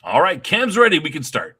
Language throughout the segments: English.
All right, Cam's ready. We can start.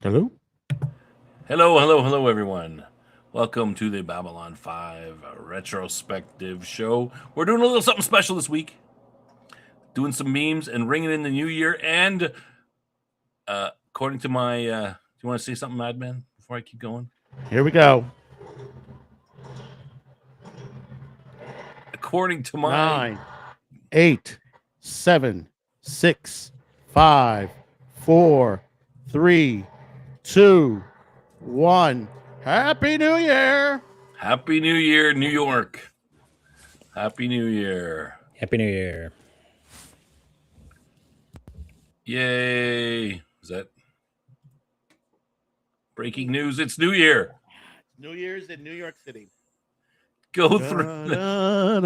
Hello? Hello, everyone. Welcome to the Babylon 5 retrospective show. We're doing a little something special this week. Doing some memes and ringing in the new year. And according to my, do you want to say something, Madman, before I keep going? Here we go. According to my 9, 8, 7, 6, 5, 4, 3, 2, 1. Happy New Year! Happy New Year, New York. Happy New Year. Happy New Year. Yay. Is that breaking news? It's New Year. New Year's in New York City. Go through. Yeah,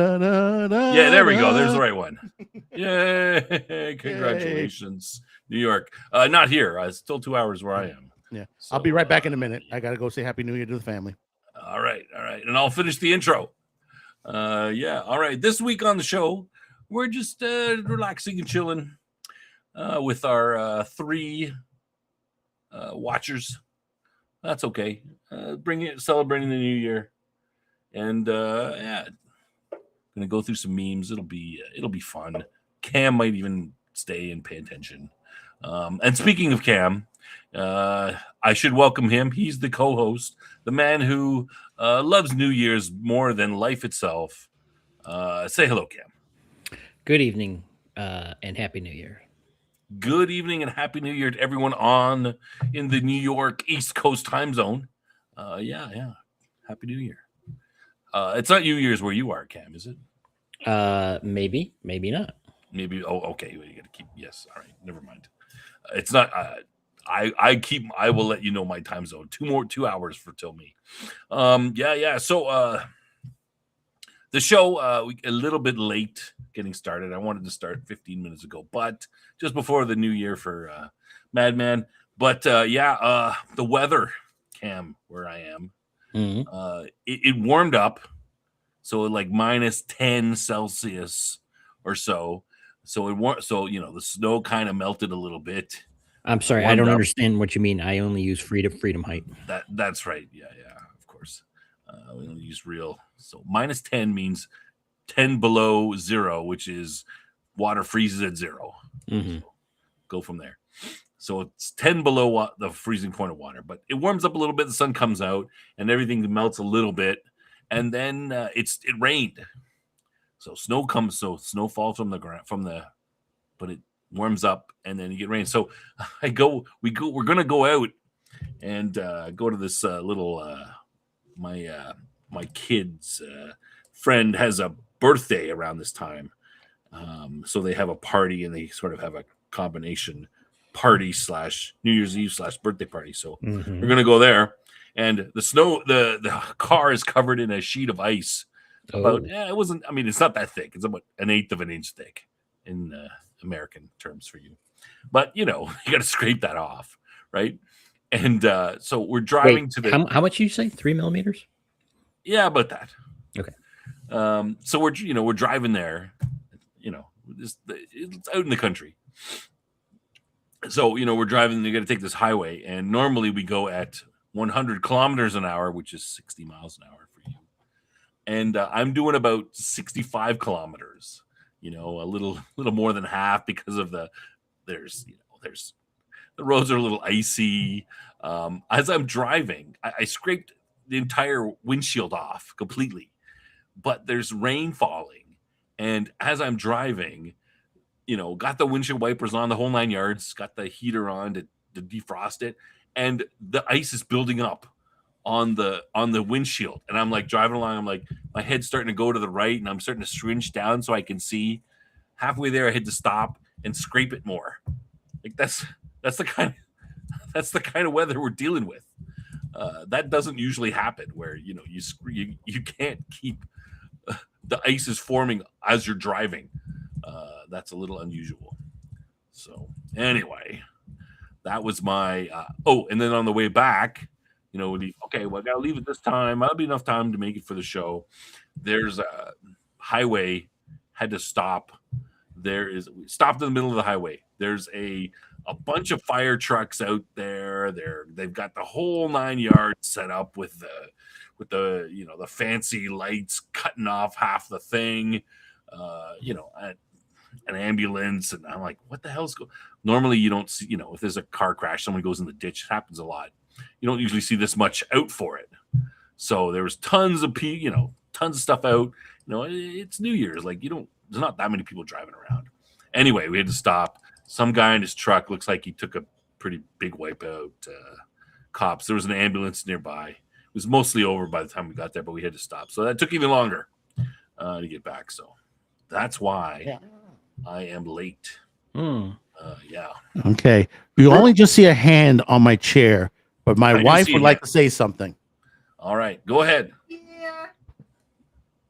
there we go. There's the right one. Yay. Congratulations, New York. Not here. Still 2 hours where I am. Yeah. So, I'll be right back in a minute. I got to go say Happy New Year to the family. All right. And I'll finish the intro. Yeah. All right. This week on the show, we're just relaxing and chilling with our 3 watchers. That's okay. Celebrating the new year. And yeah, gonna go through some memes. It'll be fun. Cam might even stay and pay attention. And speaking of Cam, I should welcome him. He's the co-host, the man who loves New Year's more than life itself. Say hello, Cam. Good evening and Happy New Year. Good evening and Happy New Year to everyone in the New York East Coast time zone. Yeah. Happy New Year. It's not New Year's where you are, Cam, is it? Maybe not. Maybe. Oh, okay. You got to keep. Yes. All right. Never mind. It's not. I will let you know my time zone. 2 hours for till me. Yeah. So the show a little bit late getting started. I wanted to start 15 minutes ago, but just before the new year for Madman. But the weather, Cam, where I am. Mm-hmm. It warmed up, so like minus 10 Celsius or so. So the snow kind of melted a little bit. I'm sorry, I don't understand what you mean. I only use freedom height. That's right. Yeah, of course. We only use real. So minus 10 means 10 below 0, which is water freezes at 0. Mm-hmm. So go from there. So it's 10 below the freezing point of water, but it warms up a little bit. The sun comes out and everything melts a little bit. And then it rained. So snow falls from the ground, but it warms up and then you get rain. So we're going to go out and go to this little, my kid's friend has a birthday around this time. So they have a party and they sort of have a combination party / New Year's Eve / birthday party. So we're going to go there and the snow, the car is covered in a sheet of ice. About it wasn't. I mean, it's not that thick. It's about 1/8 of an inch thick in American terms for you. But you know, you got to scrape that off, right? And so we're driving Wait, to the. how much did you say? 3 millimeters? Yeah, about that. Okay. So we're driving there. You know, it's out in the country. So we're driving. You got to take this highway, and normally we go at 100 kilometers an hour, which is 60 miles an hour for you. And I'm doing about 65 kilometers. A little more than half because of there's the roads are a little icy. As I'm driving, I scraped the entire windshield off completely, but there's rain falling. And as I'm driving, got the windshield wipers on, the whole 9 yards, got the heater on to defrost it. And the ice is building up on the windshield. And I'm like driving along. I'm like, my head's starting to go to the right and I'm starting to scrunch down so I can see. Halfway there, I had to stop and scrape it more. Like that's the kind of weather we're dealing with. That doesn't usually happen where you can't keep the ice is forming as you're driving. That's a little unusual. So anyway, that was my and then on the way back, okay, well, I gotta leave at this time. That'll be enough time to make it for the show. There's a highway, had to stop. Stopped in the middle of the highway. There's a bunch of fire trucks out there. They've got the whole 9 yards set up with the fancy lights cutting off half the thing. An ambulance, and I'm like, what the hell's going? Normally, you don't see. If there's a car crash, someone goes in the ditch. It happens a lot. You don't usually see this much out for it. So there was tons of stuff out. It's New Year's. Like there's not that many people driving around. Anyway, we had to stop. Some guy in his truck looks like he took a pretty big wipeout. Cops. There was an ambulance nearby. It was mostly over by the time we got there, but we had to stop. So that took even longer to get back. So that's why I am late. Yeah. Okay. You only just see a hand on my chair, but my wife would like to say something. All right. Go ahead. Yeah.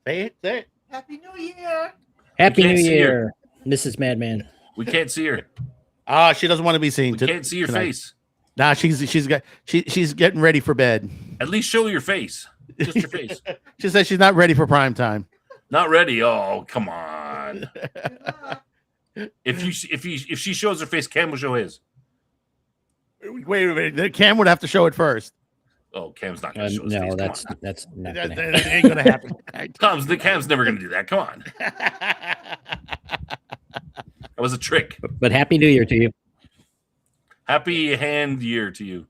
Say it. Say it. Happy New Year. Happy can't New see Year, Mrs. Madman. We can't see her. She doesn't want to be seen. We can't see your tonight. face. Nah, she's getting ready for bed. At least show your face. Just your face. She says she's not ready for prime time. Not ready. Oh, come on. If she shows her face, Cam will show his. Wait a minute. Cam would have to show it first. Oh, Cam's not going to show his face. No, Come that's on. not That gonna happen. ain't gonna happen. Cam's never going to do that. Come on. That was a trick. But Happy New Year to you. Happy hand year to you.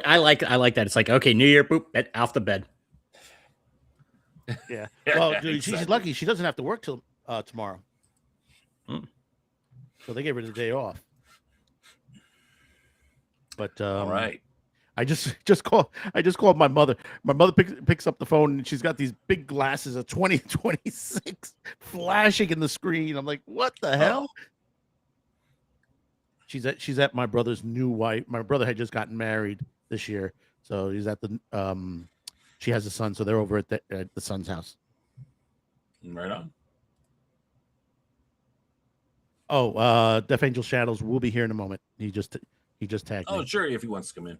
I like that. It's like, okay, New Year, boop, off the bed. Yeah. Well, dude, Exactly. she's lucky. She doesn't have to work till tomorrow. Hmm. So they gave her the day off. But All right. I just called my mother. My mother picks up the phone and she's got these big glasses of 2026 flashing in the screen. I'm like, what the hell? She's at my brother's new wife. My brother had just gotten married this year, so he's at the she has a son, so they're over at the son's house. Right on. Oh, Death Angel Shadows will be here in a moment. He just tagged Oh, me. sure. If he wants to come in.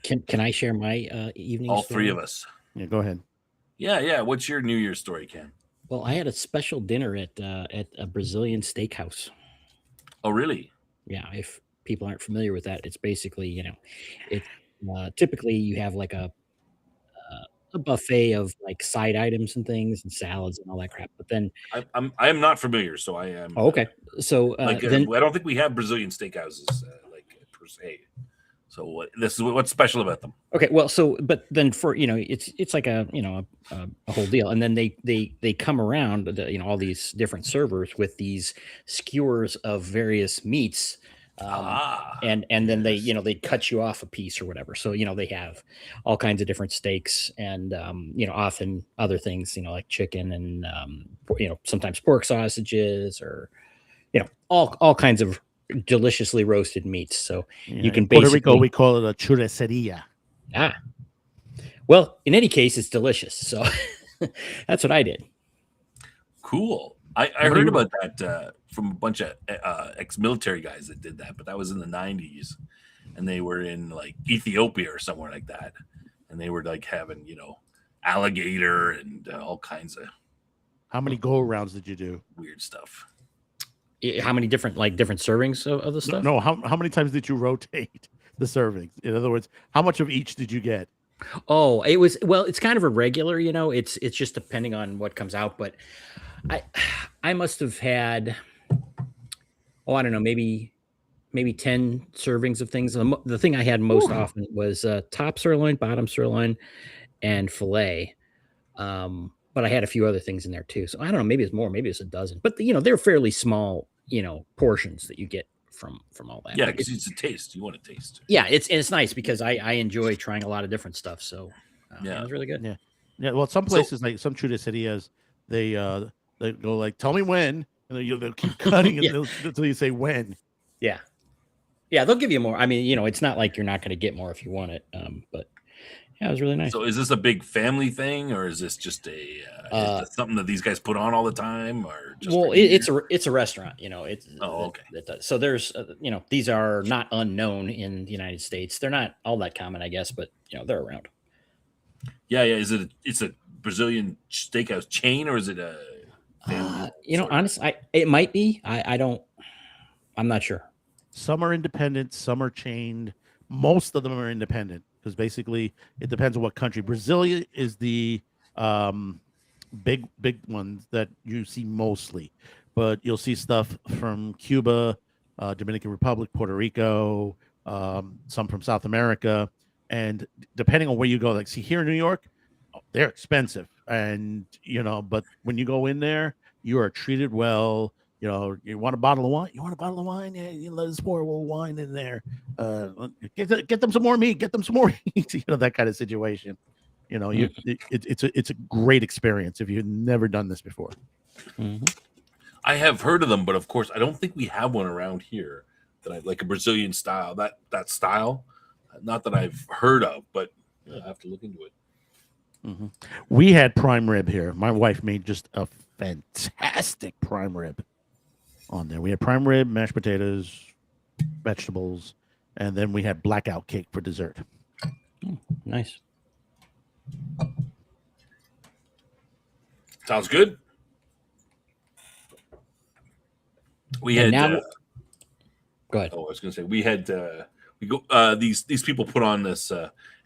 Can I share my evening? All story? three of us. Yeah, go ahead. Yeah. What's your New Year's story, Cam? Well, I had a special dinner at a Brazilian steakhouse. Oh, really? Yeah, if people aren't familiar with that, it's basically typically you have like a buffet of like side items and things and salads and all that crap. But then I am not familiar, so I am. okay, so then I don't think we have Brazilian steakhouses like per se. So what's special about them? okay, well, but then for it's like a whole deal, and then they come around all these different servers with these skewers of various meats. And then they cut you off a piece or whatever. So they have all kinds of different steaks and often other things like chicken and sometimes pork sausages or all kinds of deliciously roasted meats. So Yeah, you can in Puerto Rico, basically we call it a churrascaria. well, in any case, it's delicious. So that's what I did. Cool. I How many- heard about that from a bunch of ex-military guys that did that, but that was in the 90s, and they were in like Ethiopia or somewhere like that, and they were like having alligator and all kinds of How many go rounds did you do? weird stuff. How many different servings of the No, stuff? no, how many times did you rotate the servings? In other words, how much of each did you get? Oh, it's kind of irregular, it's just depending on what comes out, but I must have had I don't know, maybe 10 servings of things. The thing I had most often was top sirloin, bottom sirloin, and filet. But I had a few other things in there too. So I don't know, maybe it's more, maybe it's a dozen. But they're fairly small, portions that you get from all that. Yeah, But because it's a taste. You want to taste. yeah, it's nice because I enjoy trying a lot of different stuff. So Yeah. it was really good. Yeah. Yeah, well, some places like some churrascarias, they go like, "Tell me when," and they'll keep cutting Yeah. until you say when. Yeah. Yeah, they'll give you more. I mean, it's not like you're not going to get more if you want it. But yeah, it was really nice. So is this a big family thing, or is this just is this something that these guys put on all the time, or just Well, for New it's Year? a restaurant, it's okay. so there's these are not unknown in the United States. They're not all that common, I guess, but they're around. Yeah. It's a Brazilian steakhouse chain, or is it a family? sort of? Honestly, it might be. I'm not sure. Some are independent, some are chained. Most of them are independent because basically it depends on what country. Brazil is the big ones that you see mostly, but you'll see stuff from Cuba, Dominican Republic, Puerto Rico, some from South America, and depending on where you go, like see here in New York, they're expensive, and but when you go in there, you are treated well. You want a bottle of wine? You want a bottle of wine? Yeah, you let us pour a little wine in there. Get them some more meat. Get them some more meat. That kind of situation. It's a great experience if you've never done this before. Mm-hmm. I have heard of them, but of course, I don't think we have one around here that I like a Brazilian style. That style, not that I've heard of, but I have to look into it. Mm-hmm. We had prime rib here. My wife made just a fantastic prime rib on there. We had prime rib, mashed potatoes, vegetables, and then we had blackout cake for dessert. Nice. Sounds good. We And had. now- Go ahead. I was going to say we had we go these people put on this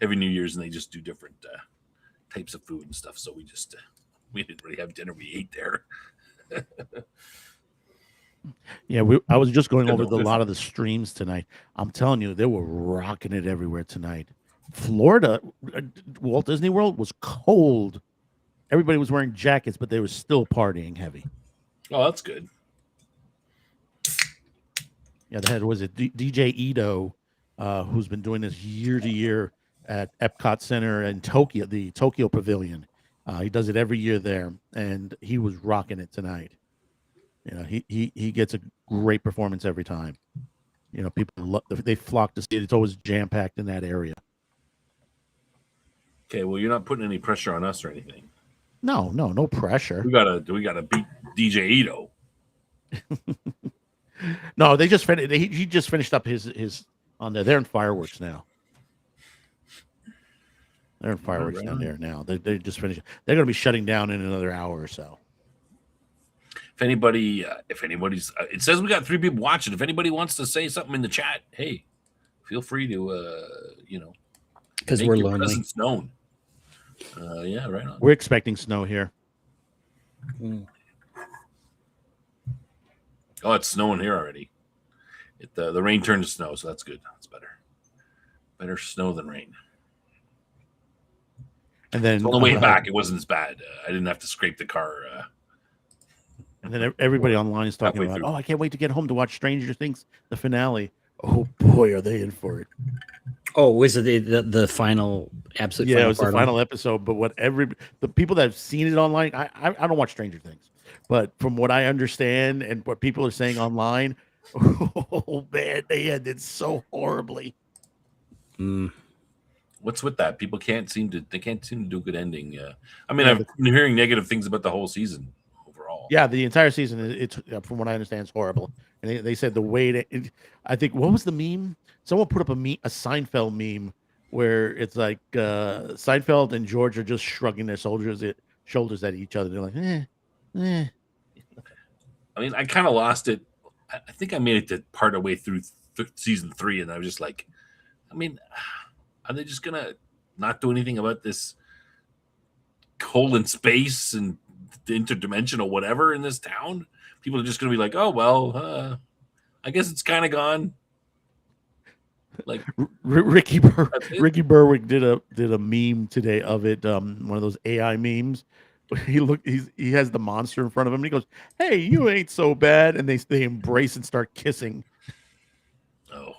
every New Year's, and they just do different types of food and stuff. So we didn't really have dinner. We ate there. Yeah, I was just going Yeah, over no, a lot of the streams tonight. I'm telling you, they were rocking it everywhere tonight. Florida, Walt Disney World was cold. Everybody was wearing jackets, but they were still partying heavy. Oh, that's good. Yeah, they had DJ Ito, who's been doing this year to year at Epcot Center and Tokyo, the Tokyo Pavilion. He does it every year there, and he was rocking it tonight. He gets a great performance every time. People they flock to see it. It's always jam packed in that area. Okay, well, you're not putting any pressure on us or anything. No pressure. We gotta beat DJ Ito. No, they just finished. He just finished up his on there. They're in fireworks now. They're in fireworks right down on. there now. They just finished. They're going to be shutting down in another hour or so. If anybody's, it says we got 3 people watching. If anybody wants to say something in the chat, hey, feel free to, Because make we're your lonely. presence known. Yeah, right on. We're expecting snow here. Mm. Oh, it's snowing here already. The rain turned to snow, so that's good. That's better. Better snow than rain. And then On the way back, it wasn't as bad. I didn't have to scrape the car. and then everybody online is talking Halfway about, through. oh, I can't wait to get home to watch Stranger Things, the finale. Oh boy, are they in for it? Oh, was it the final absolute? Yeah, final it was the part final episode. But the people that have seen it online, I don't watch Stranger Things, but from what I understand and what people are saying online, Oh man, they ended so horribly. Mm. What's with that? People can't seem to do a good ending. I mean, Yeah, I've been hearing negative things about the whole season overall. Yeah, the entire season, it's from what I understand, is horrible. And they said the way to, I think, what was the meme? Someone put up a Seinfeld meme where it's like Seinfeld and George are just shrugging their shoulders at each other. They're like, eh. I mean, I kind of lost it. I think I made it to part of the way through season 3, and I was just like, I mean, are they just gonna not do anything about this hole in space and the interdimensional whatever in this town? People are just gonna be like, oh well, I guess it's kind of gone. Like Ricky that's it. Ricky Berwick did a meme today of it, one of those AI memes. He has the monster in front of him and he goes, "Hey, you ain't so bad," and they embrace and start kissing. Oh,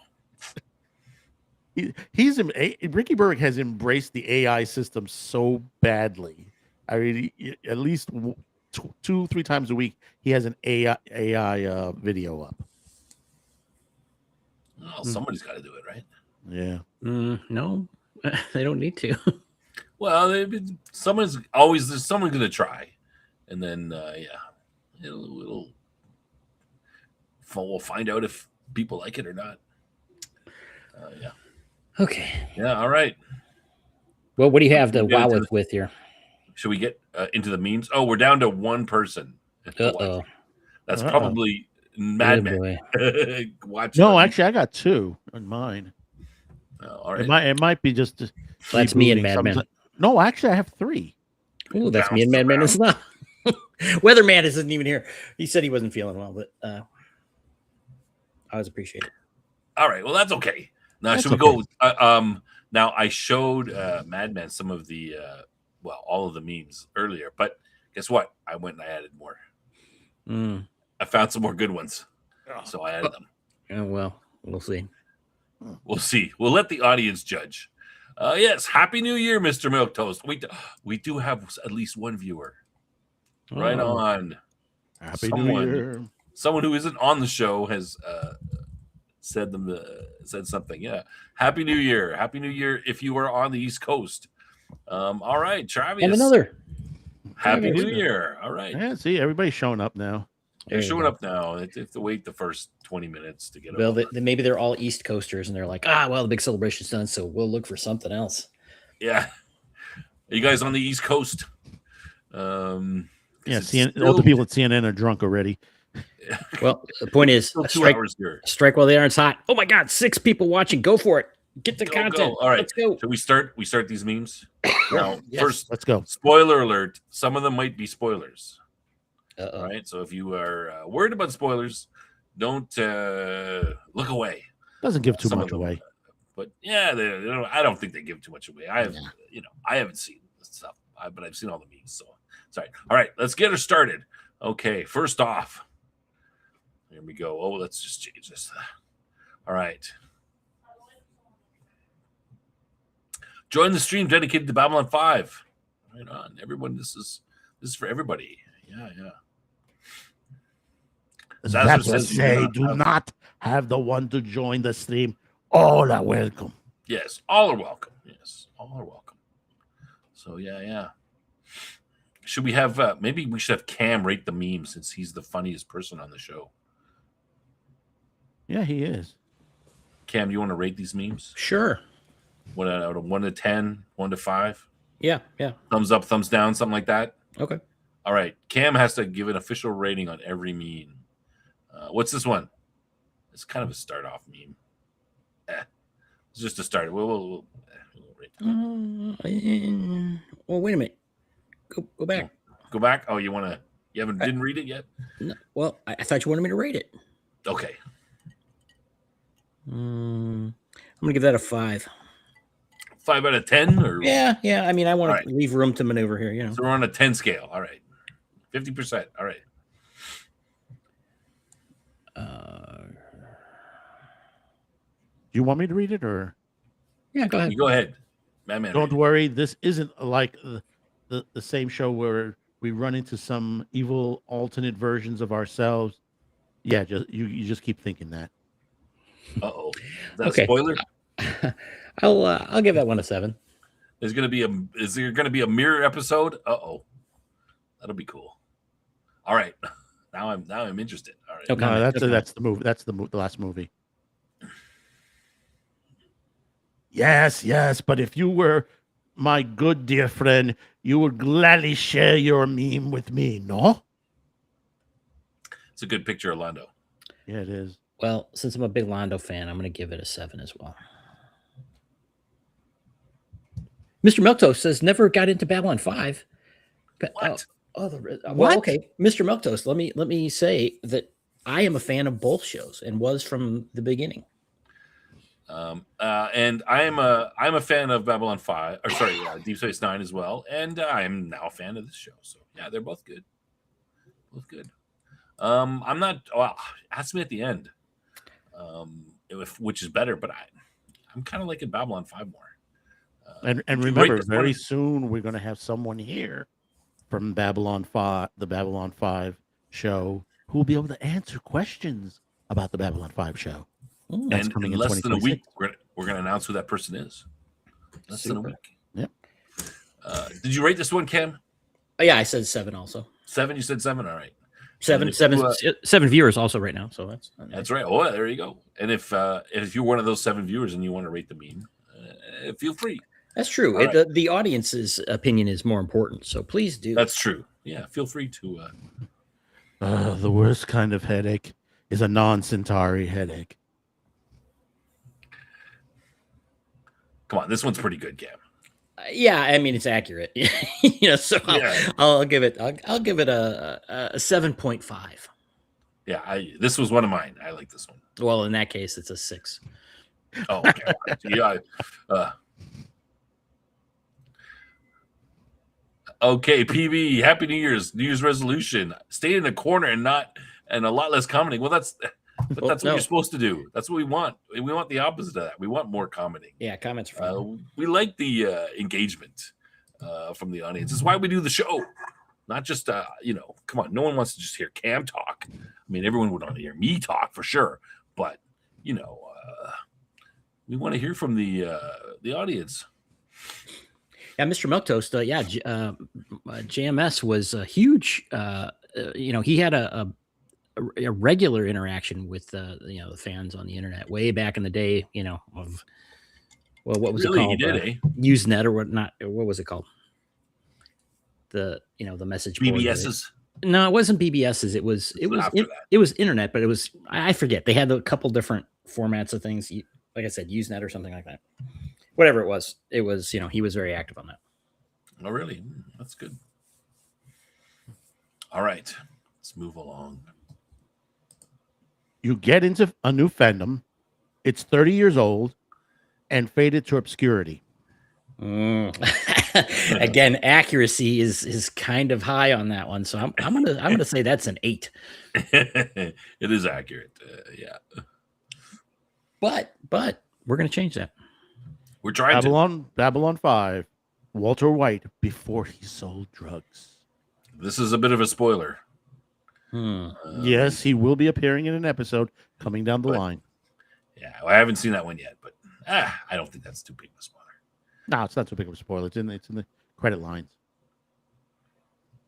Ricky Berwick has embraced the AI system so badly. I mean, at least 2-3 times a week he has an AI video up. well, somebody's got to do it, right? Yeah. No, they don't need to. Well, someone's there's someone going to try, and then we'll find out if people like it or not. Yeah. Okay. Yeah. All right. Well, what do you have to We'll get wow into us with here? Should we get into the memes? Oh, we're down to one person. Uh-oh. That's Uh-oh. probably Mad Men. boy. Watch. No, actually, I got 2 on mine. Oh, all right. It might be just That's me and rebooting Mad Men. something. No, actually, I have 3. Ooh, that's me and Bounce Mad Men around. as well. Weatherman isn't even here. He said he wasn't feeling well, but I always appreciate it. All right. Well, that's okay. Now, That's should we go? Now, I showed Mad Men some of the, all of the memes earlier, but guess what? I went and I added more. I found some more good ones, so I added them. Oh, well, we'll see. We'll see. We'll let the audience judge. Yes. Happy New Year, Mr. Milquetoast. We do have at least one viewer. Right Oh. on. Happy New Year. Someone who isn't on the show has said something. Yeah. Happy New Year. Happy New Year if you are on the East Coast. All right, Travis. And another. Happy Travis. New Year. All right. Yeah, see, everybody's showing up now. They're There you showing go. up now. They have to wait the first 20 minutes to get Well, over. maybe they're all East Coasters, and they're like, well, the big celebration's done, so we'll look for something else. Yeah. Are you guys on the East Coast? Yeah, it's all the people at CNN are drunk already. Well, the point is, still 2 strike, hours here. strike while the iron's hot. Oh my God, 6 people watching. Go for it. Get the Go, content. go. All right. Let's go. Should we start? We start these memes? Now, Yes, first, let's go. spoiler alert. Some of them might be spoilers. Uh-oh. All right. So if you are worried about spoilers, don't look away. Doesn't give too Some of much them, away. But yeah, I don't think they give too much away. I haven't seen this stuff, but I've seen all the memes. So sorry. All right, let's get her started. Okay, first off, here we go. Oh, let's just change this. All right. Join the stream dedicated to Babylon 5. Right on, everyone. This is for everybody. Yeah. That's what says you say. cannot Do have- not have the one to join the stream. All are welcome. Yes, all are welcome. Yes, all are welcome. So yeah. Should we have maybe we should have Cam rate the meme since he's the funniest person on the show. Yeah, he is. Cam, you want to rate these memes? Sure. What out of 1 to 10, 1 to 5? Yeah. Thumbs up, thumbs down, something like that. Okay. All right. Cam has to give an official rating on every meme. What's this one? It's kind of a start off meme. It's just a start. We'll rate that. Well, wait a minute. Go back. Go back. Oh, you didn't read it yet? No, well, I thought you wanted me to rate it. Okay. I'm gonna give that a 5. 5 out of 10 or Yeah. I mean, I want All to leave room to maneuver here. You know. So we're on a 10 scale. All right. 50%. All right. Do you want me to read it or? Yeah, go ahead. You go ahead. Man. Don't worry. This isn't like the same show where we run into some evil alternate versions of ourselves. Yeah, you just keep thinking that. Uh-oh. Is that Okay. a spoiler? I'll give that one a 7. Is there gonna be a mirror episode? Uh-oh. That'll be cool. All right. Now I'm interested. All right. No No, comment. that's the movie. That's the last movie. Yes, but if you were my good dear friend, you would gladly share your meme with me, no? It's a good picture of Lando. Yeah, it is. Well, since I'm a big Lando fan, I'm going to give it a 7 as well. Mr. Milktoast says never got into Babylon 5. But, What? well, What? okay, Mr. Milktoast. Let me say that I am a fan of both shows and was from the beginning. And I'm a fan of Babylon 5, or sorry, Deep Space Nine as well, and I'm now a fan of this show. So yeah, they're both good. Both good. I'm not. Well, ask me at the end, which is better, but I'm kind of liking Babylon 5 more. And did you rate remember, this very one? soon we're going to have someone here from Babylon 5, the Babylon 5 show, who will be able to answer questions about the Babylon 5 show. That's And coming in in less than a week, 2026. we're gonna announce who that person is. Less than a Super. week. Yep. Did you rate this one, Cam? Oh, yeah, I said 7 also. 7? You said 7. All right. 7 if 7 you, 7 viewers also right now. So That's right. Oh, there you go. And if you're one of those 7 viewers and you want to rate the meme, feel free. That's true. All right. The audience's opinion is more important. So please do. That's true. Yeah, feel free to. The worst kind of headache is a non-Centauri headache. Come on, this one's pretty good, Cam. Yeah, I mean it's accurate. So I'll give it a 7.5. Yeah, this was one of mine. I like this one. Well, in that case, it's a 6. Oh, okay. Yeah. Okay, PB. Happy New Year's resolution. Stay in the corner and a lot less commenting. Well, that's what you're supposed to do. That's what we want. We want the opposite of that. We want more commenting. Yeah, comments are fun. We like the engagement from the audience. That's why we do the show. Not just come on. No one wants to just hear Cam talk. I mean, everyone would want to hear me talk for sure. But we want to hear from the audience. Yeah, Mr. Milktoast. JMS was a huge. He had a regular interaction with the fans on the internet way back in the day. Of what was it called? He did, eh? Usenet or whatnot. What was it called? The message board. BBSs. No, it wasn't BBSs. It was internet, but it was I forget. They had a couple different formats of things. Like I said, Usenet or something like that. Whatever it was he was very active on that. Oh, really? That's good. All right, let's move along. You get into a new fandom. It's 30 years old and faded to obscurity. Again, accuracy is kind of high on that one, so I'm gonna say that's an 8. It is accurate, yeah. But we're gonna change that. We're trying Babylon 5. Walter White before he sold drugs. This is a bit of a spoiler. Yes, he will be appearing in an episode coming down the line. Yeah, I haven't seen that one yet, but I don't think that's too big of a spoiler. No, it's not too big of a spoiler. It's in the credit lines.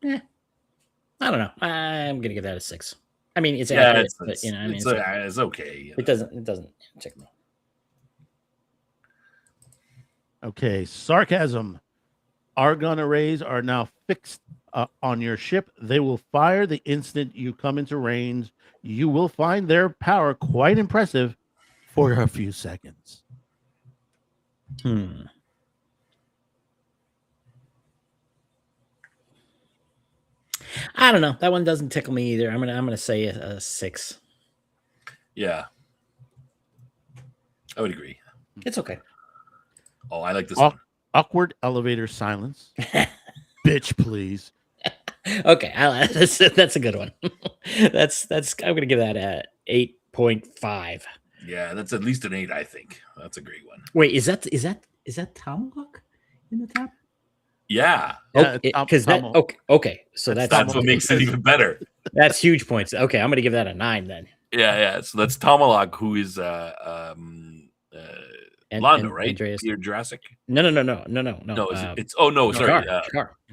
I don't know. I'm gonna give that a 6. I mean, it's Yeah, accurate, it's okay. It doesn't tickle me. Okay, sarcasm. Argon arrays are now fixed on your ship. They will fire the instant you come into range. You will find their power quite impressive for a few seconds. I don't know. That one doesn't tickle me either. I'm gonna say a 6. Yeah, I would agree. It's okay. Oh, I like this one. Awkward elevator silence. Bitch, please. Okay, that's a good one. that's I'm gonna give that a 8.5. Yeah, that's at least an 8. I think that's a great one. Wait, is that Tom Hook in the top? Yeah, Yeah, it's Tom- Because that Tom- okay. So That's that's that's what makes it even better. that's huge points. Okay, I'm gonna give that a 9 then. Yeah. So that's Tomalak, who is Londo, right? Andreas. Peter Jurassic. No. No, it's oh no, sorry,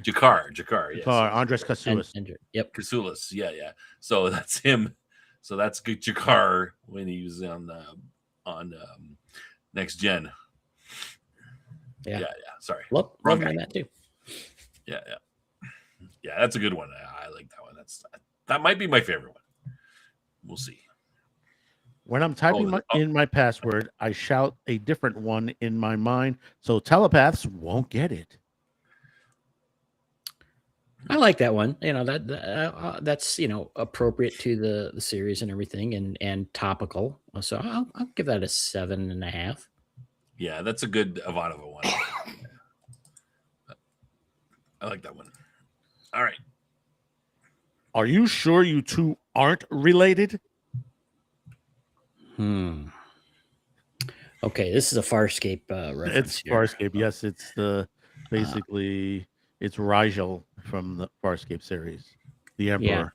Jakar. Yes, Andres Casillas. Yep. Kasulis. Yeah. So that's him. So that's good Jakar when he was on Next Gen. Yeah. Sorry. Love Wrong him guy. in that too. Yeah. That's a good one. I like that one. That might be my favorite one. We'll see. When I'm typing in my password, I shout a different one in my mind, so telepaths won't get it. I like that one. You know that's appropriate to the series and everything, and topical. So I'll give that a 7.5. Yeah, that's a good Ivanova one. I like that one. All right. Are you sure you two aren't related? Okay, this is a Farscape reference. It's here. Farscape. Yes, it's basically it's Rigel from the Farscape series, the Emperor.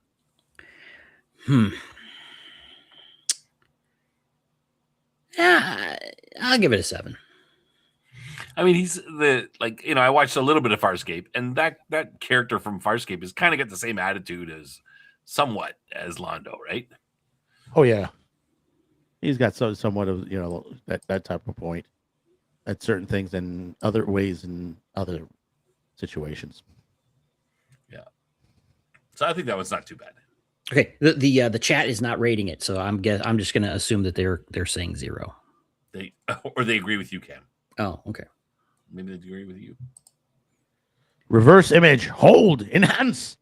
Yeah, I'll give it a 7. I mean, he's I watched a little bit of Farscape, and that character from Farscape is kind of got the same attitude as Londo, right? Oh yeah, he's got somewhat of that type of point at certain things and other ways in other situations. Yeah, so I think that one's not too bad. Okay, the chat is not rating it, so I'm just going to assume that they're saying 0. They agree with you, Cam. Oh, okay. Maybe they agree with you. Reverse image. Hold. Enhance.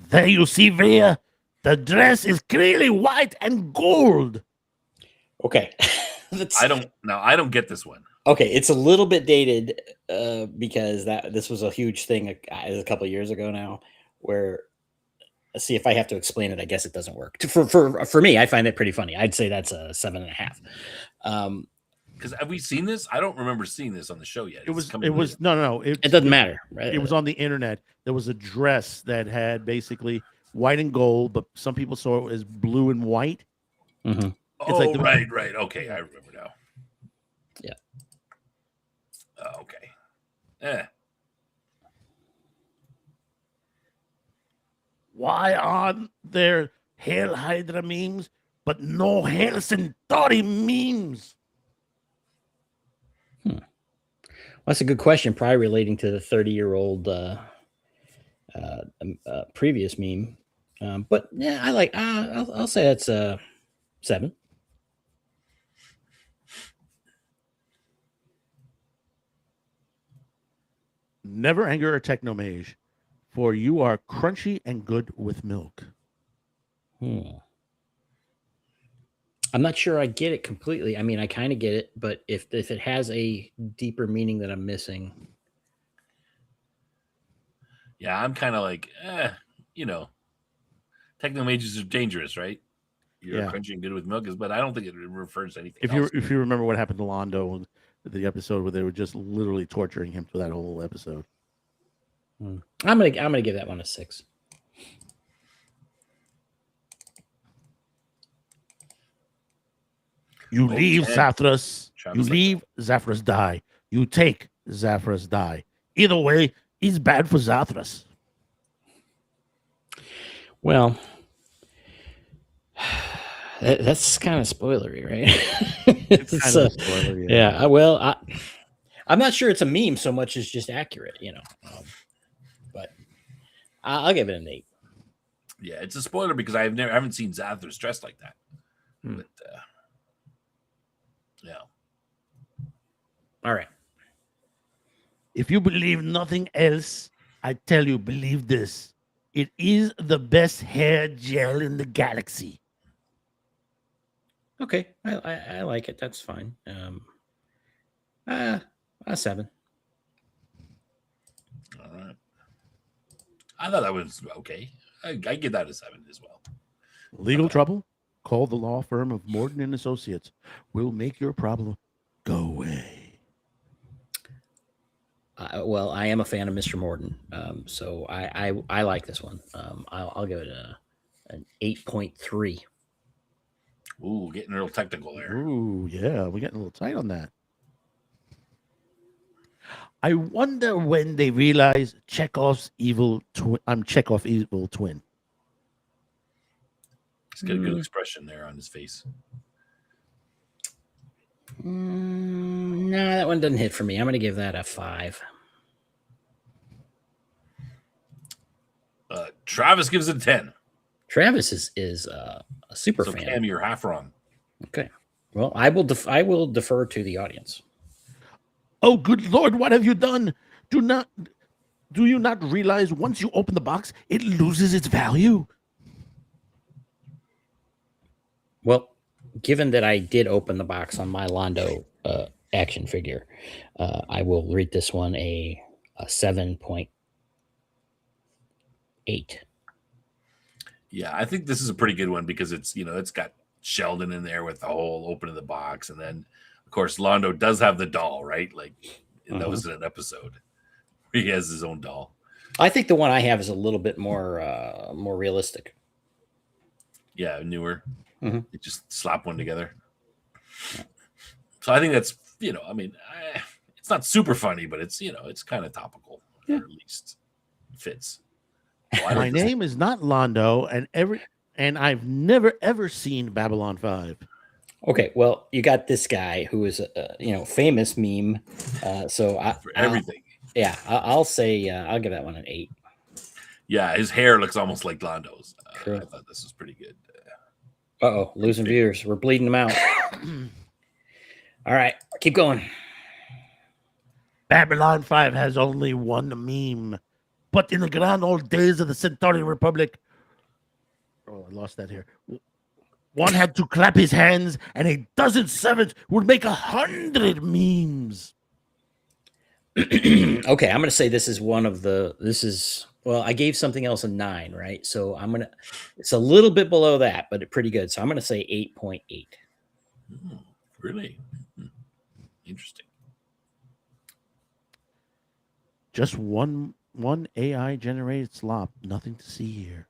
There you see, Via. The dress is clearly white and gold. Okay. I don't get this one. Okay, it's a little bit dated because this was a huge thing a couple of years ago now. Where, see, if I have to explain it, I guess it doesn't work. For me, I find it pretty funny. I'd say that's a 7.5. Because have we seen this? I don't remember seeing this on the show yet. It was no. It doesn't matter. Right? It was on the internet. There was a dress that had basically white and gold, but some people saw it as blue and white. Mm-hmm. Right. Okay, I remember now. Yeah. Okay. Why aren't there Hail Hydra memes, but no Hail Centauri memes? That's a good question. Probably relating to the 30-year-old previous meme. But yeah, I like. I'll say that's a 7. Never anger a technomage, for you are crunchy and good with milk. I'm not sure I get it completely. I mean, I kind of get it, but if it has a deeper meaning that I'm missing. Yeah, I'm kind of like, technomages are dangerous, right? You're crunchy and good with milk, but I don't think it refers to anything. If you remember what happened to Londo in the episode where they were just literally torturing him for that whole episode. I'm gonna give that one a 6. You leave Zathras. You leave Zathras die. You take Zathras die. Either way, he's bad for Zathras. Well, that's kind of spoilery, right? It's kind of a spoiler, yeah. Well, I'm not sure it's a meme so much as just accurate, but I'll give it an 8. Yeah, it's a spoiler because I haven't seen Zathras dressed like that. But yeah. All right. If you believe nothing else, I tell you, believe this. It is the best hair gel in the galaxy. Okay, I like it. That's fine. A 7. All right. I thought that was okay. I give that a 7 as well. Legal trouble? Call the law firm of Morton and Associates. We'll make your problem go away. Well, I am a fan of Mr. Morden, so I like this one. I'll give it an 8.3. Ooh, getting real technical there. Ooh, yeah, we're getting a little tight on that. I wonder when they realize Chekhov's evil twin. I'm Chekhov's evil twin. He's got a good expression there on his face. No, that one doesn't hit for me. I'm going to give that a 5. Travis gives it a 10. Travis is a super So fan. Cam, you're half wrong. Okay. Well, I will defer to the audience. Oh, good Lord, what have you done? Do you not realize once you open the box, it loses its value? Well, given that I did open the box on my Londo action figure, I will rate this one a 7.8. Yeah, I think this is a pretty good one because it's got Sheldon in there with the whole opening the box, and then of course Londo does have the doll, right? Like that was in an episode. He has his own doll. I think the one I have is a little bit more realistic. Yeah, newer. Mhm. You just slap one together. So I think that's it's not super funny, but it's it's kind of topical, or at least fits. So I My like this. name is not Londo, and I've never ever seen Babylon 5. Okay, well, you got this guy who is a famous meme. So For everything. I'll say I'll give that one an 8. Yeah, his hair looks almost like Londo's. True. I thought this was pretty good. Uh-oh, losing viewers. We're bleeding them out. All right, keep going. Babylon 5 has only one meme, but in the grand old days of the Centauri Republic, oh, I lost that here. One had to clap his hands, and a dozen servants would make 100 memes. Okay, I'm gonna say this is well, I gave something else a 9, right? So it's a little bit below that, but pretty good. So I'm gonna say 8.8. Really? Interesting. Just one AI generated slop. Nothing to see here.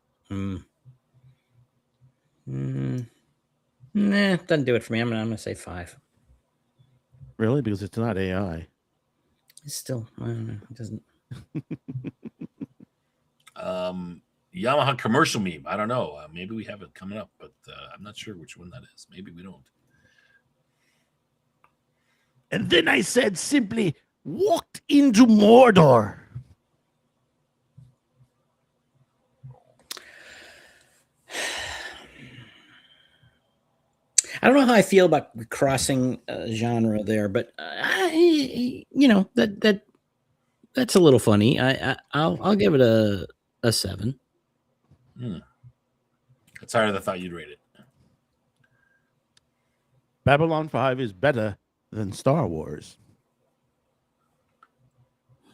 Nah, doesn't do it for me. I'm gonna say 5. Really? Because it's not AI. It's still, I don't know. It doesn't. Yamaha commercial meme. I don't know. Maybe we have it coming up, but I'm not sure which one that is. Maybe we don't. And then I said simply, walked into Mordor. I don't know how I feel about crossing genre there, but that's a little funny. I'll give it a 7. That's higher than I thought you'd rate it. Babylon 5 is better than Star Wars.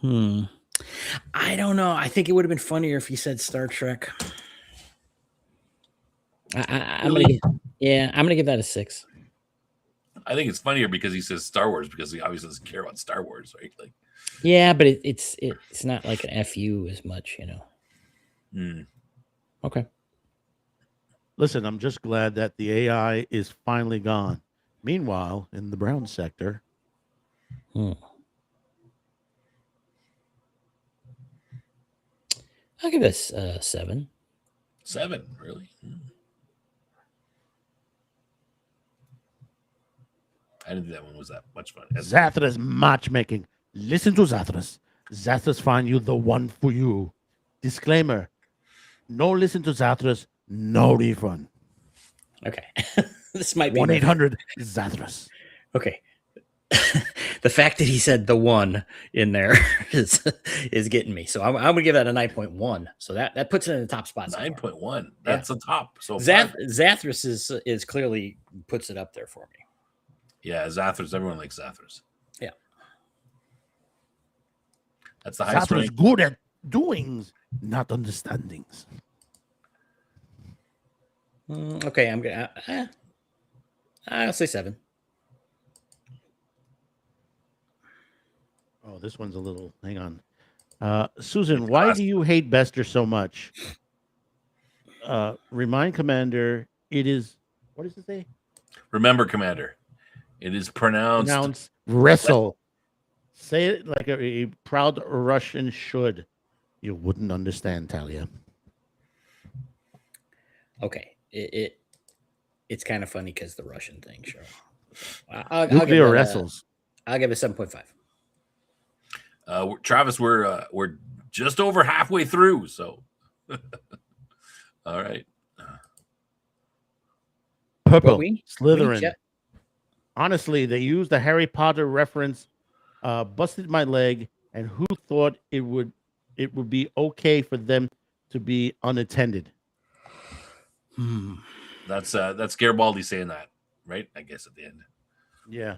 I don't know. I think it would have been funnier if he said Star Trek. I'm gonna give that a 6. I think it's funnier because he says Star Wars because he obviously doesn't care about Star Wars, right? Like, yeah, but it's not like an FU as much, Okay. Listen, I'm just glad that the AI is finally gone. Meanwhile, in the brown sector, I'll give this 7. 7, really? I didn't think that one was that much fun. Zathras matchmaking. Listen to Zathras. Zathras find you the one for you. Disclaimer. No listen to Zathras, no refund. Okay. This might be 1-800 Zathras. Okay. The fact that he said the one in there is getting me. So I'm gonna give that a 9.1. So that puts it in the top spot. 9.1. That's a top. So Zathras is clearly puts it up there for me. Yeah, Zathras. Everyone likes Zathras. Yeah. That's the highest Zathras rank. good at doings, not understandings. Okay, I'm gonna. I'll say 7. Oh, this one's a little. Hang on. Susan, It's why classic. do you hate Bester so much? Remind Commander, it is. What does it say? Remember, Commander, it is pronounced. Pronounce wrestle. Say it like a proud Russian should. You wouldn't understand, Talia. Okay, it's kind of funny because the Russian thing. Sure, I'll Nuclear give it wrestles. I'll give it 7.5. Travis, we're just over halfway through, so all right. Purple. We need Slytherin. Jeff- Honestly, they used the Harry Potter reference, busted my leg, and who thought it would be okay for them to be unattended? That's Garibaldi saying that, right? I guess at the end. Yeah.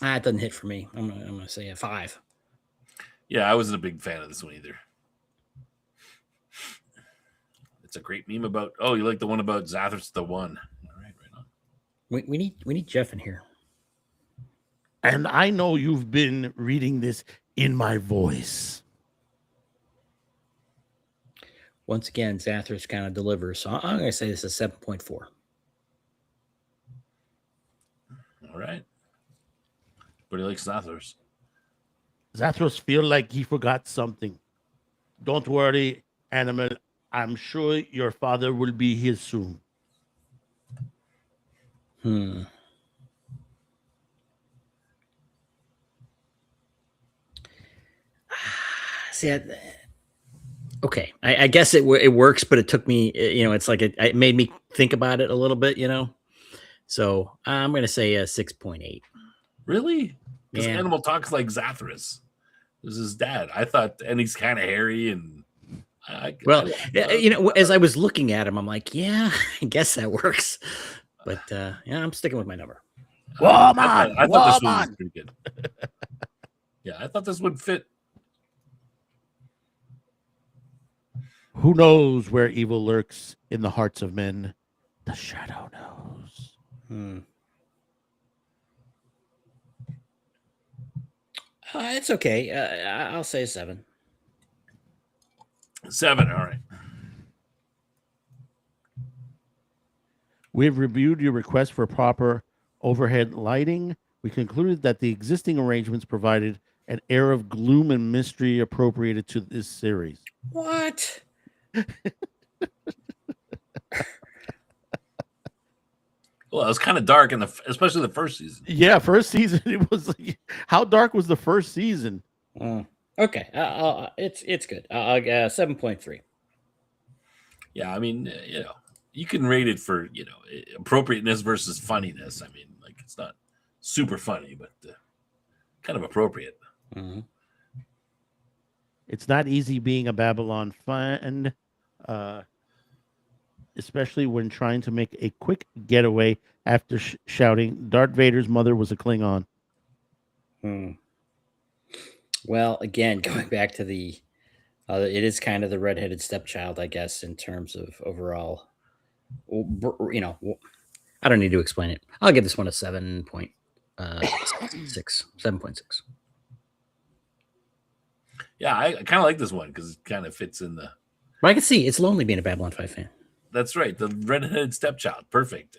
It doesn't hit for me. I'm gonna say a 5. Yeah, I wasn't a big fan of this one either. It's a great meme about. Oh, you like the one about Zathras the One? All right, right on. We need Jeff in here. And I know you've been reading this in my voice. Once again, Zathras kind of delivers. So I'm gonna say this is 7.4. All right. But he likes Zathras. Zathras feel like he forgot something. Don't worry, Animal. I'm sure your father will be here soon. See, okay. I guess it works, but it took me. It's like it made me think about it a little bit. So I'm gonna say a 6.8. Really? Because Yeah. Animal talks like Zathras. This is his dad. I thought, and he's kind of hairy and. As I was looking at him, I'm like, yeah, I guess that works. But yeah, I'm sticking with my number. I thought this one was pretty good. Yeah, I thought this would fit. Who knows where evil lurks in the hearts of men? The shadow knows. It's okay. I'll say 7. 7. All right. We have reviewed your request for proper overhead lighting. We concluded that the existing arrangements provided an air of gloom and mystery appropriated to this series. What? Well, it was kind of dark especially the first season. Yeah, first season. It was like, how dark was the first season? Okay, it's good. 7.3. Yeah, I mean, you can rate it for appropriateness versus funniness. I mean, like it's not super funny, but kind of appropriate. Mm-hmm. It's not easy being a Babylon fan, especially when trying to make a quick getaway after shouting Darth Vader's mother was a Klingon. Well, again, going back to the, it is kind of the redheaded stepchild, I guess, in terms of overall. I don't need to explain it. I'll give this one a 7.6. 7.6. Yeah, I kind of like this one because it kind of fits in the. But I can see it's lonely being a Babylon 5 fan. That's right, the redheaded stepchild, perfect.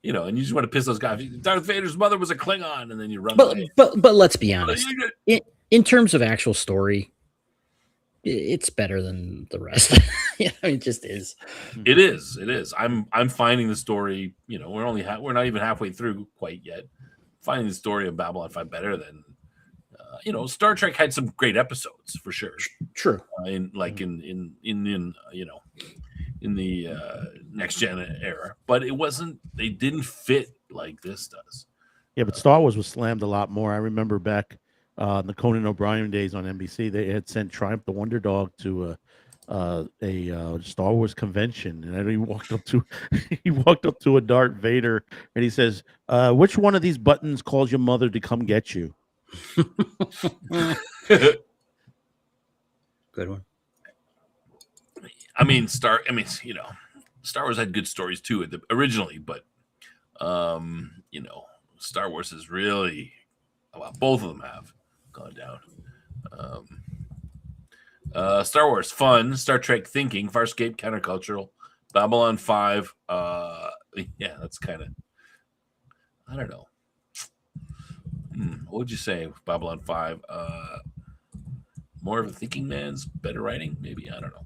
And you just want to piss those guys. Darth Vader's mother was a Klingon, and then you run away. But let's be honest. In terms of actual story, it's better than the rest. It just is. It is. I'm finding the story. We're not even halfway through quite yet. Finding the story of Babylon 5 better than. Star Trek had some great episodes for sure. True. In the next gen era, but it wasn't. They didn't fit like this does. Yeah, but Star Wars was slammed a lot more. I remember back in the Conan O'Brien days on NBC, they had sent Triumph the Wonder Dog to a Star Wars convention, and he walked up to a Darth Vader, and he says, "Which one of these buttons calls your mother to come get you?" Good one. I mean, Star Wars had good stories too originally, but Star Wars has really Well, both of them have gone down. Star Wars, fun. Star Trek, thinking. Farscape, countercultural. Babylon 5. Yeah, that's kind of. I don't know. What would you say, Babylon 5? More of a thinking man's, better writing, maybe. I don't know.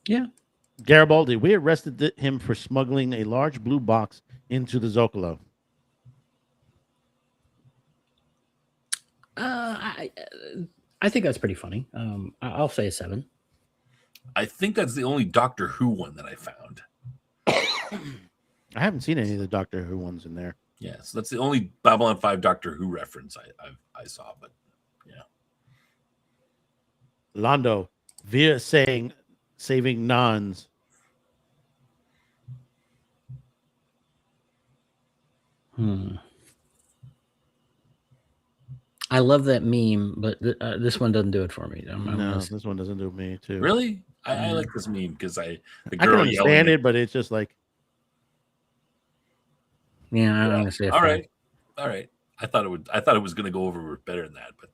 Yeah. Garibaldi, we arrested him for smuggling a large blue box into the Zocalo. I think that's pretty funny. I'll say a 7. I think that's the only Doctor Who one that I found. I haven't seen any of the Doctor Who ones in there. Yeah, so that's the only Babylon 5 Doctor Who reference I saw. But yeah, Londo, via saying saving nuns. I love that meme, but this one doesn't do it for me. No, this one doesn't do me too. Really, I like this meme because the I girl can understand yelling it, but it's just like, yeah, I'm gonna say a all 5. right, all right. I thought it was going to go over better than that, but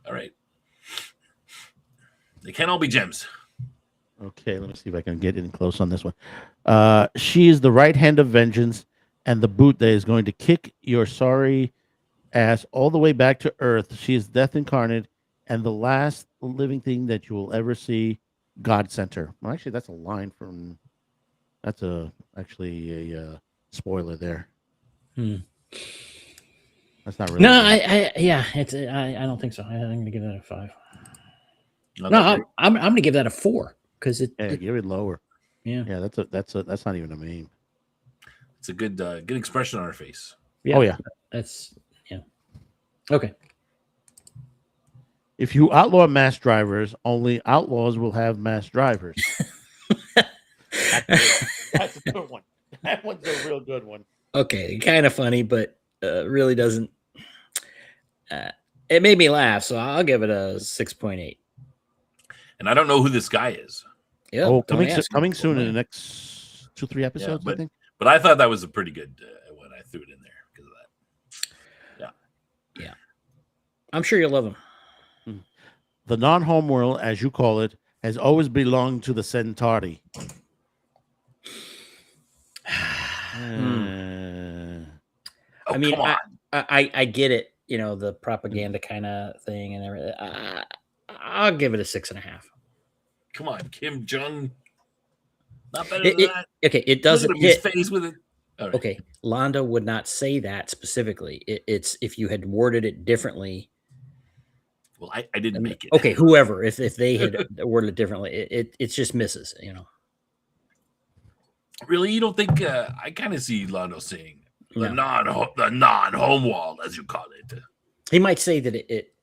all right. They can't all be gems. okay, let me see if I can get in close on this one. She is the right hand of vengeance and the boot that is going to kick your sorry ass all the way back to earth. She is death incarnate and the last living thing that you will ever see. God sent her. Well, actually, that's a line from. That's actually a spoiler there. That's not really. No, I don't think so. I'm gonna give that a 5. No, I'm gonna give that a 4 because give it lower. Yeah, that's not even a meme. It's a good expression on her face. Oh yeah, that's okay. If you outlaw mass drivers, only outlaws will have mass drivers. That's a good one. That one's a real good one. Okay, kind of funny, but really doesn't. It made me laugh, so I'll give it a 6.8. And I don't know who this guy is. Yeah, Oh, coming soon in the next 2-3 episodes, but, I think. But I thought that was a pretty good one. I threw it in there because of that. Yeah. I'm sure you'll love him. The non-home world, as you call it, has always belonged to the Centauri. I mean, I get it. You know, the propaganda kind of thing and everything. I'll give it a 6.5. Come on, Kim Jong. Not better than that. Okay, it doesn't hit his face with it. Right. Okay, Londo would not say that specifically. It's if you had worded it differently. Well, I didn't make it. Okay, whoever, if they had worded it differently, it just misses. You know. Really, you don't think? I kind of see Londo saying the non-home wall, as you call it. He might say that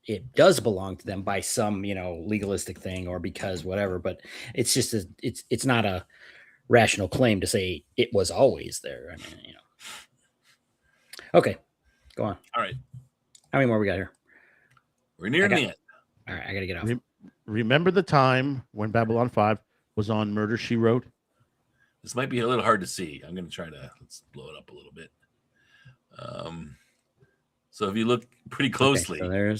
it does belong to them by some legalistic thing or because whatever, but it's just it's not a rational claim to say it was always there. I mean, Okay, go on. All right, how many more we got here? We're near the end. All right, I gotta get off. Remember the time when Babylon 5 was on Murder, She Wrote? This might be a little hard to see. I'm going to try to let's blow it up a little bit. So if you look pretty closely, okay,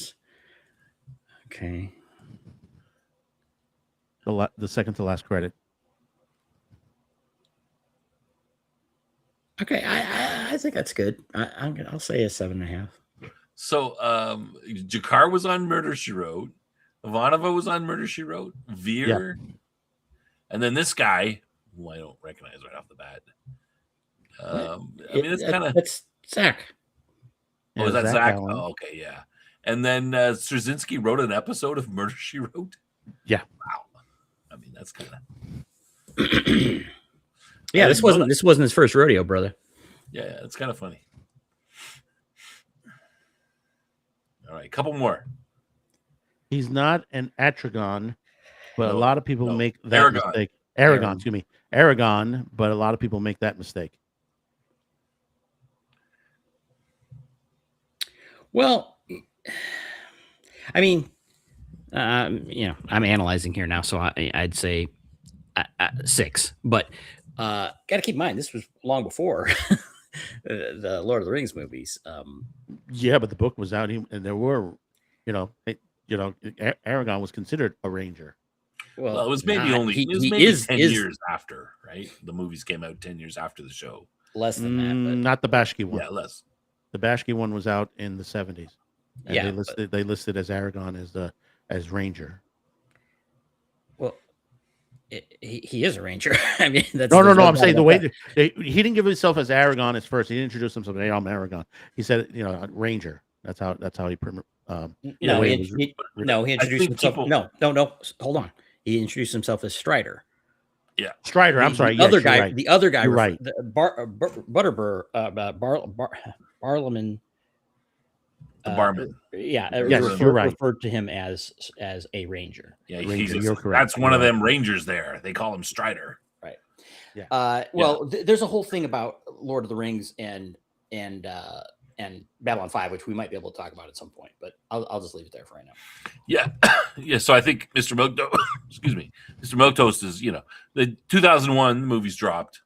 so there's the second to last credit. Okay, I think that's good. I'll say a 7.5. So Jakar was on Murder, She Wrote. Ivanova was on Murder, She Wrote. Veer. Yeah. And then this guy, who I don't recognize right off the bat. I mean, that's Zach. Oh, is that Zach? Oh, okay, yeah. And then Straczynski wrote an episode of Murder, She Wrote. Yeah. Wow. I mean, that's kind of. Yeah, this wasn't his first rodeo, brother. Yeah, it's kind of funny. All right, couple more. He's not an Atragon, but a lot of people make that mistake. Aragon, excuse me. Aragon, but a lot of people make that mistake. Well, I mean, I'm analyzing here now, so I'd say 6. But got to keep in mind, this was long before the Lord of the Rings movies. Yeah, but the book was out, and there were, Aragon was considered a ranger. Well, it was maybe not- only he, it was he maybe is 10 is years after, right? The movies came out 10 years after the show. less than that, but Not the Bashki one. Yeah, less. The Bashki one was out in the 70s. And yeah, they listed as Aragon as ranger. well, he is a ranger. I mean, that's No. there's I'm doubt saying the about way that. he didn't give himself as Aragon as first. He didn't introduce himself as hey, I'm Aragon. He said, ranger. That's how he. No, way he, it was he introduced think himself. people- No. Hold on. He introduced himself as Strider. Strider. I'm sorry. The other Yes, guy. you're right. The other guy. You're right. Butterbur. Barlaman. The barman. Yeah. Yes, you're right. Referred to him as a ranger. Yeah, Ranger, you're correct. That's one of You're them rangers there. They call him Strider. Well, there's a whole thing about Lord of the Rings and Babylon 5, which we might be able to talk about at some point, but I'll just leave it there for right now. Yeah. Yeah. So I think Mr. Mr. Milquetoast is, the 2001 the movies dropped.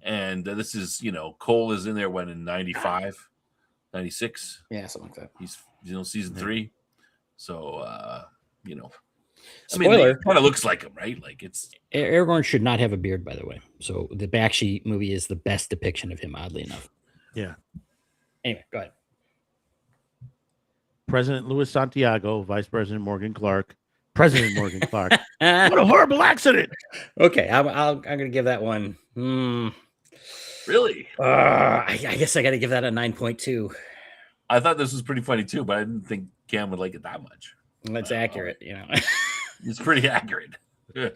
And this is, Cole is in there when in 95, 96. Yeah, something like that. He's, season 3. So, Spoiler. kind of looks like him, right? Like it's Aragorn should not have a beard, by the way. So the Bakshi movie is the best depiction of him, oddly enough. Yeah. Anyway, go ahead. President Louis Santiago, Vice President Morgan Clark, President Morgan Clark. What a horrible accident! Okay, I'm going to give that one. really. I guess I got to give that a 9.2. I thought this was pretty funny too, but I didn't think Cam would like it that much. That's accurate, It's pretty accurate. Yeah.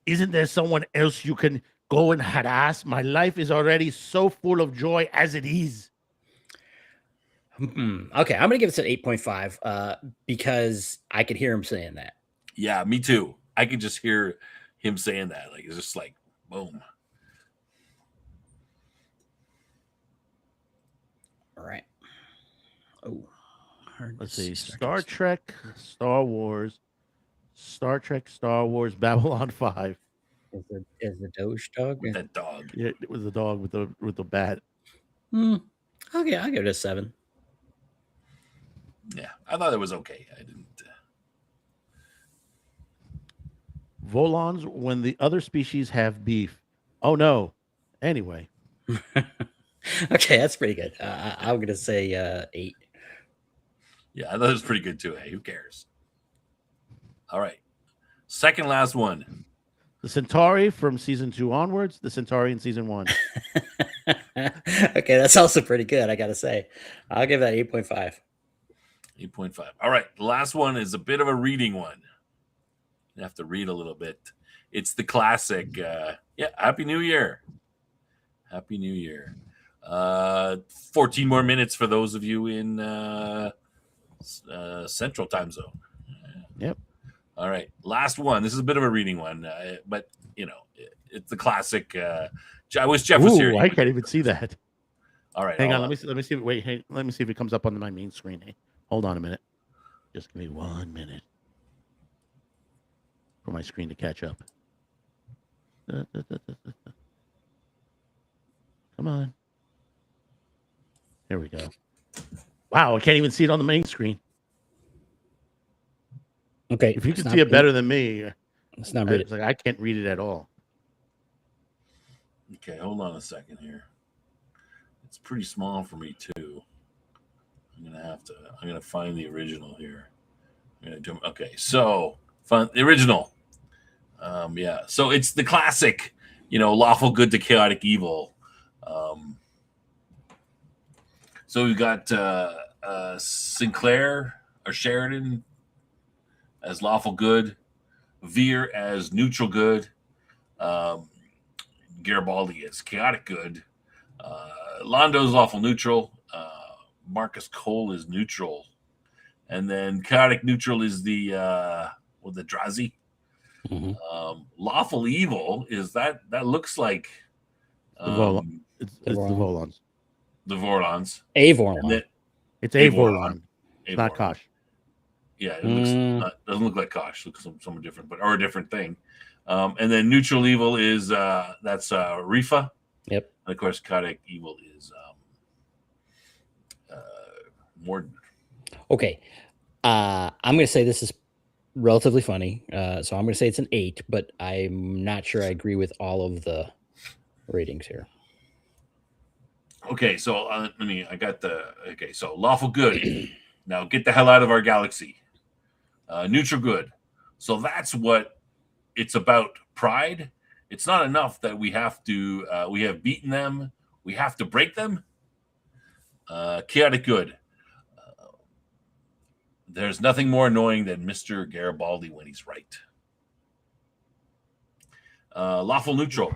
Isn't there someone else you can go and harass? My life is already so full of joy as it is. Okay, I'm going to give this an 8.5 because I could hear him saying that. Yeah, me too. I could just hear him saying that. Like it's just like boom. All right. Oh, Let's see. Star Trek, Star Wars, Babylon 5. Is the Doge dog? That dog. Yeah, it was the dog with the bat. Okay, I'll give it a 7. Yeah, I thought it was okay. I didn't. Volons when the other species have beef. Oh no. Anyway. Okay, that's pretty good. I'm going to say 8. Yeah, I thought it was pretty good too. Hey, who cares? All right. Second last one. The Centauri from season 2 onwards, the Centauri in season 1. Okay, that's also pretty good, I got to say. I'll give that 8.5. 8.5. All right. The last one is a bit of a reading one. You have to read a little bit. It's the classic. Happy New Year. Happy New Year. 14 more minutes for those of you in Central Time Zone. Yep. All right. Last one. This is a bit of a reading one, but, it's the classic. I wish Jeff was here. I can't even see that. All right. Hang on. Let me see. Wait. Hey, let me see if it comes up on my main screen. Hey, hold on a minute. Just give me 1 minute for my screen to catch up. Come on. There we go. Wow, I can't even see it on the main screen. Okay. If you can see it better than me, Let's not read it. it's like I can't read it at all. Okay, hold on a second here. It's pretty small for me too. I'm gonna find the original here. Okay, so find the original. So it's the classic, lawful good to chaotic evil. So we've got Sinclair or Sheridan as lawful good, Veer as neutral good, Garibaldi as chaotic good, Londo's lawful neutral, Marcus Cole is neutral, and then chaotic neutral is the Drazi. Mhm. Lawful evil is that looks like It's the Volons. the Vorlons. Avorlon. It's a Volon. It's not Avorlon. Kosh. Yeah, it doesn't look like Kosh. Looks somewhat different, or a different thing. And then neutral evil is that's Rifa. Yep. And of course, chaotic evil is Morden. Okay. I'm going to say this is relatively funny. So I'm going to say it's an 8, but I'm not sure I agree with all of the ratings here. Okay, so so lawful good. Now get the hell out of our galaxy. Neutral good. So that's what it's about. Pride. It's not enough that we have beaten them. We have to break them. Chaotic good. There's nothing more annoying than Mr. Garibaldi when he's right. Lawful neutral.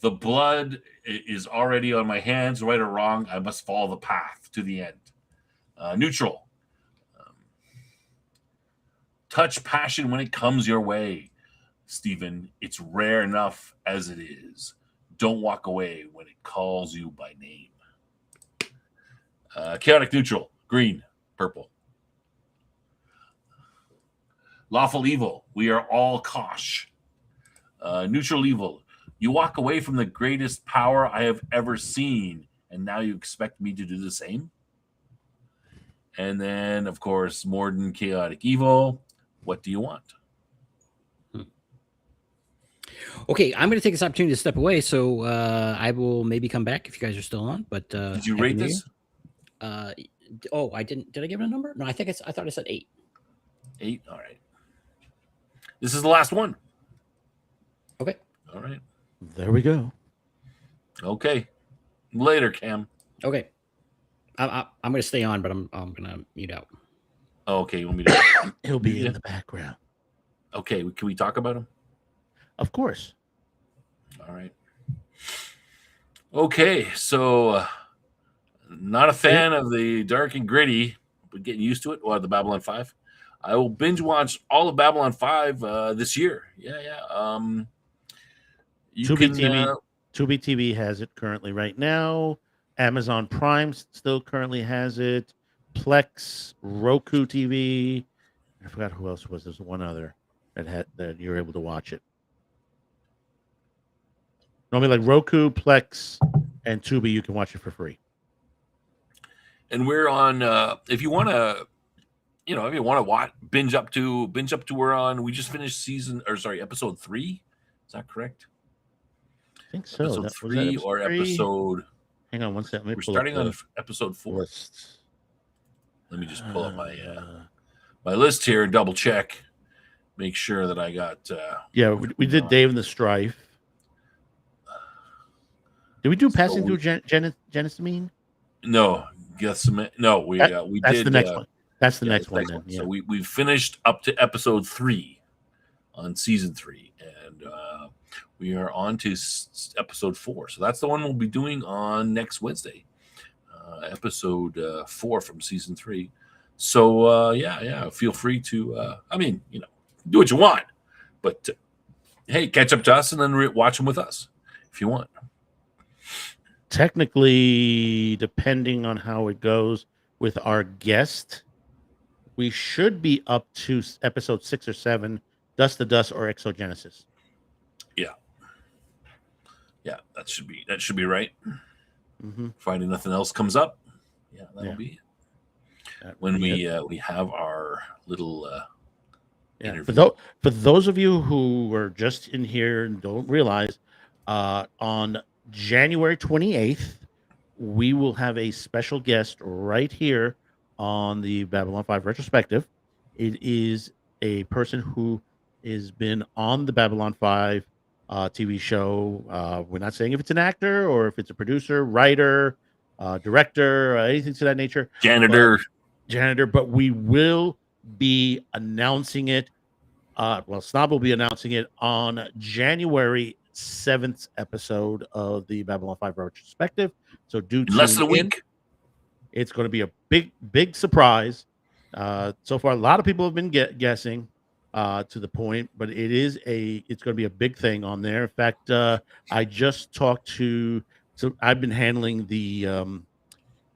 The blood is already on my hands, right or wrong. I must follow the path to the end. Neutral. Touch passion when it comes your way. Stephen, it's rare enough as it is. Don't walk away when it calls you by name. Chaotic neutral. Green, purple. Lawful evil. We are all Kosh. Neutral evil. You walk away from the greatest power I have ever seen, and now you expect me to do the same? And then, of course, Morden, chaotic evil. What do you want? Okay, I'm going to take this opportunity to step away, so I will maybe come back if you guys are still on. But Did you Happy rate New this? Year. I didn't. Did I give it a number? No, I thought I said 8. 8. All right. This is the last one. Okay. All right. There we go. Okay. Later, Cam. Okay. I'm going to stay on, but I'm going to mute out. Oh, okay. You want me to? He'll be Yeah. in the background. Okay. Can we talk about him? Of course. All right. Okay. So, not a fan of the dark and gritty, but getting used to it. Or the Babylon 5. I will binge watch all of Babylon 5 this year. Yeah. Tubi TV has it currently right now. Amazon Prime still currently has it. Plex, Roku TV. I forgot who else was. There's one other that you're able to watch it. Normally, like Roku, Plex, and Tubi, you can watch it for free. And we're on. If you want to, watch, binge up to, we're on. We just finished episode 3. Is that correct? I think so. Episode 3 or episode? Hang on one second. We're starting on episode 4. List. Let me just pull up my list here and double check, make sure that I got. We did Dave and the Strife. Did we do Passing Through Genesamine? No, no. We That's did the next one. That's the next one. Then. Yeah. So we finished up to episode 3 on season 3, and we are on to episode 4. So that's the one we'll be doing on next Wednesday, episode 4 from season 3. So feel free to, do what you want, but hey, catch up to us and then watch them with us if you want. Technically, depending on how it goes with our guest, we should be up to episode 6 or 7, Dust to Dust or Exogenesis. Yeah, that should be right. Mm-hmm. Finding nothing else comes up. Yeah, that'll be it. When we have our little interview. For those of you who were just in here and don't realize, on January 28th, we will have a special guest right here on the Babylon 5 retrospective. It is a person who has been on the Babylon 5 TV show. We're not saying if it's an actor or if it's a producer, writer, director, anything to that nature. Janitor, but we will be announcing it. Snob will be announcing it on January 7th episode of the Babylon 5 retrospective. So do less than a week. It's going to be a big surprise. So far, a lot of people have been guessing to the point, but it's going to be a big thing on there. In fact, I just talked to. So I've been handling the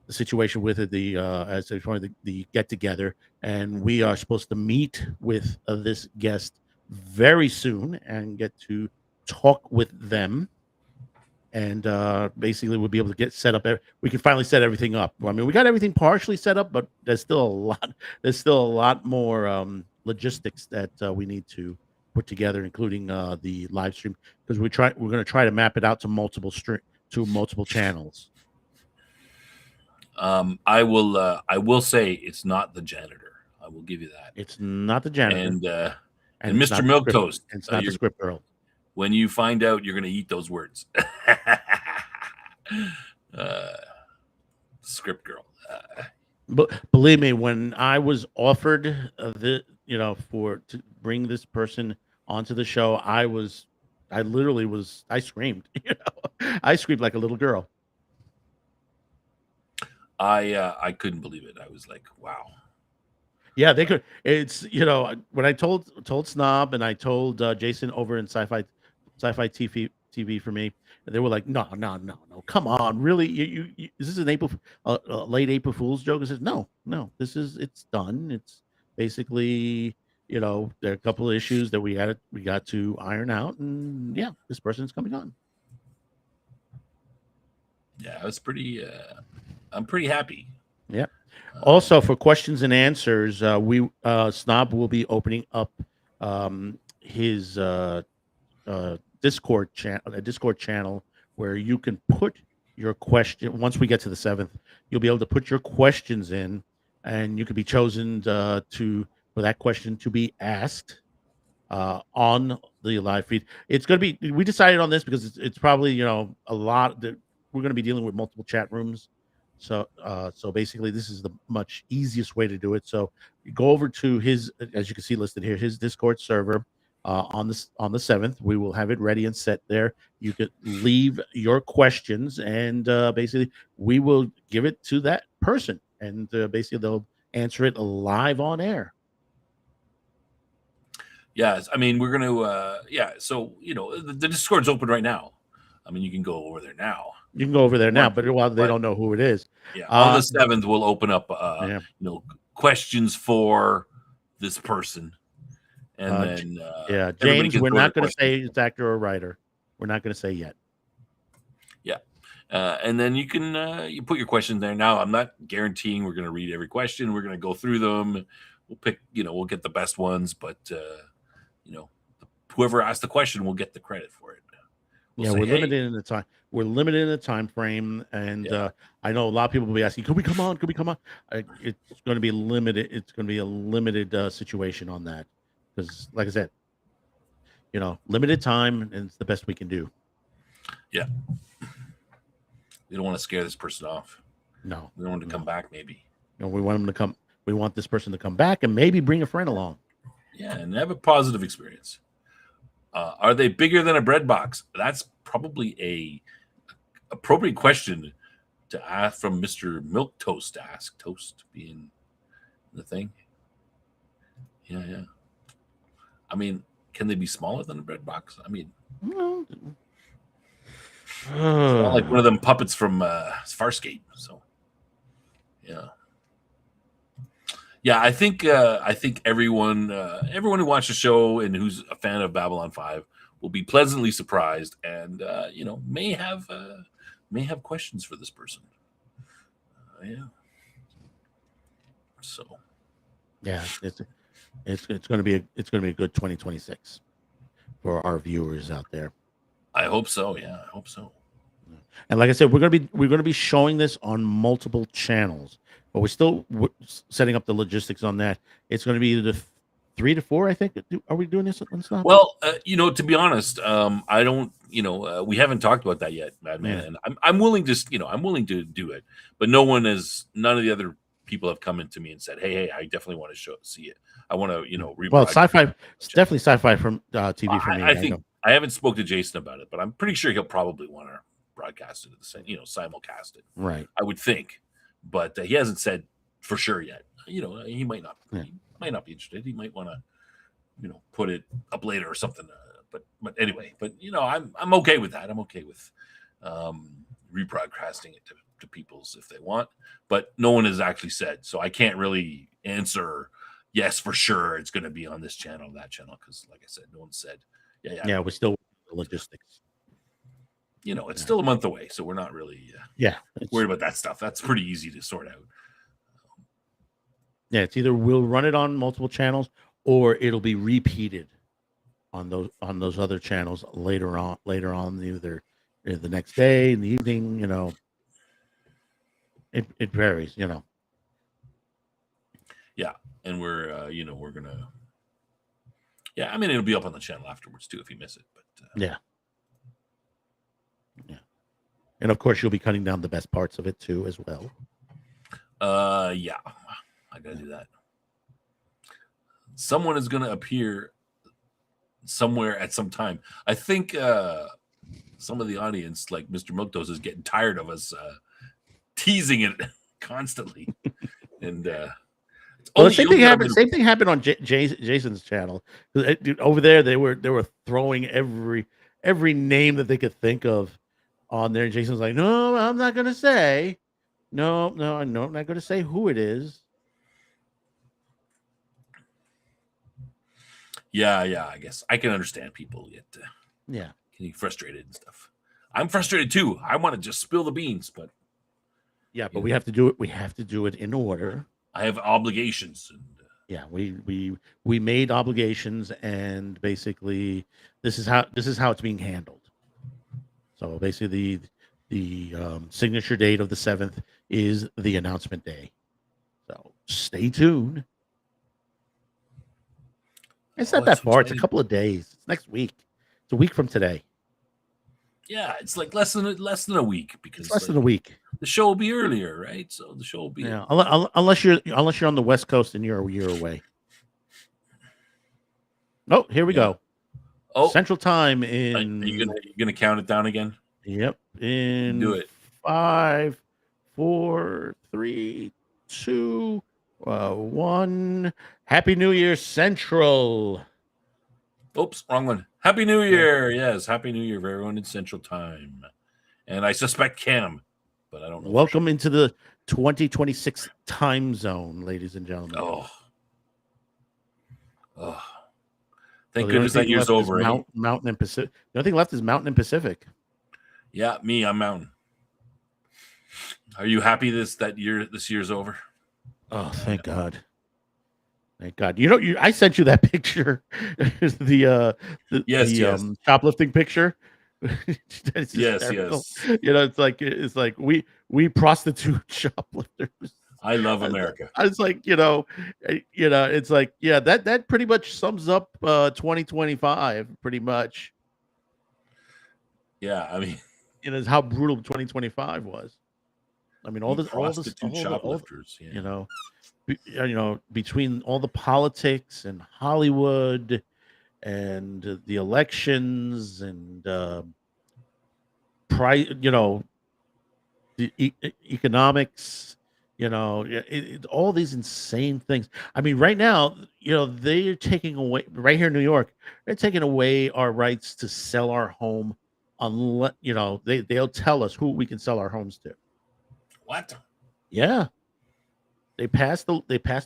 situation with it, the get together, and we are supposed to meet with this guest very soon and get to talk with them. and basically we'll be able to get set up. We can finally set everything up. I mean, we got everything partially set up, but there's still a lot. There's still a lot more logistics that we need to put together, including the live stream, because we're going to try to map it out to multiple channels. I will say it's not the janitor. I will give you that. It's not the janitor, and Mr. Milquetoast. It's not the script girl. When you find out, you're going to eat those words. Script girl. But believe me, when I was offered to bring this person onto the show, I screamed. I screamed like a little girl. I couldn't believe it. I was like, wow. Yeah, they could. It's when I told Snob and I told Jason over in Sci-Fi TV for me, they were like, no, come on, really? You is this an late April Fool's joke? I said, no, it's done. It's basically there are a couple of issues that we got to iron out, and yeah, this person's coming on. Yeah, I was pretty. I'm pretty happy. Yeah. Also, for questions and answers, Snob will be opening up his Discord channel where you can put your question. Once we get to the 7th, you'll be able to put your questions in, and you could be chosen for that question to be asked on the live feed. It's going to be. We decided on this because it's probably a lot that we're going to be dealing with multiple chat rooms. So basically, this is the much easiest way to do it. So you go over to his, as you can see listed here, his Discord server on the 7th. We will have it ready and set there. You could leave your questions, and basically we will give it to that person, and basically they'll answer it live on air. Yes, I mean we're going to So the Discord's open right now. I mean you can go over there now. You can go over there now, but they don't know who it is. Yeah, on the 7th, we'll open up, questions for this person, and then James, we're not going to say it's actor or writer. We're not going to say yet. Yeah, and then you can you put your questions there. Now, I'm not guaranteeing we're going to read every question. We're going to go through them. We'll pick, we'll get the best ones, but whoever asked the question will get the credit for it. We're limited in the time. We're limited in the time frame, and I know a lot of people will be asking, "Could we come on? Could we come on?" It's going to be limited. It's going to be a limited situation on that because, like I said, limited time, and it's the best we can do. Yeah, we don't want to scare this person off. No, we don't want to come back. Maybe. We want them to come. We want this person to come back and maybe bring a friend along. Yeah, and have a positive experience. Are they bigger than a bread box? That's probably a appropriate question to ask from Mr. Milquetoast to ask. Toast being the thing. Yeah. I mean, can they be smaller than a bread box? I mean, not like one of them puppets from Farscape. So, yeah. Yeah, I think everyone who watched the show and who's a fan of Babylon 5 will be pleasantly surprised, and may have questions for this person. Yeah. So. Yeah, it's going to be a good 2026 for our viewers out there. I hope so. Yeah, I hope so. And like I said, we're going to be showing this on multiple channels. But we're still setting up the logistics on that. It's going to be the 3 to 4, I think. Are we doing this on Snob? Well, to be honest, I don't. We haven't talked about that yet, Madman. Yeah. And I'm willing to. I'm willing to do it. But none of the other people have come into me and said, "Hey, I definitely want to see it. I want to, Well, Sci-Fi, it's definitely Sci-Fi from TV for me. I think I haven't spoke to Jason about it, but I'm pretty sure he'll probably want to broadcast it at the same, simulcast it. Right. I would think. But he hasn't said for sure yet. He might not. Yeah. He might not be interested. He might want to, put it up later or something. But anyway. But I'm okay with that. I'm okay with rebroadcasting it to people's if they want. But no one has actually said, so I can't really answer. Yes, for sure, it's going to be on this channel, that channel, because like I said, no one said. Yeah. We're still logistics. it's still a month away, so we're not really worried about that stuff. That's pretty easy to sort out. Yeah, it's either we'll run it on multiple channels or it'll be repeated on those other channels later on, either the next day, in the evening. It varies. Yeah, and we're we're gonna. Yeah, I mean it'll be up on the channel afterwards too if you miss it. But yeah. And of course, you'll be cutting down the best parts of it too, as well. Yeah, I gotta do that. Someone is gonna appear somewhere at some time. I think some of the audience, like Mr. Milktoast, is getting tired of us teasing it constantly. And the same thing happened. Same thing happened on Jason's channel. Over there, they were throwing every name that they could think of on there. And Jason's like, "No, I'm not going to say. No, I'm not going to say who it is." Yeah. I guess I can understand people getting frustrated and stuff. I'm frustrated too. I want to just spill the beans, but we have to do it. We have to do it in order. I have obligations. We made obligations, and basically, this is how it's being handled. So basically, the signature date of the 7th is the announcement day. So stay tuned. It's not that far. It's a couple of days. It's next week. It's a week from today. Yeah, it's like less than a week because it's less than a week. The show will be earlier, right? So the show will be unless you're on the West Coast and you're a year away. Oh, here we go. Oh, Central Time in. Are you gonna count it down again? Yep. Do it. 5, 4, 3, 2, 1. Happy New Year, Central. Oops, wrong one. Happy New Year. Yes, Happy New Year for everyone in Central Time. And I suspect Cam, but I don't know. Welcome into the 2026 time zone, ladies and gentlemen. Oh. Thank goodness that year's over. Mountain and Pacific. The only thing left is Mountain and Pacific. Yeah, I'm Mountain. Are you happy this year's over? Oh, thank God. Thank God. I sent you that picture. the shoplifting picture. Yes. It's like we prostitute shoplifters. I love America. I was like, it's like, that pretty much sums up 2025 pretty much. Yeah, I mean, how brutal 2025 was. I mean, all the shoplifters, between all the politics and Hollywood and the elections and the economics, all these insane things. I mean, right now, they're taking away, right here in New York, they're taking away our rights to sell our home unless, they'll tell us who we can sell our homes to. What? Yeah. They passed the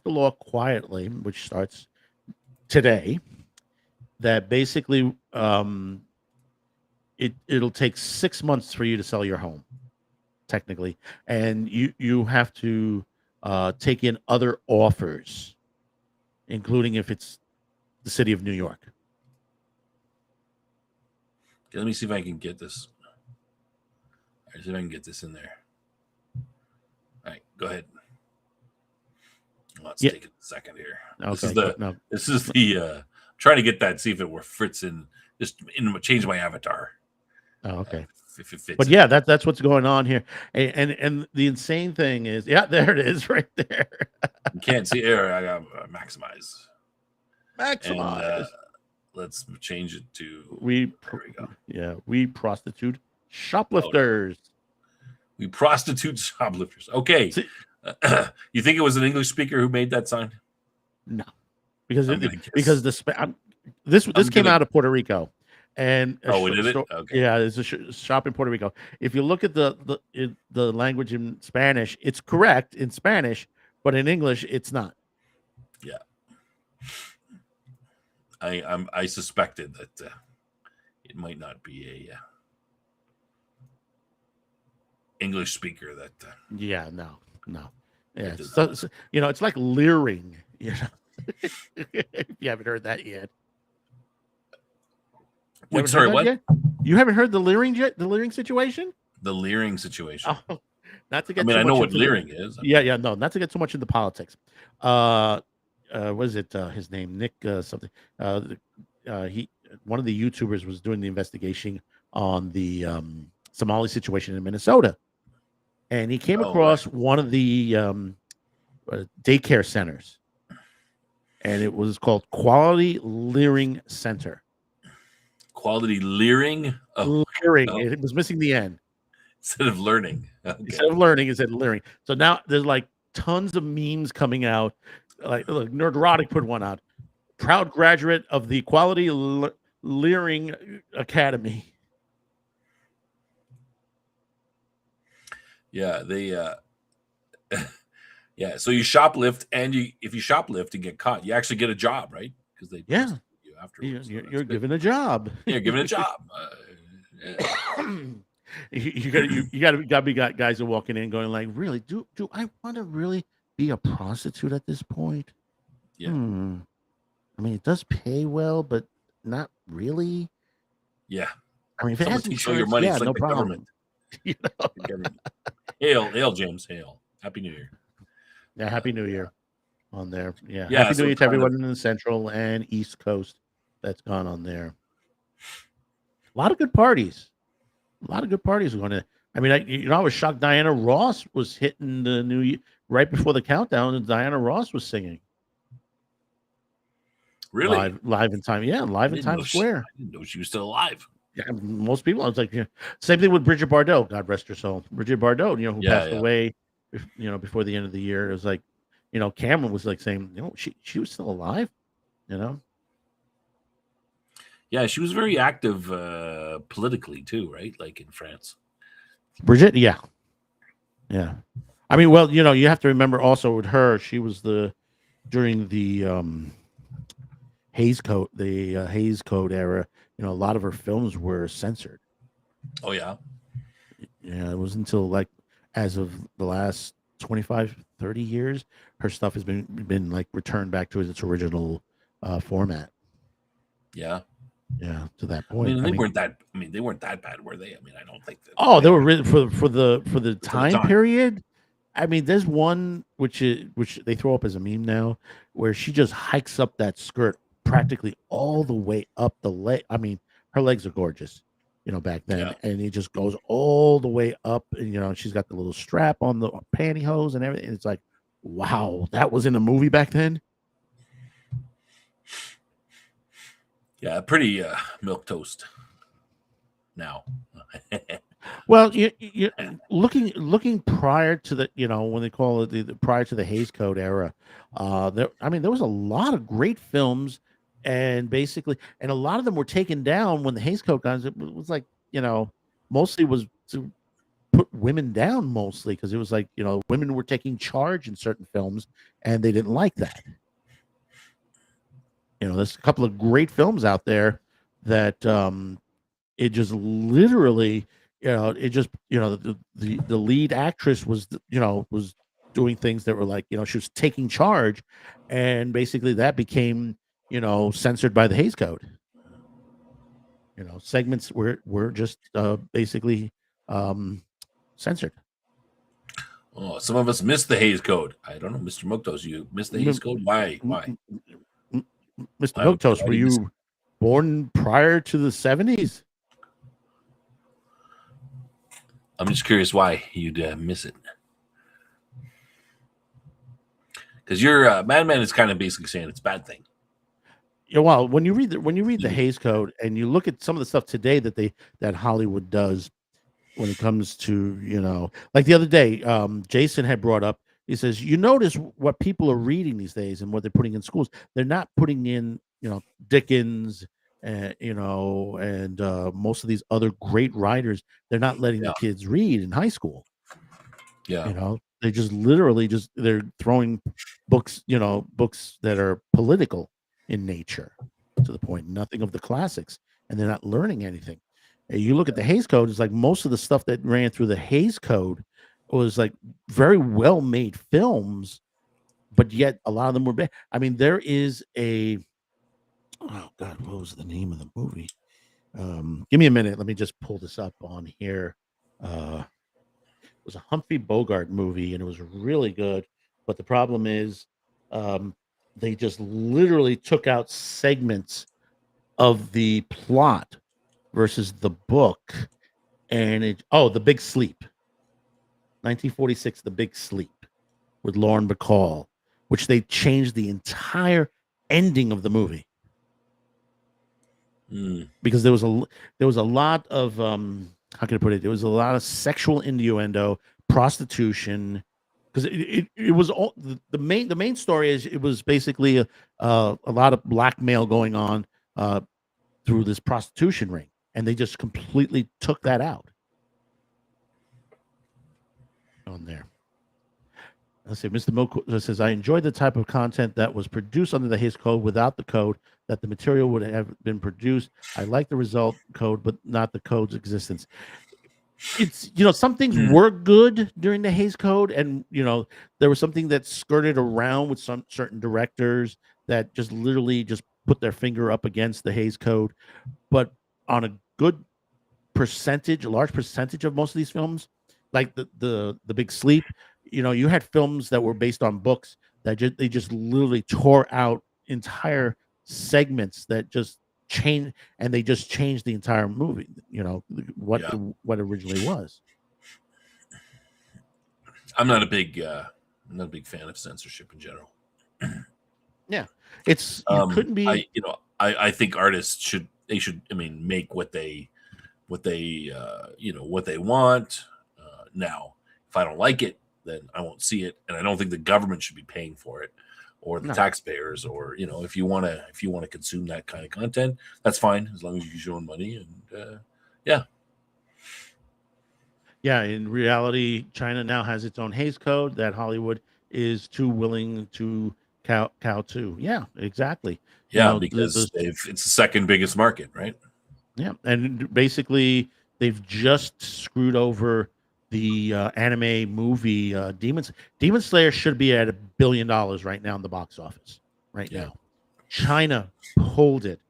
law quietly, which starts today, that basically it'll take 6 months for you to sell your home, technically, and you have to take in other offers, including if it's the city of New York. Okay, let me see if I can get this. All right, see if I can get this in there. All right, go ahead. Let's take a second here. Okay. This is the trying to get that, see if it fits in. Just change my avatar. Oh, okay. If it fits. But yeah, that's what's going on here. And the insane thing is, there it is right there. You can't see here. I got maximize. And, let's change it to there we go. Yeah, we prostitute shoplifters. We prostitute shoplifters. Okay. You think it was an English speaker who made that sign? No, because this came out of Puerto Rico, and did it? Okay. Yeah, there's a shop in Puerto Rico. If you look at the language in Spanish, it's correct in Spanish, but in English, it's not. Yeah, I suspected that it might not be a. English speaker that Yeah, no. Yeah, does so, not. so, it's like leering. If you haven't heard that yet. You Wait, haven't sorry, heard that what? yet? You haven't heard the leering yet? The leering situation? The leering situation. Oh, not to I get mean, too I know much what into leering is. yeah, no, not to get too much into politics. What is it? His name, Nick something. He one of the YouTubers was doing the investigation on the Somali situation in Minnesota, and he came Oh, right. across one of the daycare centers, and it was called Quality Leering Center. Quality leering. Oh, Leering. oh, It was missing the N. instead of learning. Okay. Instead of learning, it said leering. So now there's like tons of memes coming out. Like, look, Nerdrotic put one out. Proud graduate of the Quality Leering Academy. Yeah, they yeah, so you shoplift, and if you shoplift and get caught, you actually get a job, right? Because they Yeah. prosecute you afterwards. So You're that's good. given a job. Yeah, given a job. Yeah. You gotta be guys are walking in going like, really? Do I want to really be a prostitute at this point? Yeah. I mean, it does pay well, but not really. Yeah. I mean, if it Someone has takes all your insurance, money, yeah, it's like no the problem. government. You know? The government. Hail, James, hail. Happy New Year. Yeah, Happy New Year on there. Yeah, Yeah, Happy so New Year it's to kind of- everyone in the Central and East Coast that's gone on there. A lot of good parties. A lot of good parties going to. I mean, I was shocked. Diana Ross was hitting the New Year right before the countdown, and Diana Ross was singing Really? live in time. Yeah, live I in didn't know Times she- Square. I didn't know she was still alive. Yeah, most people. I was like, yeah. Same thing with Bridget Bardot. God rest her soul. Bridget Bardot, who Yeah, passed yeah. away, before the end of the year. It was like, Cameron was like saying, she was still alive. Yeah, she was very active politically too, right? Like in France. Bridget, yeah. I mean, well, you have to remember also with her, she was during the Hays Code, Hays Code era. A lot of her films were censored. Oh yeah. Yeah, it was until like as of the last 25, 30 years, her stuff has been like returned back to its original format. Yeah. Yeah, to that I point. mean, they weren't that. I mean, they weren't that bad, were they? I mean, I don't think that. Oh, they were written for the time time. period. I mean, there's one which they throw up as a meme now, where she just hikes up that skirt practically all the way up the leg. I mean, her legs are gorgeous, back then, Yeah. and it just goes all the way up, and she's got the little strap on the pantyhose and everything. It's like, wow, that was in a movie back then. Yeah, pretty milk toast. Now. Well, you looking prior to the when they call it the prior to the Hays Code era, there was a lot of great films, and a lot of them were taken down when the Hays Code guys. It was like mostly was to put women down, mostly because it was like women were taking charge in certain films, and they didn't like that. There's a couple of great films out there that it just literally. The lead actress was doing things that were like, she was taking charge, and basically that became, censored by the Hays Code. Segments were just basically censored. Oh, some of us missed the Hays Code. I don't know, Mr. Moktos, you missed the Hays Code? Why? Mr. Moktos, were you born prior to the 70s? I'm just curious why you'd miss it. Because your Madman is kind of basically saying it's a bad thing. Yeah, well, when you read the Hays Code and you look at some of the stuff today that Hollywood does when it comes to like the other day, Jason had brought up. He says, you notice what people are reading these days and what they're putting in schools. They're not putting in Dickens. And most of these other great writers, they're not letting the kids read in high school. Yeah, they just literally they're throwing books that are political in nature, to the point nothing of the classics, and they're not learning anything. You look at the Hays Code, it's like most of the stuff that ran through the Hays Code was like very well made films, but yet a lot of them were bad. I mean, there is a oh god, what was the name of the movie? Give me a minute. Let me just pull this up on here. It was a Humphrey Bogart movie, and it was really good. But the problem is, they just literally took out segments of the plot versus the book, and The Big Sleep, 1946, The Big Sleep, with Lauren Bacall, which they changed the entire ending of the movie. Because there was a lot of how can I put it? There was a lot of sexual innuendo, prostitution, because it was all the main story is it was basically a lot of blackmail going on through this prostitution ring, and they just completely took that out on there. Let's see. Mr. Milk says, I enjoyed the type of content that was produced under the Hays Code without the code, that the material would have been produced. I like the result code, but not the code's existence. It's, some things were good during the Hays Code, and, there was something that skirted around with some certain directors that just literally just put their finger up against the Hays Code. But on a good percentage, a large percentage of most of these films, like the Big Sleep, you had films that were based on books that they just literally tore out entire segments that just changed, and they just changed the entire movie. What originally was. I'm not a big fan of censorship in general. Yeah, it's couldn't be. I think artists should make what they what they want. Now, if I don't like it, then I won't see it, and I don't think the government should be paying for it, or the taxpayers, or if you want to consume that kind of content, that's fine as long as you use your own money. And yeah, in reality, China now has its own Hays Code that Hollywood is too willing to cow to. Yeah, exactly. Yeah, because it's the second biggest market, right? Yeah, and basically they've just screwed over the anime movie Demon Slayer should be at $1 billion right now in the box office now. China pulled it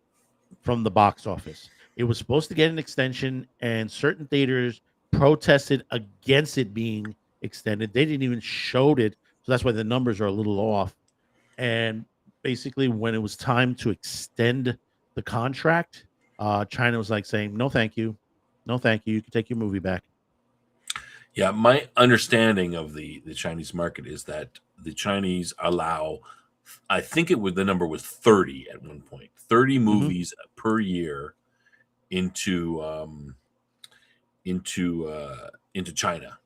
from the box office. It was supposed to get an extension, and certain theaters protested against it being extended. They didn't even show it, so that's why the numbers are a little off. And basically, when it was time to extend the contract, China was like saying, no thank you, you can take your movie back. Yeah, my understanding of the Chinese market is that the Chinese allow, I think the number was 30 at one point, 30 movies per year into China.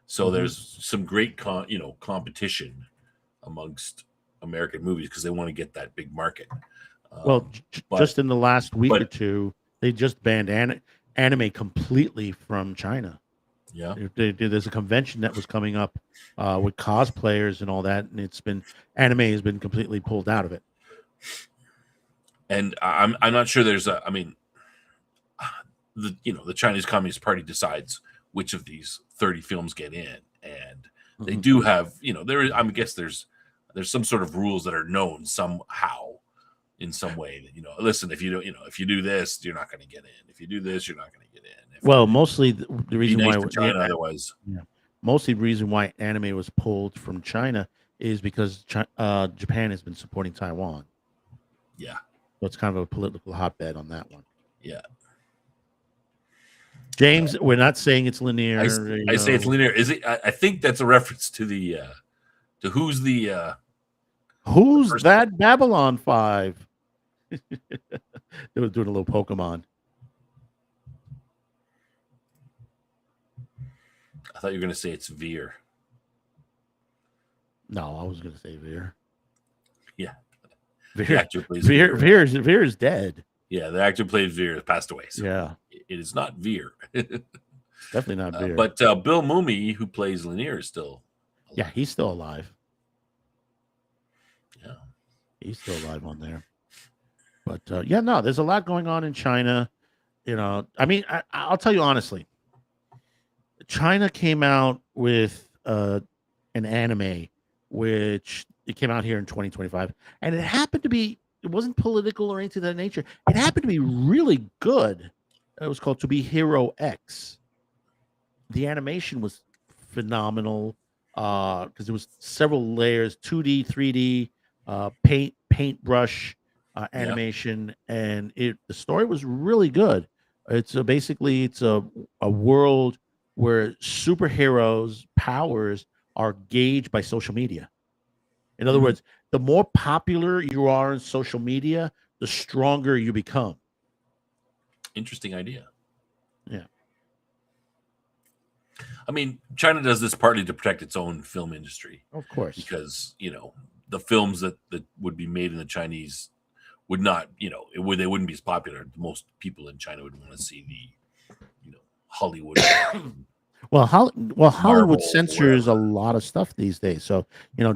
So there's some great competition amongst American movies because they want to get that big market. Just in the last week or two, they just banned anime completely from China. Yeah, there's a convention that was coming up with cosplayers and all that, and anime has been completely pulled out of it. And I'm not sure there's the Chinese Communist Party decides which of these 30 films get in, and they do have I guess there's some sort of rules that are known somehow in some way that listen, if you do this, you're not going to get in. If you do this, you're not going to get in. Mostly the reason why China otherwise. Yeah. Mostly the reason why anime was pulled from China is because Japan has been supporting Taiwan. Yeah. So it's kind of a political hotbed on that one. Yeah. James, we're not saying it's linear. I say it's linear. Is it? I think that's a reference to the to who's that Babylon 5? They were doing a little Pokemon. I thought you were going to say it's Veer. No, I was going to say Veer. Yeah. Veer is dead. Yeah, the actor who played Veer has passed away. So yeah. It is not Veer. Definitely not Veer. But Bill Mumy, who plays Lanier, is still alive. Yeah, he's still alive. Yeah. He's still alive on there. But there's a lot going on in China. I mean, I'll tell you honestly, China came out with an anime, which it came out here in 2025, and it happened to be. It wasn't political or anything of that nature. It happened to be really good. It was called To Be Hero X. The animation was phenomenal because it was several layers, 2D, 3D, paintbrush animation, and the story was really good. It's basically it's a world where superheroes' powers are gauged by social media. In other words, the more popular you are in social media, the stronger you become. Interesting idea. Yeah. I mean, China does this partly to protect its own film industry. Of course. Because, the films that would be made in the Chinese would not, they wouldn't be as popular. Most people in China would want to see the, Hollywood. Well, Hollywood Marvel, censors a whatever. lot of stuff these days. So,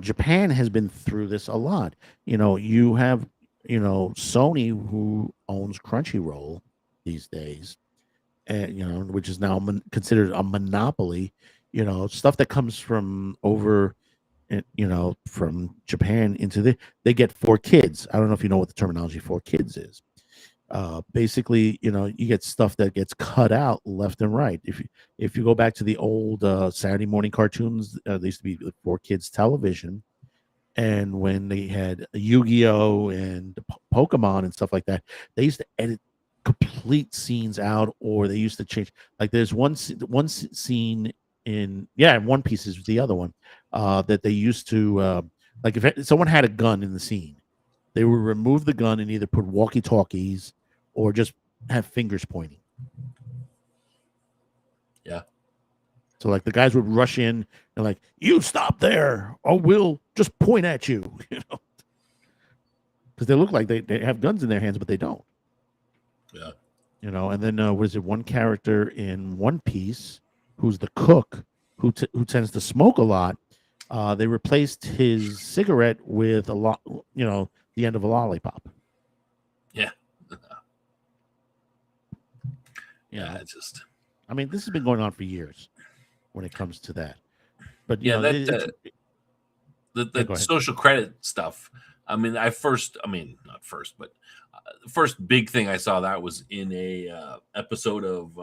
Japan has been through this a lot. You have, Sony, who owns Crunchyroll these days, and, which is now considered a monopoly. Stuff that comes from over, from Japan into they get 4Kids. I don't know if you know what the terminology 4Kids is. Basically, you get stuff that gets cut out left and right. If you go back to the old Saturday morning cartoons, they used to be 4Kids television, and when they had Yu-Gi-Oh and Pokemon and stuff like that, they used to edit complete scenes out, or they used to change. Like there's one scene in One Piece is the other one that they used to like if someone had a gun in the scene, they would remove the gun and either put walkie-talkies or just have fingers pointing. Yeah. So like the guys would rush in and like, you stop there or we'll just point at you, because they look like they have guns in their hands, but they don't. Yeah. And then what is it? One character in One Piece, who's the cook, who tends to smoke a lot. They replaced his cigarette with the end of a lollipop. Yeah. Yeah, it's just. I mean, this has been going on for years when it comes to that. But Yeah, the the social credit stuff. I mean, not first, but the first big thing I saw that was in a episode of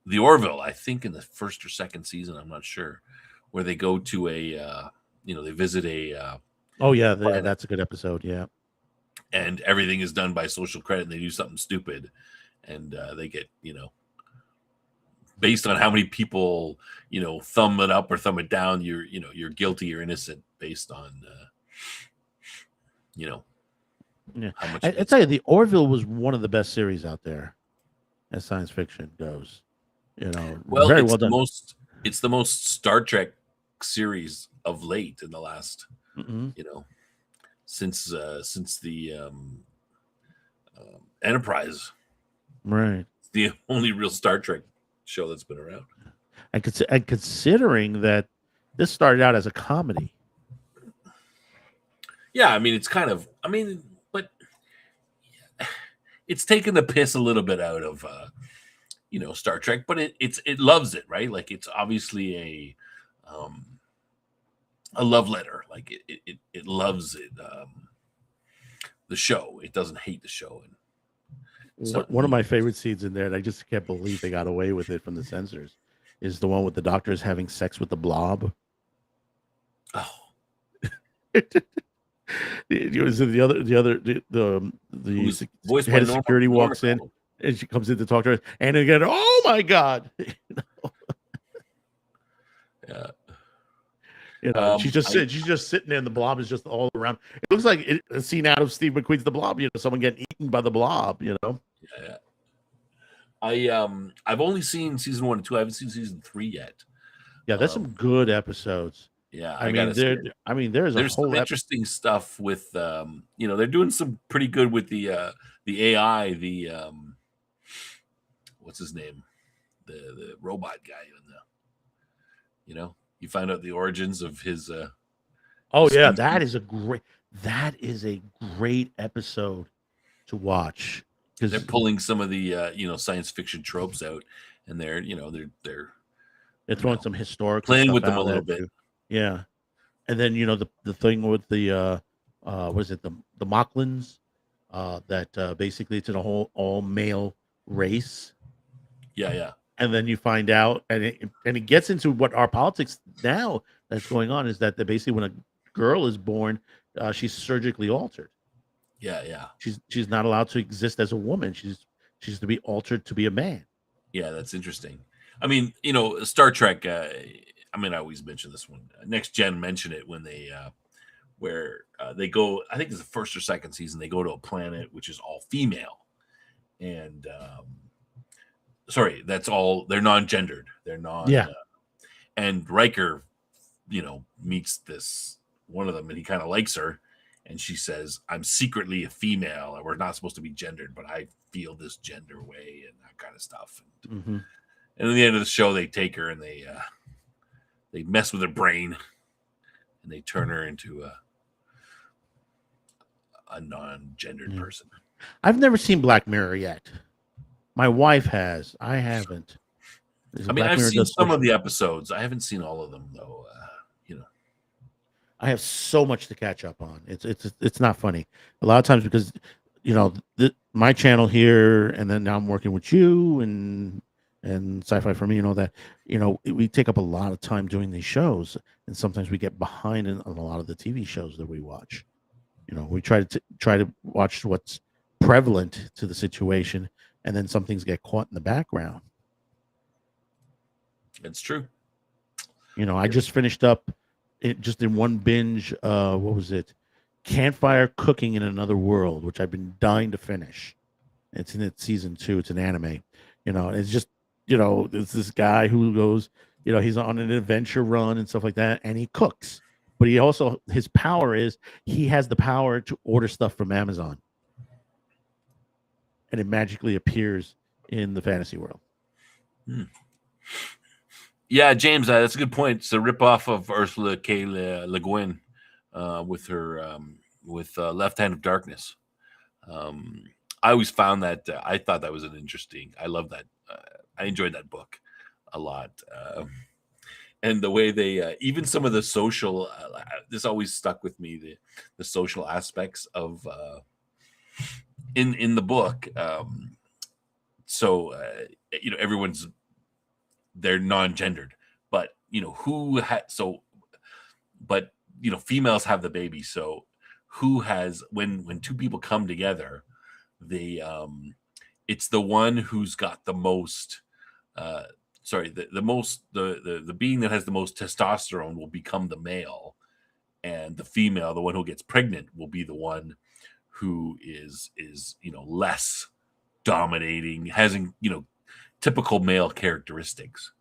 The Orville. I think in the first or second season, I'm not sure, where they go to they visit a. Oh yeah, that's a good episode. Yeah, and everything is done by social credit, and they do something stupid, and they get based on how many people thumb it up or thumb it down, you're guilty or innocent based on how much. I tell you, The Orville was one of the best series out there as science fiction goes. Well, very it's well the done. It's the most Star Trek series of late in the last since the Enterprise. Right. It's the only real Star Trek show that's been around. And considering that this started out as a comedy. Yeah, I mean, it's kind of, but it's taken the piss a little bit out of, Star Trek, but it loves it, right? Like it's obviously a love letter. Like it loves it, the show. It doesn't hate the show. And one of my favorite scenes in there, and I just can't believe they got away with it from the censors, is the one with the doctors having sex with the blob. Oh. The head of security walks in and she comes in to talk to her, and again, oh my god. Yeah. She's just sitting there, and the blob is just all around. It looks like a scene out of Steve McQueen's The Blob. Someone getting eaten by the blob. Yeah. I've only seen season 1 and 2. I haven't seen season 3 yet. Yeah, there's some good episodes. Yeah, there's some interesting stuff with they're doing some pretty good with the AI, what's his name, the robot guy, and you find out the origins of his. that is a great episode to watch. They're pulling some of the science fiction tropes out, and they're throwing some historical playing stuff with them out a little there, bit. too. Yeah, and then the thing with the was it the Mocklins, that basically it's an all male race. Yeah. And then you find out, and it gets into what our politics now that's going on is that basically when a girl is born, she's surgically altered. Yeah. She's not allowed to exist as a woman. She's to be altered to be a man. Yeah, that's interesting. I mean, Star Trek. I always mention this one. Next Gen mentioned it when they where they go. I think it's the first or second season. They go to a planet which is all female, and sorry, that's all. They're non-gendered. They're non. Yeah. And Riker, meets this one of them, and he kind of likes her, and she says, "I'm secretly a female, and we're not supposed to be gendered, but I feel this gender way," and that kind of stuff. Mm-hmm. And at the end of the show, they take her and they mess with her brain, and they turn her into a non-gendered person. I've never seen Black Mirror yet. My wife has. I haven't. I've seen some of the episodes. I haven't seen all of them though. I have so much to catch up on. It's not funny. A lot of times because my channel here, and then now I'm working with you and Sci-Fi for me and all that. We take up a lot of time doing these shows, and sometimes we get behind on a lot of the TV shows that we watch. We try to watch what's prevalent to the situation, and then some things get caught in the background. It's true. I just finished up just in one binge. What was it? Campfire Cooking in Another World, which I've been dying to finish. It's in its season 2. It's an anime. It's just it's this guy who goes, he's on an adventure run and stuff like that, and he cooks. But his power is he has the power to order stuff from Amazon, and it magically appears in the fantasy world. Yeah, James, that's a good point. It's a ripoff of Ursula K. Le Guin with her Left Hand of Darkness. I always found that I thought that was I love that. I enjoyed that book a lot. And the way they even some of the social this always stuck with me, the social aspects of in the book. So they're non-gendered, but females have the baby. So who has when two people come together, it's the one who's got the most the being that has the most testosterone will become the male, and the female, the one who gets pregnant, will be the one who is less dominating, having typical male characteristics.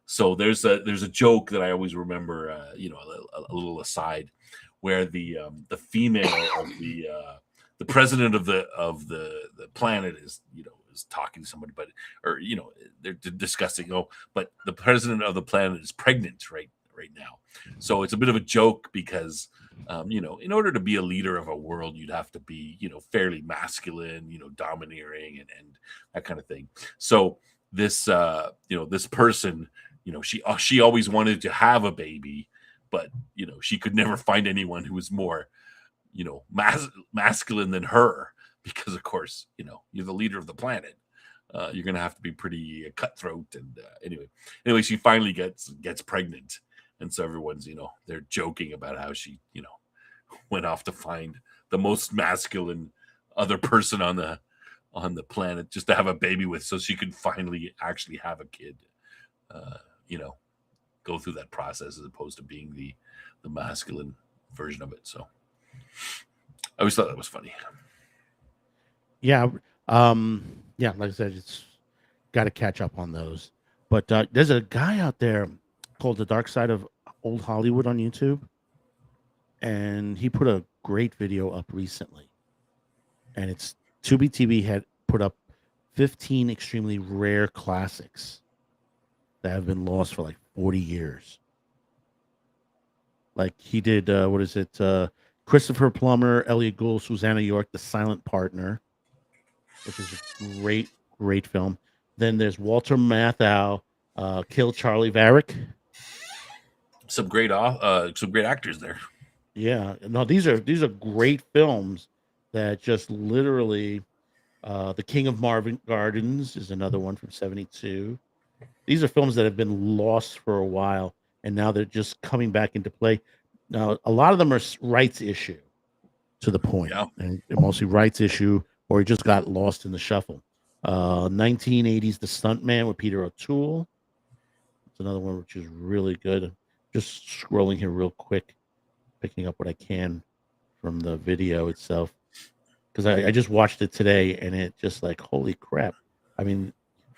So there's a joke that I always remember, a little aside, where the female of the president of the planet is talking to somebody, they're discussing, but the president of the planet is pregnant right now. So it's a bit of a joke because in order to be a leader of a world, you'd have to be fairly masculine, domineering and that kind of thing. So this this person, she always wanted to have a baby, but she could never find anyone who was more masculine than her, because of course you're the leader of the planet. You're gonna have to be pretty cutthroat, and anyway she finally gets pregnant, and so everyone's they're joking about how she went off to find the most masculine other person on the planet just to have a baby with, so she could finally actually have a kid. Go through that process as opposed to being the masculine version of it. So I always thought that was funny. Yeah. Yeah, like I said, it's got to catch up on those. But there's a guy out there called The Dark Side of Old Hollywood on YouTube, and he put a great video up recently. And it's Tubi TV had put up 15 extremely rare classics that have been lost for like 40 years. Like he did, what is it? Christopher Plummer, Elliot Gould, Susanna York, The Silent Partner. which is a great film. Then there's Walter Matthau, Kill Charlie Varick. Some great actors there. Yeah, no, these are great films that just literally. The King of Marvin Gardens is another one from '72. These are films that have been lost for a while, and now they're just coming back into play. Now, a lot of them are rights issue to the point, Yeah. and mostly rights issue, or it just got lost in the shuffle. 1980s, The Stuntman with Peter O'Toole. It's another one which is really good. Just scrolling here real quick, picking up what I can from the video itself, because I just watched it today, and it just like, holy crap. I mean,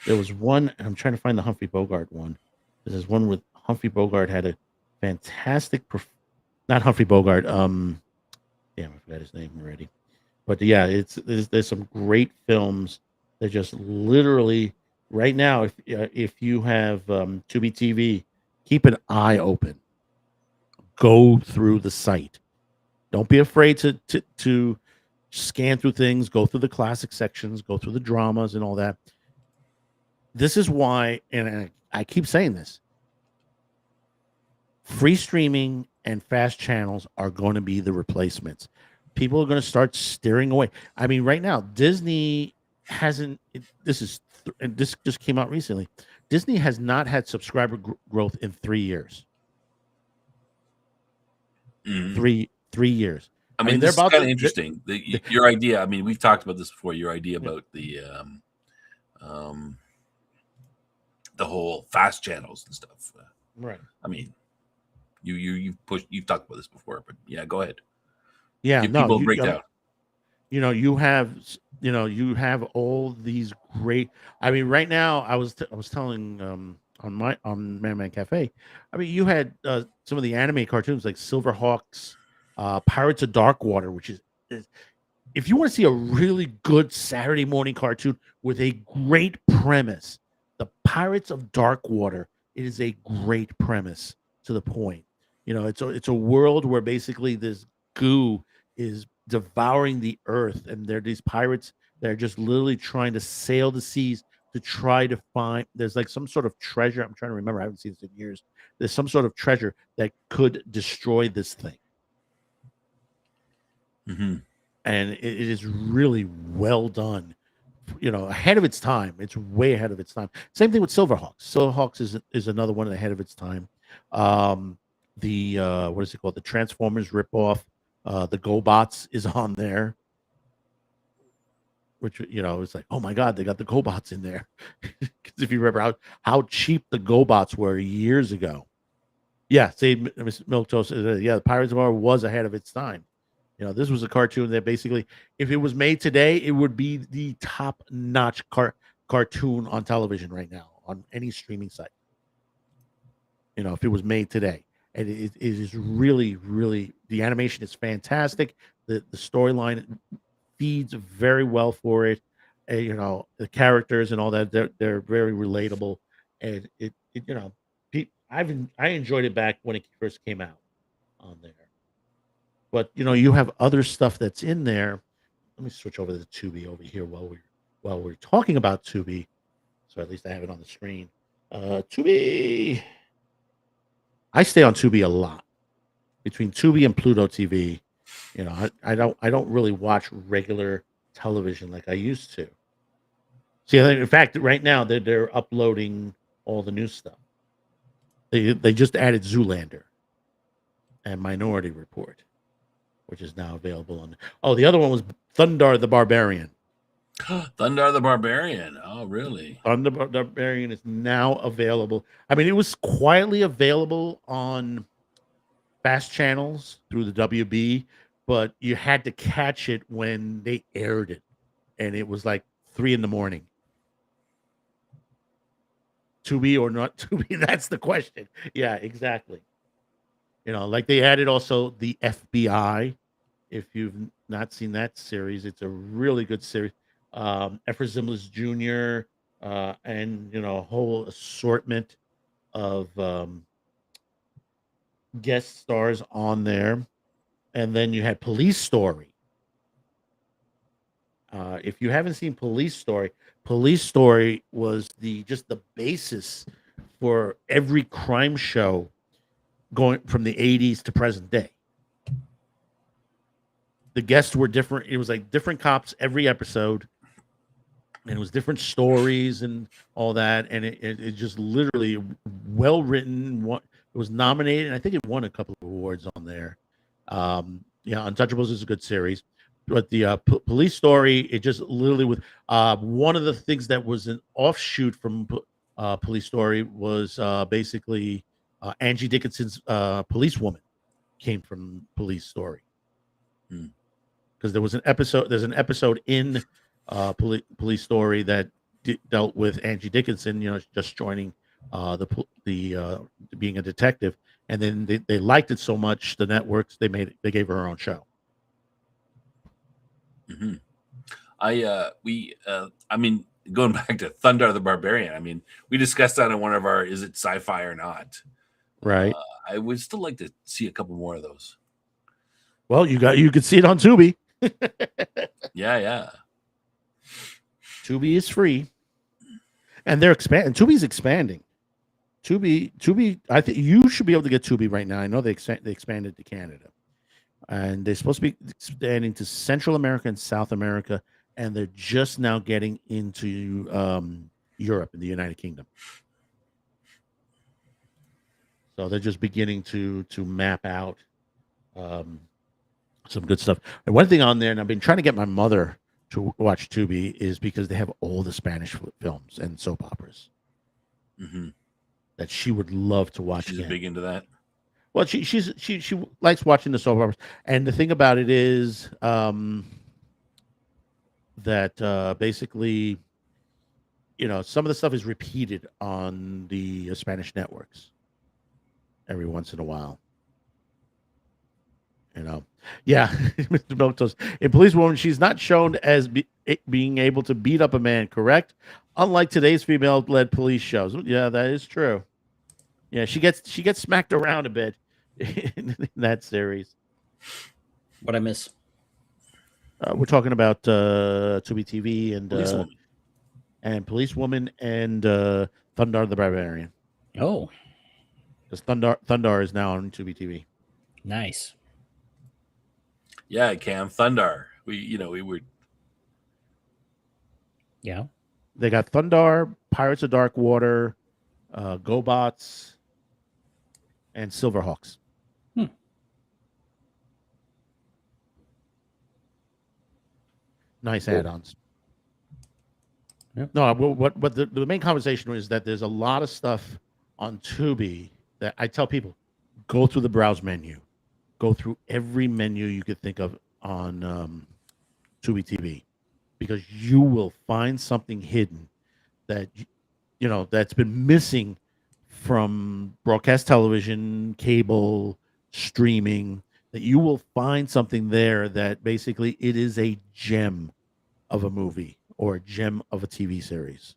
there was one, I'm trying to find the Humphrey Bogart one. There's one with Humphrey Bogart had a fantastic, not Humphrey Bogart. Damn, I forgot his name already. But yeah, there's some great films that just literally right now. If you have Tubi TV, keep an eye open. Go through the site. Don't be afraid to scan through things. Go through the classic sections. Go through the dramas and all that. This is why, and I keep saying this, free streaming and fast channels are going to be the replacements. People are going to start steering away. I mean, right now, Disney hasn't, this just came out recently. Disney has not had subscriber growth in 3 years. Mhm. 3 years. I mean, this is kind of interesting. Your idea. I mean, we've talked about this before. Your idea about the whole fast channels and stuff. Right. I mean, you've talked about this before, but yeah, go ahead. Yeah, give people a breakdown. You have all these great. I mean, right now, I was telling on Man Cafe. I mean, you had some of the anime cartoons like Silverhawks, Pirates of Darkwater, which is if you want to see a really good Saturday morning cartoon with a great premise, the Pirates of Darkwater. It is a great premise to the point. It's a world where basically this goo is devouring the earth, and there are these pirates that are just literally trying to sail the seas to try to find. There's like some sort of treasure. I'm trying to remember. I haven't seen this in years. There's some sort of treasure that could destroy this thing. Mm-hmm. And it is really well done. Ahead of its time. It's way ahead of its time. Same thing with Silverhawks. Silverhawks is another one ahead of its time. The what is it called? The Transformers ripoff. The GoBots is on there, which it's like, oh my god, they got the GoBots in there. Because if you remember how cheap the GoBots were years ago. Yeah, say Miss Milquetoast. Yeah, the Pirates of War was ahead of its time. This was a cartoon that basically, if it was made today, it would be the top-notch cartoon on television right now on any streaming site. If it was made today, and it is really, really, the animation is fantastic. The storyline feeds very well for it. The characters and all that, they're very relatable, and I enjoyed it back when it first came out on there. But you have other stuff that's in there. Let me switch over to Tubi over here while we're talking about Tubi, so at least I have it on the screen. Tubi. I stay on Tubi a lot. Between Tubi and Pluto TV, I don't really watch regular television like I used to. See, in fact, right now they're uploading all the new stuff. They just added Zoolander and Minority Report, which is now available on. Oh, the other one was Thundarr the Barbarian. Thundarr the Barbarian. Oh, really? Thundarr the Barbarian is now available. I mean, it was quietly available on fast channels through the WB, but you had to catch it when they aired it, and it was like 3 a.m. Tubi or not Tubi? That's the question. Yeah, exactly. Like they added also the FBI. If you've not seen that series, it's a really good series. Efra Zimbalist Jr. And a whole assortment of guest stars on there. And then you had Police Story. If you haven't seen Police Story was just the basis for every crime show going from the 80s to present day. The guests were different. It was like different cops every episode, and it was different stories and all that. And it just literally well written. It was nominated, and I think it won a couple of awards on there. Yeah, Untouchables is a good series, but the Police Story, it just literally with one of the things that was an offshoot from Police Story was basically Angie Dickinson's Policewoman came from Police Story. Because there's an episode in Police Story that dealt with Angie Dickinson, just joining the being a detective, and then they liked it so much, the networks, they gave her own show. Mm-hmm. I mean, going back to Thundarr the Barbarian, I mean, we discussed that in one of our is it sci-fi or not? Right. I would still like to see a couple more of those. Well, you could see it on Tubi. Yeah. Tubi is free, and they're expanding. Tubi's expanding. Tubi. I think you should be able to get Tubi right now. I know they expanded to Canada, and they're supposed to be expanding to Central America and South America, and they're just now getting into Europe and the United Kingdom. So they're just beginning to map out some good stuff. And one thing on there, and I've been trying to get my mother to watch Tubi, is because they have all the Spanish films and soap operas that she would love to watch. She's big into that. Well, she likes watching the soap operas, and the thing about it is that basically, some of the stuff is repeated on the Spanish networks every once in a while. Yeah, Mr. Miltos. In Policewoman, she's not shown as being able to beat up a man, correct? Unlike today's female-led police shows. Yeah, that is true. Yeah, she gets smacked around a bit in that series. What I miss? We're talking about Tubi TV and Policewoman and Thundarr the Barbarian. Oh, because Thundarr is now on Tubi TV. Nice. Yeah, Cam, Thundarr. We would. Yeah. They got Thundarr, Pirates of Dark Water, GoBots, and Silverhawks. Nice add-ons. Yeah. No, what the main conversation is that there's a lot of stuff on Tubi that I tell people, go through the browse menu. Go through every menu you could think of on Tubi TV, because you will find something hidden that that's been missing from broadcast television, cable, streaming. That you will find something there that basically it is a gem of a movie or a gem of a TV series.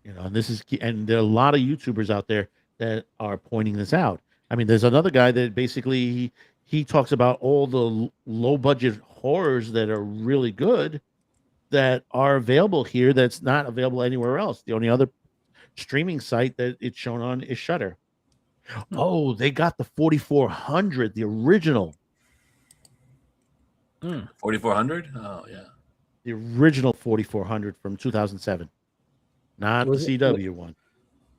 And this is key, and there are a lot of YouTubers out there that are pointing this out. I mean, there's another guy that basically he talks about all the low budget horrors that are really good that are available here that's not available anywhere else. The only other streaming site that it's shown on is Shudder. Oh, they got the 4400, the original. 4400? Oh, yeah. The original 4400 from 2007. Not the CW one.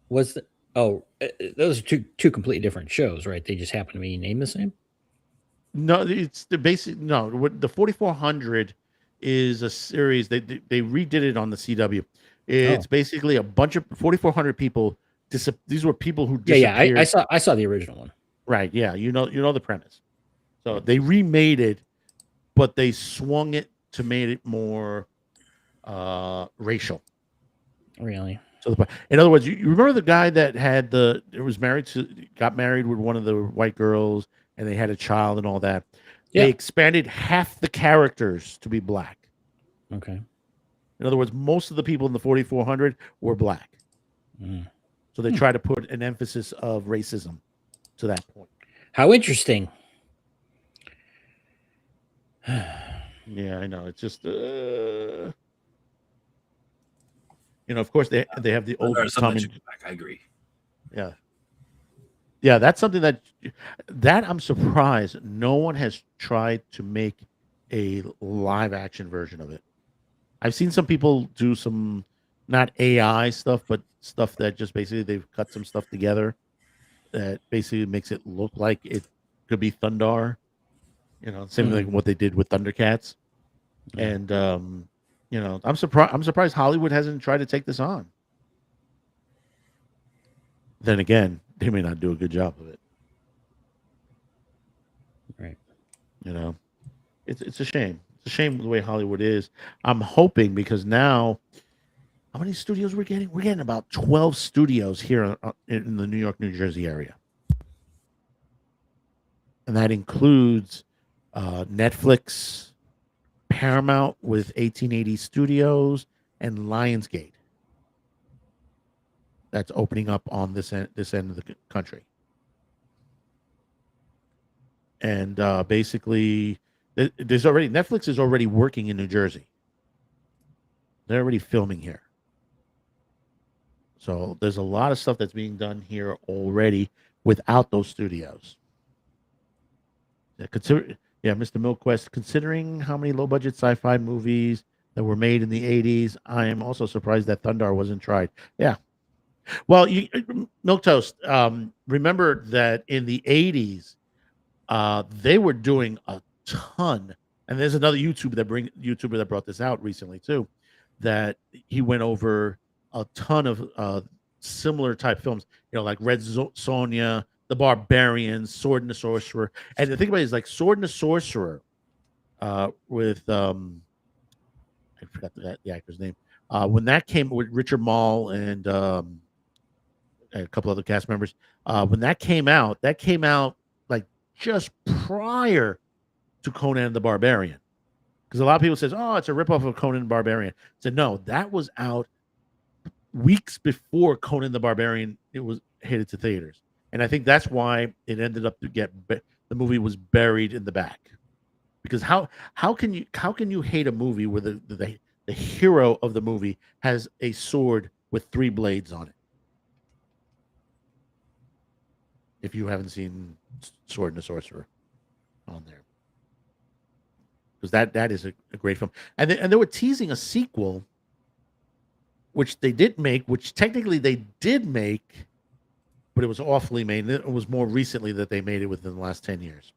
Was the those are two completely different shows, right? They just happen to be named the same. No, it's the basic. No, the 4400 is a series. They redid it on the CW. It's basically a bunch of 4400 people. These were people who disappeared. Yeah. I saw the original one. Right. Yeah. You know the premise. So they remade it, but they swung it to make it more racial. Really? So in other words, you remember the guy that got married with one of the white girls, and they had a child and all that. Yeah. They expanded half the characters to be black. Okay. In other words, most of the people in the 4400 were black. So they try to put an emphasis of racism to that point. How interesting. Yeah, I know. It's just of course they have the old Or something that Tommy. should go back. I agree. Yeah. Yeah, that's something that I'm surprised no one has tried to make a live action version of it. I've seen some people do some not AI stuff, but stuff that just basically they've cut some stuff together that basically makes it look like it could be Thundar. Same like what they did with Thundercats. Yeah. And I'm surprised. I'm surprised Hollywood hasn't tried to take this on. Then again, they may not do a good job of it. Right. You know, it's a shame. It's a shame the way Hollywood is. I'm hoping because now, how many studios we're getting? We're getting about 12 studios here in the New York, New Jersey area, and that includes Netflix, Paramount with 1880 Studios, and Lionsgate. That's opening up on this end of the country, and basically, there's already Netflix is already working in New Jersey. They're already filming here. So there's a lot of stuff that's being done here already without those studios. Mr. Milquist, considering how many low budget sci-fi movies that were made in the 80s, I am also surprised that Thundar wasn't tried. Yeah. Well, Milk Toast, remember that in the 80s, they were doing a ton. And there's another YouTuber that brought this out recently too, that he went over a ton of similar type films, like Red Sonja, The Barbarians, Sword and the Sorcerer. And the thing about it is like Sword and the Sorcerer with I forgot the actor's name. When that came with Richard Mall and a couple other cast members, when that came out like just prior to Conan the Barbarian. Because a lot of people says, "Oh, it's a ripoff of Conan the Barbarian." I said, "No, that was out weeks before Conan the Barbarian it was headed to theaters." And I think that's why it ended up to the movie was buried in the back. Because how can you hate a movie where the hero of the movie has a sword with 3 blades on it? If you haven't seen Sword and the Sorcerer on there. Because that is a great film. And they were teasing a sequel, which they did make, which technically they did make, but it was awfully made. It was more recently that they made it within the last 10 years.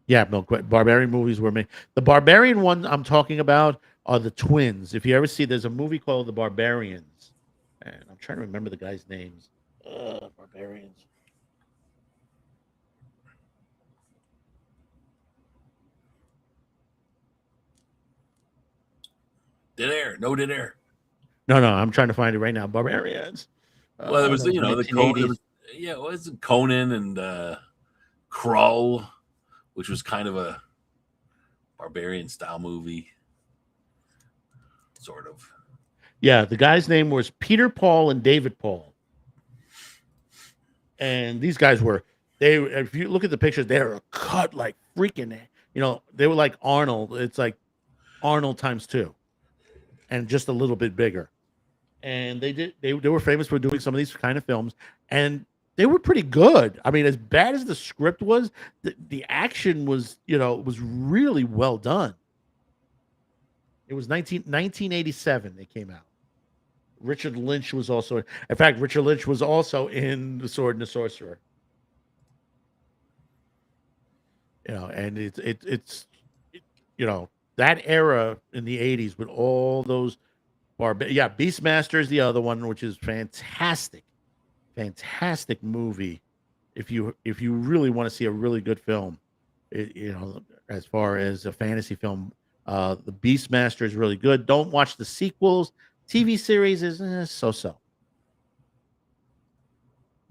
Yeah, Barbarian movies were made. The Barbarian one I'm talking about are the twins. If you ever see, there's a movie called The Barbarians. And I'm trying to remember the guys' names. Barbarians. Dead air. No dead air. No, I'm trying to find it right now. Barbarians. Well, there was the Conan. It was Conan and Krull, which was kind of a barbarian style movie, sort of. Yeah, the guy's name was Peter Paul and David Paul, and these guys were if you look at the pictures, they were cut like freaking. They were like Arnold. It's like Arnold times 2, and just a little bit bigger. And they were famous for doing some of these kind of films, and they were pretty good. I mean, as bad as the script was, the action was, was really well done. It was 1987 they came out. Richard Lynch was also, in fact, Richard Lynch was also in The Sword and the Sorcerer. And it's that era in the 80s with all those Beastmaster is the other one, which is fantastic movie. If you really want to see a really good film, as far as a fantasy film, the Beastmaster is really good. Don't watch the sequels. TV series is so.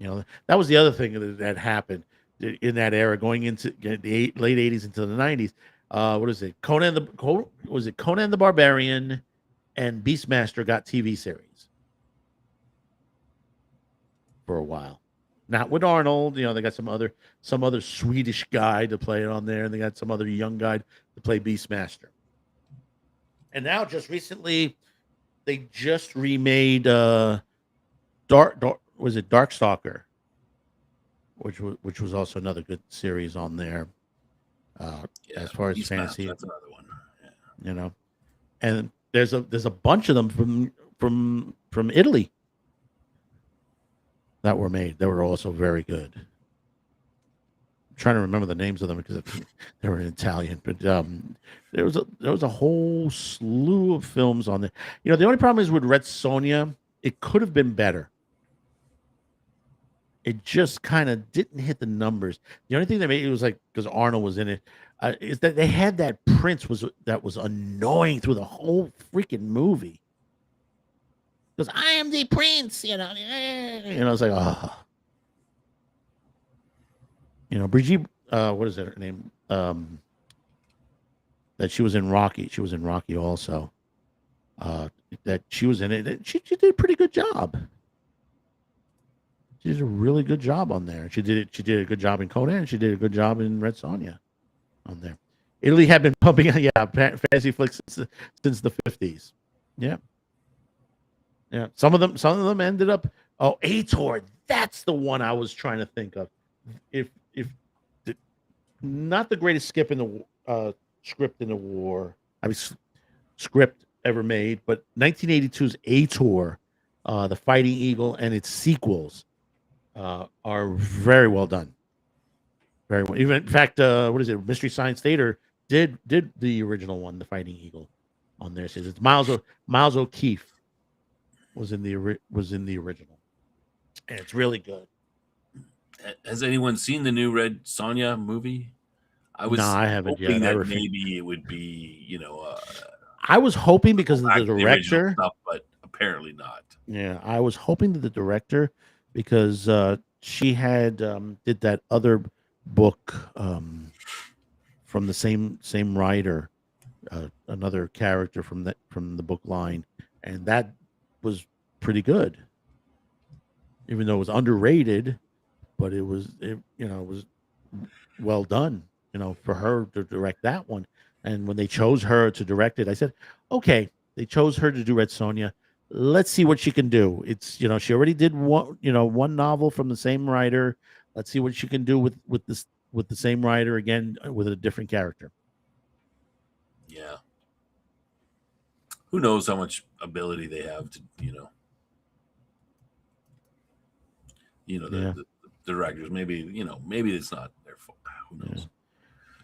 That was the other thing that happened in that era, going into the late 80s into the 90s. What is it? Conan the Barbarian and Beastmaster got TV series for a while. Not with Arnold. You know, they got some other Swedish guy to play it on there, and they got some other young guy to play Beastmaster. And now, just recently, they just remade Darkstalker, which was also another good series on there. As far as Beastmaster, fantasy, that's another one. Yeah. you know, and there's a bunch of them from Italy that were made. They were also very good. I'm trying to remember the names of them because they were in Italian, but there was a whole slew of films on there. You know, the only problem is with Red Sonja, it could have been better. It just kind of didn't hit the numbers. The only thing that made it was like because Arnold was in it, is that they had that prince that was annoying through the whole freaking movie. Because I am the prince, you know. And I was like, oh. You know, Brigitte, what is that her name? That she was in Rocky. She was in Rocky also. That she was in it. She did a pretty good job. She did a really good job on there. She did a good job in Conan. She did a good job in Red Sonja on there. Italy had been pumping out, fantasy flicks since the 50s. Yeah. Yeah. Some of them ended up. Oh, Ator. That's the one I was trying to think of. If not the greatest script in the war. I mean, script ever made, but 1982's Ator, The Fighting Eagle, and its sequels are very well done. Very well. Even in fact, what is it? Mystery Science Theater did the original one, The Fighting Eagle, on there. It says it's Miles O'Keefe was in the original, and it's really good. Has anyone seen the new Red Sonja movie? No, I haven't yet. That maybe it would be, you know, I was hoping because of the original director, stuff, but apparently not. Yeah, I was hoping that the director, because she had did that other book from the same writer, another character from the book line, and that was pretty good. Even though it was underrated, but it was well done. You know, for her to direct that one, and when they chose her to direct it, I said, okay, they chose her to do Red Sonja. Let's see what she can do. It's, you know, she already did one novel from the same writer. Let's see what she can do with the same writer again with a different character. Yeah. Who knows how much ability they have to, the directors. Maybe it's not their fault. Who knows?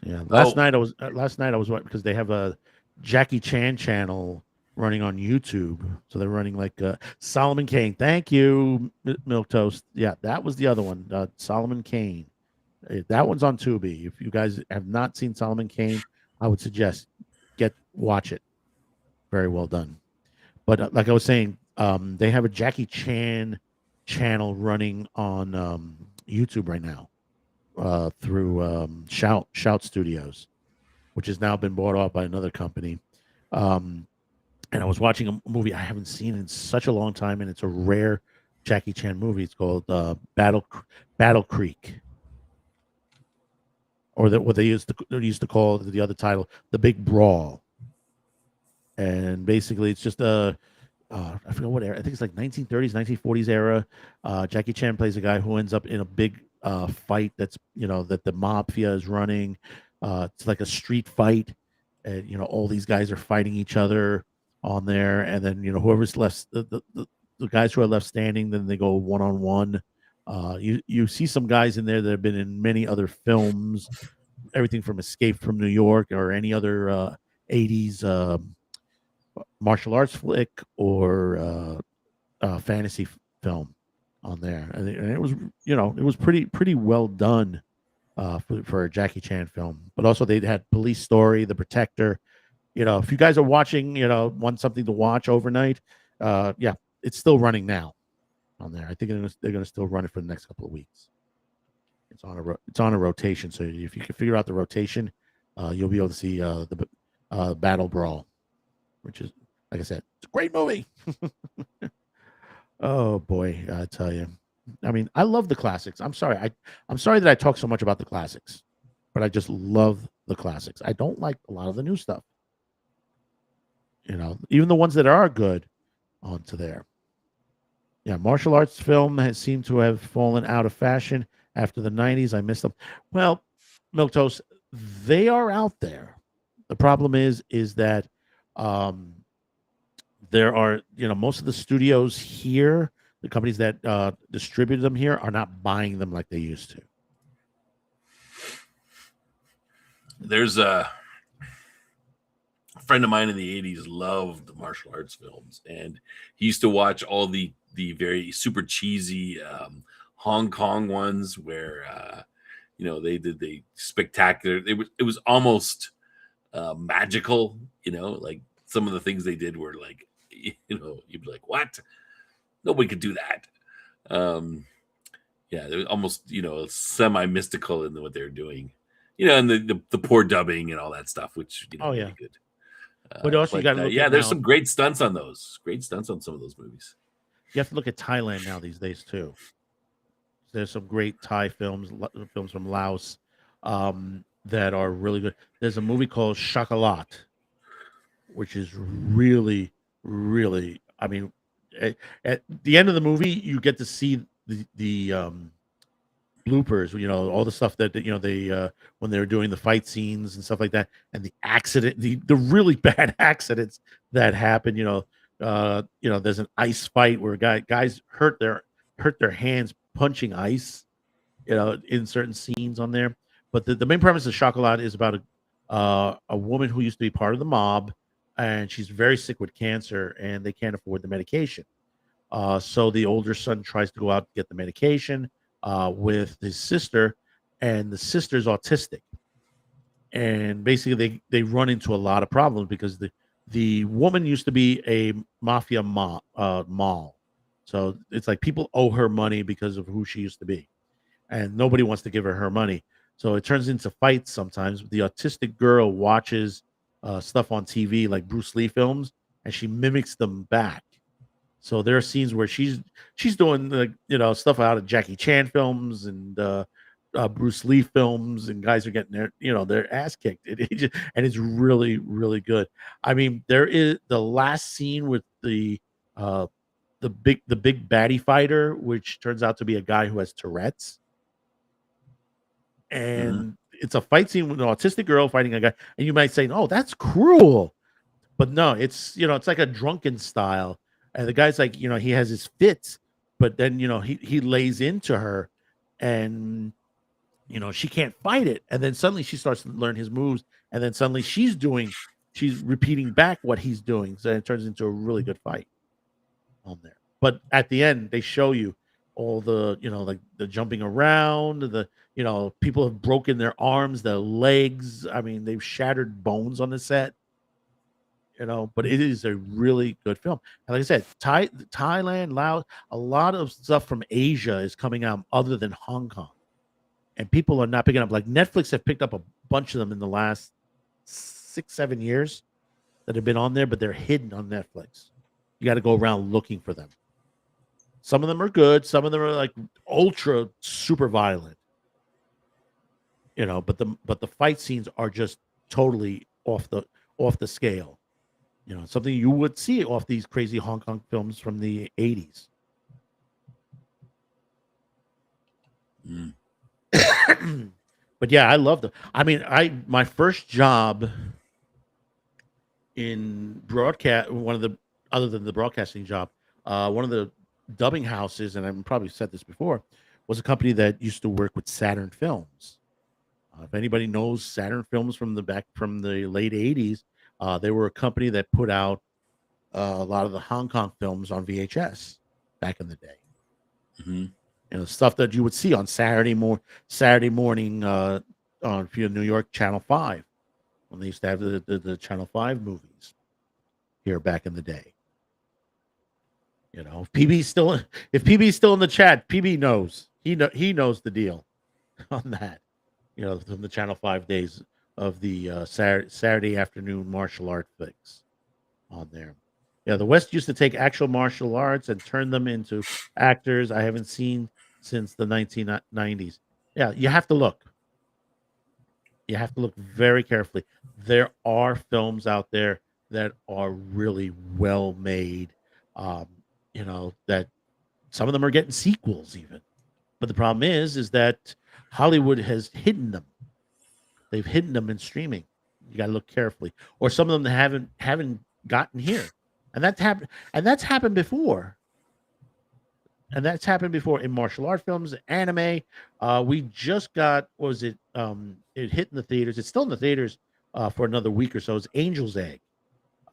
Yeah. Last night I was because they have a Jackie Chan channel running on YouTube. So they're running like Solomon Kane. Thank you, Milk Toast. Yeah, that was the other one, Solomon Kane. That one's on Tubi. If you guys have not seen Solomon Kane, I would suggest watch it. Very well done. But like I was saying, they have a Jackie Chan channel running on YouTube right now through Shout Studios, which has now been bought off by another company. And I was watching a movie I haven't seen in such a long time, and it's a rare Jackie Chan movie. It's called Battle Creek, or what they used to call the other title, The Big Brawl. And basically, it's just I forget what era. I think it's like 1930s, 1940s era. Jackie Chan plays a guy who ends up in a big fight that's that the mafia is running. It's like a street fight, and all these guys are fighting each other on there, and then whoever's left, the guys who are left standing, then they go one-on-one. You see some guys in there that have been in many other films, everything from Escape from New York or any other 80s martial arts flick or fantasy film on there, and it was pretty well done for a Jackie Chan film. But also they had Police Story, The Protector. If you guys are watching, want something to watch overnight, it's still running now on there. I think they're going to still run it for the next couple of weeks. It's on a rotation, so if you can figure out the rotation, you'll be able to see the Battle Brawl, which is, like I said, it's a great movie. Oh boy, I tell you. I mean, I love the classics. I'm sorry. I'm sorry that I talk so much about the classics, but I just love the classics. I don't like a lot of the new stuff. Even the ones that are good onto there. Yeah, martial arts film has seemed to have fallen out of fashion after the 90s. I miss them. Well, Milk they are out there. The problem is that um, there are, most of the studios here, the companies that distribute them here are not buying them like they used to. There's a friend of mine in the 80s loved martial arts films, and he used to watch all the very super cheesy Hong Kong ones where they did the spectacular. It was almost magical, like some of the things they did were like, you'd be like, what? Nobody could do that. Yeah, they were almost semi mystical in what they're doing, and the poor dubbing and all that stuff, which Oh, yeah. really good. But also you gotta look at there's now- some great stunts on those. Great stunts on some of those movies. You have to look at Thailand now these days too. There's some great Thai films from Laos that are really good. There's a movie called Chocolat, which is really, really. I mean, at the end of the movie, you get to see the bloopers. All the stuff that they when they were doing the fight scenes and stuff like that, and the accident, the really bad accidents that happen. There's an ice fight where guys hurt their hands punching ice, in certain scenes on there. But the main premise of Chocolat is about a woman who used to be part of the mob, and she's very sick with cancer, and they can't afford the medication. So the older son tries to go out to get the medication with his sister, and the sister's autistic. And basically, they run into a lot of problems because the woman used to be a mafia mall. So it's like people owe her money because of who she used to be, and nobody wants to give her money. So it turns into fights sometimes. The autistic girl watches stuff on TV like Bruce Lee films, and she mimics them back. So there are scenes where she's doing stuff out of Jackie Chan films and Bruce Lee films, and guys are getting their ass kicked. And it's really, really good. I mean, there is the last scene with the big baddie fighter, which turns out to be a guy who has Tourette's, and it's a fight scene with an autistic girl fighting a guy, and you might say, "Oh, that's cruel," but no, it's it's like a drunken style, and the guy's like, he has his fits, but then he lays into her, and she can't fight it, and then suddenly she starts to learn his moves, and then suddenly she's repeating back what he's doing, so it turns into a really good fight on there. But at the end, they show you all the like the jumping around, the people have broken their arms, their legs. I mean, they've shattered bones on the set. But it is a really good film. And like I said, Thailand, Laos, a lot of stuff from Asia is coming out other than Hong Kong. And people are not picking up. Like Netflix have picked up a bunch of them in the last 6-7 years that have been on there, but they're hidden on Netflix. You got to go around looking for them. Some of them are good. Some of them are like ultra super violent. But the fight scenes are just totally off the scale. Something you would see off these crazy Hong Kong films from the 80s. But yeah, I love them. I mean, my first job in broadcast, other than the broadcasting job, one of the dubbing houses, and I've probably said this before, was a company that used to work with Saturn Films. If anybody knows Saturn Films from the late 80s, they were a company that put out a lot of the Hong Kong films on VHS back in the day. Mm-hmm. Stuff that you would see on Saturday morning on New York Channel 5 when they used to have the Channel 5 movies here back in the day. If PB's still in the chat, PB knows. He knows the deal on that. From the Channel 5 days of the Saturday afternoon martial art fix on there. Yeah, the West used to take actual martial arts and turn them into actors. I haven't seen since the 1990s. Yeah, you have to look. You have to look very carefully. There are films out there that are really well made. Um, that some of them are getting sequels even. But the problem is that Hollywood has hidden them. They've hidden them in streaming. You got to look carefully, or some of them haven't gotten here, and that's happened. And that's happened before. And that's happened before in martial art films, anime. We just got, what was it? It hit in the theaters. It's still in the theaters for another week or so. It's Angel's Egg,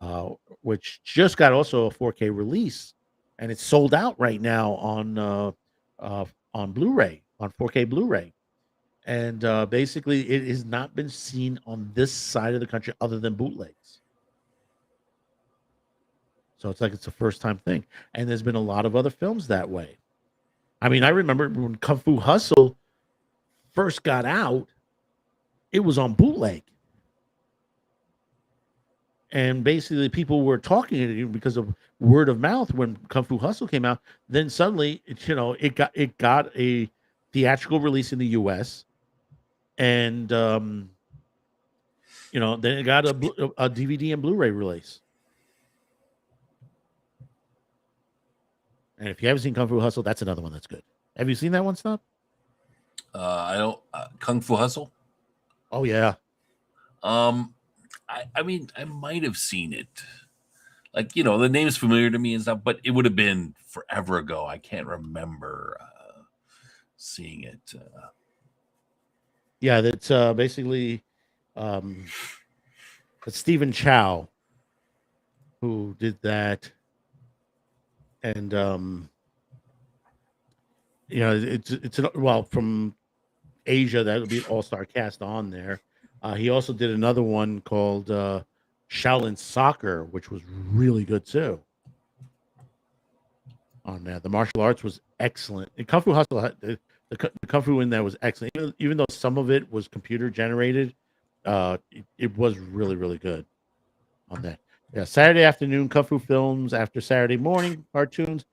uh, which just got also a 4K release, and it's sold out right now on Blu-ray, on 4K Blu-ray. And basically, it has not been seen on this side of the country other than bootlegs. So it's like it's a first time thing. And there's been a lot of other films that way. I mean, I remember when Kung Fu Hustle first got out, it was on bootleg. And basically people were talking to you because of word of mouth when Kung Fu Hustle came out. Then suddenly, it got a theatrical release in the US. And then it got a DVD and Blu-ray release. And if you haven't seen Kung Fu Hustle, that's another one that's good. Have you seen that one, Stop? I don't. Kung Fu Hustle. Oh yeah. I mean, I might have seen it. Like, the name's familiar to me and stuff, but it would have been forever ago. I can't remember seeing it. Yeah, that's basically it's Stephen Chow who did that. And well, from Asia, that would be an all-star cast on there. He also did another one called Shaolin Soccer, which was really good too. On that, the martial arts was excellent. And Kung Fu Hustle, the Kung Fu in there was excellent. Even though some of it was computer generated, it was really, really good on that. Yeah, Saturday afternoon Kung Fu films after Saturday morning cartoons,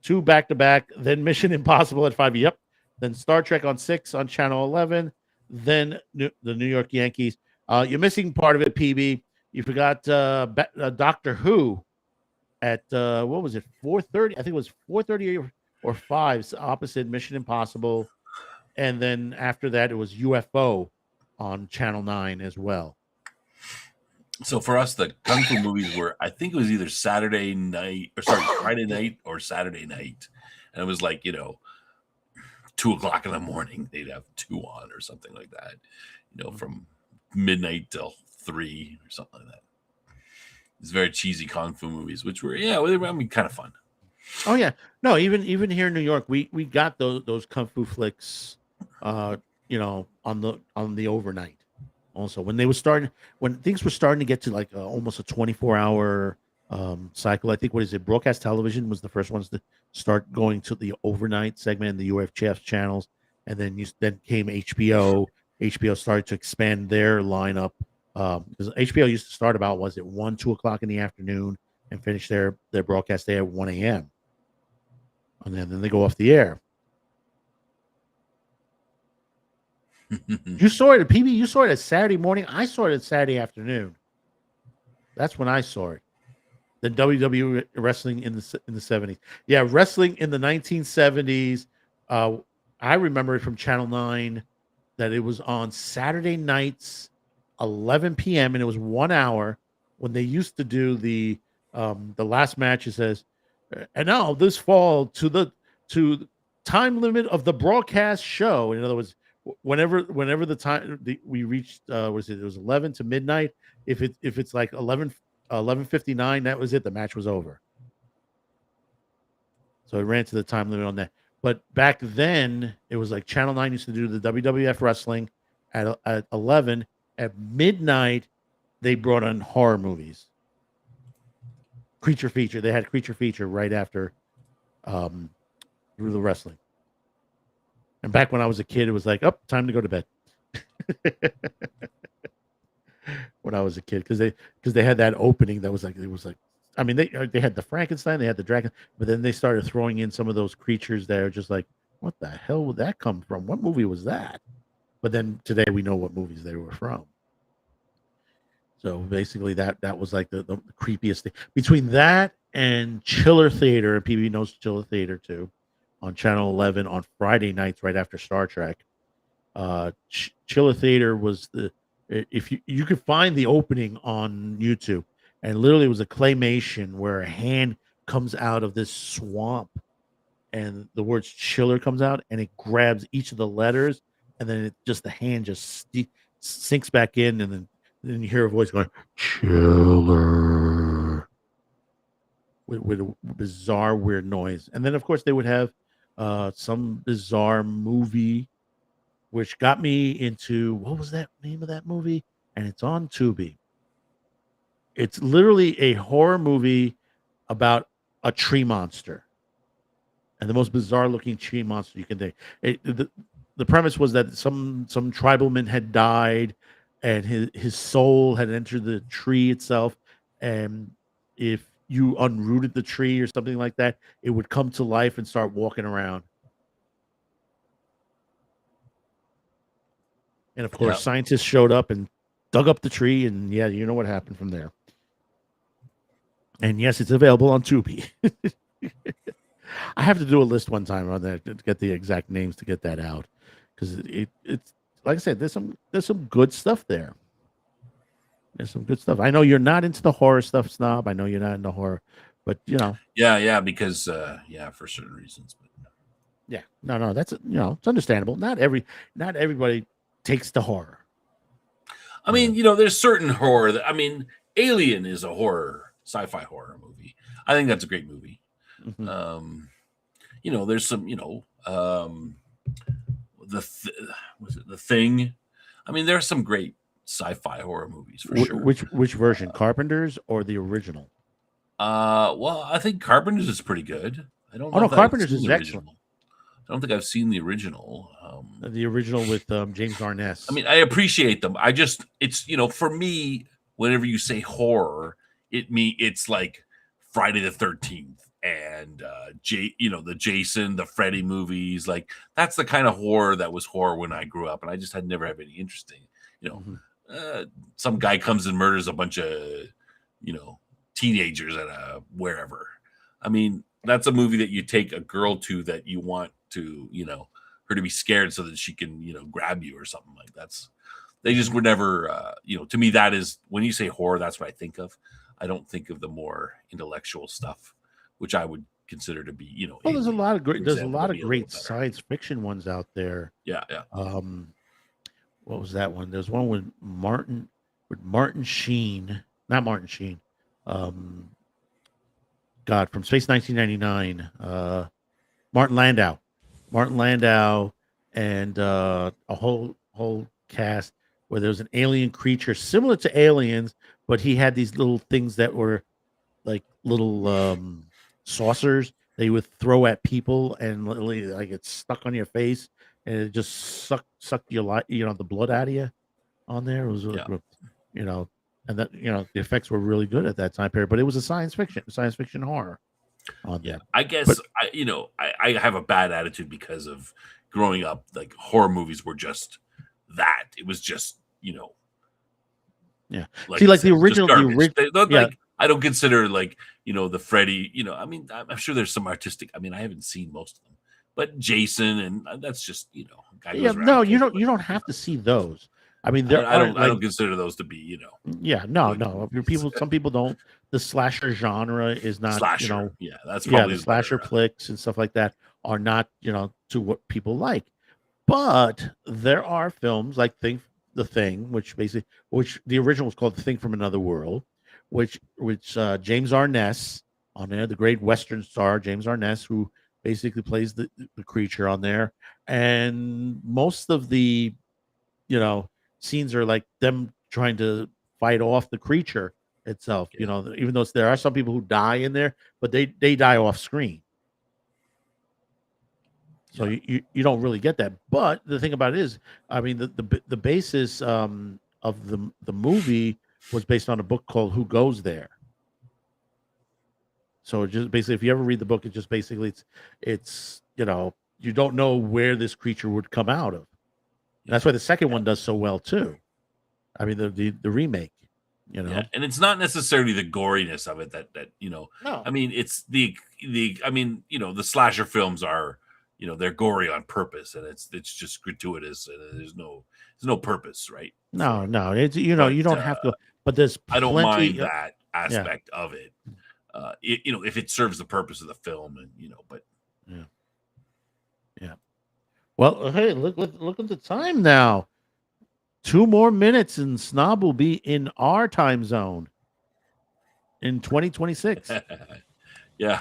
2 back-to-back, then Mission Impossible at 5. Yep. Then Star Trek on 6 on Channel 11. Then the New York Yankees. You're missing part of it, PB. You forgot Doctor Who at what was it? 4:30. I think it was 4:30 or 5 opposite Mission Impossible, and then after that it was UFO on Channel 9 as well. So for us, the Kung Fu movies were, I think it was either Friday night or Saturday night. And it was like, 2:00 in the morning, they'd have 2 on or something like that, from midnight till 3 or something like that. It's very cheesy Kung Fu movies, which were, kind of fun. Oh yeah. No, even here in New York, we got those Kung Fu flicks, on the overnight. Also, when things were starting to get to like almost a 24-hour cycle, I think, what is it? Broadcast television was the first ones to start going to the overnight segment in the UHF channels, and then came HBO. HBO started to expand their lineup because HBO used to start about 1, 2 o'clock in the afternoon and finish their broadcast day at 1 a.m. and then they go off the air. You saw it, PB. You saw it at Saturday morning. I saw it at Saturday afternoon. That's when I saw it. The WWE wrestling in the 70s. Yeah, wrestling in the 1970s. I remember it from Channel 9 that it was on Saturday nights, 11 p.m. and it was 1 hour when they used to do the last match. It says, and now this fall to the time limit of the broadcast show. In other words, whenever the time we reached, it was 11 to midnight. If it's like 11:59, that was it. The match was over. So it ran to the time limit on that. But back then, it was like Channel 9 used to do the WWF wrestling at 11. At midnight, they brought on horror movies. Creature Feature. They had Creature Feature right after the wrestling. And back when I was a kid, it was like, time to go to bed. When I was a kid, because they had that opening that was like, it was like I mean, they had the Frankenstein, they had the dragon, but then they started throwing in some of those creatures that are just like, what the hell would that come from? What movie was that? But then today we know what movies they were from. So basically, that was like the creepiest thing between that and Chiller Theater, and PB knows Chiller Theater too, on Channel 11 on Friday nights right after Star Trek. Chiller Theater was if you could find the opening on YouTube, and literally it was a claymation where a hand comes out of this swamp, and the words Chiller comes out, and it grabs each of the letters, and then the hand just sinks back in, and then you hear a voice going Chiller with a bizarre weird noise, and then of course they would have some bizarre movie, which got me into, what was that name of that movie? And it's on Tubi. It's literally a horror movie about a tree monster, and the most bizarre looking tree monster you can think. The premise was that some tribalman had died, and his soul had entered the tree itself, and if you unrooted the tree or something like that, it would come to life and start walking around. And of course, scientists showed up and dug up the tree, and yeah, you know what happened from there. And yes, it's available on Tubi. I have to do a list one time on that to get the exact names to get that out, because it's like I said, there's some good stuff there. There's some good stuff. I know you're not into the horror stuff, Snob. I know you're not into horror, but you know. Yeah, because for certain reasons. But yeah, no, that's it's understandable. Not everybody takes to horror. I mean, there's certain horror that, I mean, Alien is a horror, sci-fi horror movie. I think that's a great movie. Mm-hmm. There's some, The Thing. I mean, there are some great sci-fi horror movies for sure. Which version, Carpenter's or the original? Well, I think Carpenter's is pretty good. I don't know. Oh no, Carpenter's is excellent. I don't think I've seen the original. The original with James Arness. I mean, I appreciate them. It's for me, whenever you say horror, it's like Friday the 13th and the Jason, the Freddy movies. Like, that's the kind of horror that was horror when I grew up, and I just had never had any interest in. Some guy comes and murders a bunch of teenagers at wherever. I mean, that's a movie that you take a girl to that you want to her to be scared so that she can grab you or something like that. They just were never to me, that is, when you say horror, that's what I think of. I don't think of the more intellectual stuff, which I would consider to be well, there's a lot of great science fiction ones out there. Yeah. What was that one? There's one with Martin Sheen, not Martin Sheen. From Space 1999, Martin Landau, and a whole cast where there was an alien creature similar to aliens, but he had these little things that were like little saucers that you would throw at people, and literally like it's stuck on your face, and it just sucked your the blood out of you on there. It was and that the effects were really good at that time period, but it was a science fiction horror. I guess I have a bad attitude because of growing up. Like, horror movies were just that. It was just like the original. I don't consider the Freddy. I mean, I'm sure there's some artistic. I mean, I haven't seen most of them, but Jason, and that's just you don't have to see those. I mean, I don't consider those to be, no. Some people don't. The slasher genre is not, slasher. That's probably the slasher flicks and stuff like that are not, to what people like. But there are films like The Thing, which the original was called The Thing from Another World, which James Arness on there, the great Western star James Arness, who basically plays the creature on there, and most of the, scenes are like them trying to fight off the creature itself. Even though there are some people who die in there, but they die off screen. So you don't really get that. But the thing about it is, I mean, the basis of the movie was based on a book called Who Goes There. So just basically, if you ever read the book, it just basically it's you don't know where this creature would come out of. That's why the second one does so well too. I mean, the remake, Yeah, and it's not necessarily the goriness of it that No. I mean, it's the I mean, the slasher films are, they're gory on purpose, and it's just gratuitous, and there's no purpose, right? No, it's But, you don't have to. But there's I don't plenty. mind that aspect of it. If it serves the purpose of the film, and but Yeah. Well, hey, look at the time now. 2 more minutes, and Snob will be in our time zone in 2026. yeah,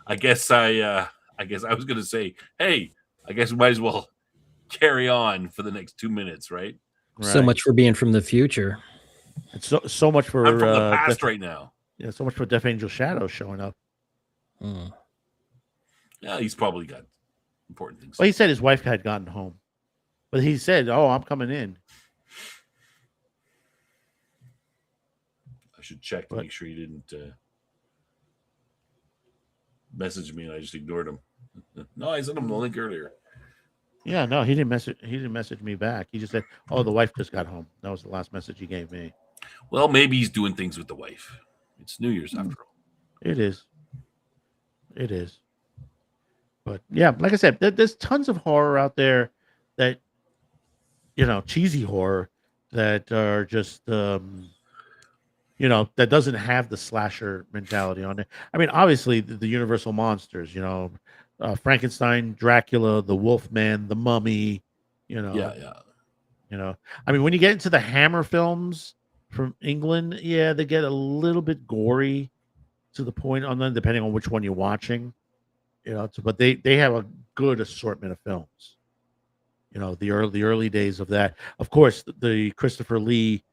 I guess I was gonna say, hey, I guess we might as well carry on for the next 2 minutes, right? So much for being from the future. It's so much for I'm from the past right now. Yeah, so much for Death Angel Shadow showing up. Yeah, he's probably got important things. Well, he said his wife had gotten home, but he said, "Oh, I'm coming in." I should check to make sure he didn't message me, and I just ignored him. No, I sent him the link earlier. Yeah, no, he didn't message me back. He just said, "Oh, the wife just got home." That was the last message he gave me. Well, maybe he's doing things with the wife. It's New Year's after all. It is. But yeah, like I said, there's tons of horror out there that cheesy horror that are just that doesn't have the slasher mentality on it. I mean, obviously the Universal monsters, Frankenstein, Dracula, the Wolfman, the Mummy, Yeah. I mean, when you get into the Hammer films from England, yeah, they get a little bit gory to the point on them, depending on which one you're watching. But they have a good assortment of films. The early days of that. Of course, the Christopher Lee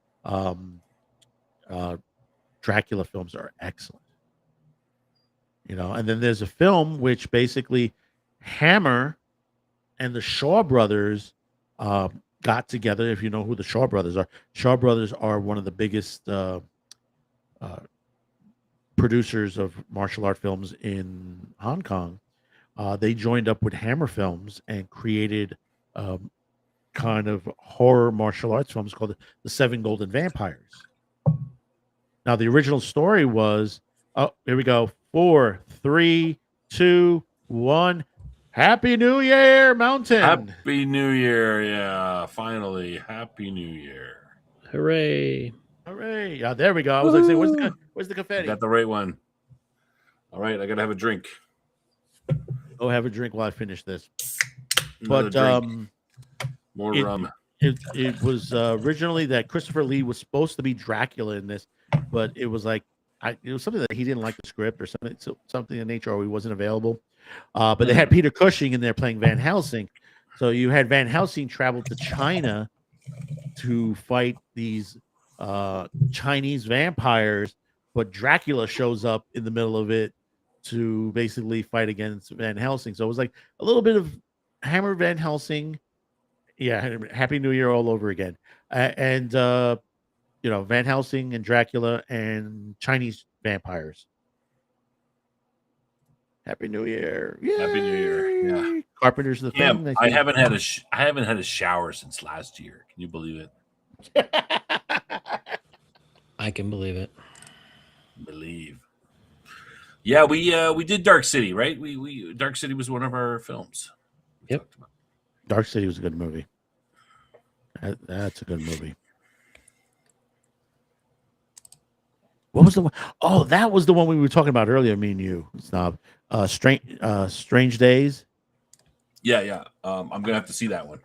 Dracula films are excellent. And then there's a film which basically Hammer and the Shaw Brothers got together. If you know who the Shaw Brothers are one of the biggest producers of martial art films in Hong Kong. They joined up with Hammer Films and created kind of horror martial arts films called The Seven Golden Vampires. Now, the original story was, here we go. 4, 3, 2, 1. Happy New Year, Mountain. Happy New Year. Yeah, finally. Happy New Year. Hooray. Hooray. Yeah, there we go. I was like, saying, where's the confetti? Got the right one. All right, I got to have a drink. Go have a drink while I finish this. Another But drink. More rum. It was originally that Christopher Lee was supposed to be Dracula in this, but it was like it was something that he didn't like the script or something in nature, or he wasn't available. But they had Peter Cushing in there playing Van Helsing, so you had Van Helsing travel to China to fight these Chinese vampires, but Dracula shows up in the middle of it to basically fight against Van Helsing. So it was like a little bit of Hammer Van Helsing. Yeah, Happy New Year all over again. And Van Helsing and Dracula and Chinese vampires. Happy New Year. Yay! Happy New Year. Yeah. Carpenter's the thing. I haven't had a shower since last year. Can you believe it? I can believe it. Yeah, we did Dark City, right? We Dark City was one of our films. Yep. Dark City was a good movie. That's a good movie. What was the one? Oh, that was the one we were talking about earlier, me and you, Snob. Strange Days. Yeah. I'm gonna have to see that one.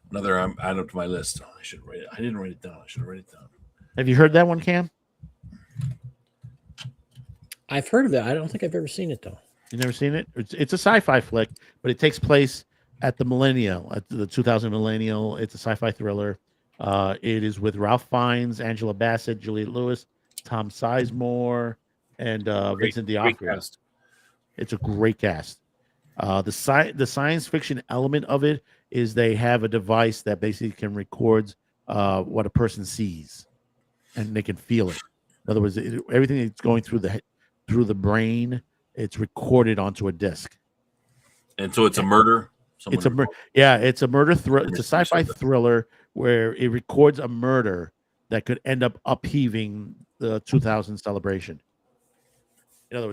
Another add up to my list. I should write it. I didn't write it down. I should write it down. Have you heard that one, Cam? I've heard of it. I don't think I've ever seen it though. You never seen it? It's a sci-fi flick, but it takes place at the millennial, at the 2000 millennial. It's a sci-fi thriller. It is with Ralph Fiennes, Angela Bassett, Juliette Lewis, Tom Sizemore, and Vincent D'Onofrio. It's a great cast. The science fiction element of it is they have a device that basically can record what a person sees, and they can feel it. In other words, everything that's going through the brain, it's recorded onto a disc. And so it's a murder. It's a it's a murder thriller. It's a Mystery sci-fi service. thriller where it records a murder that could end up upheaving the 2000 celebration. In other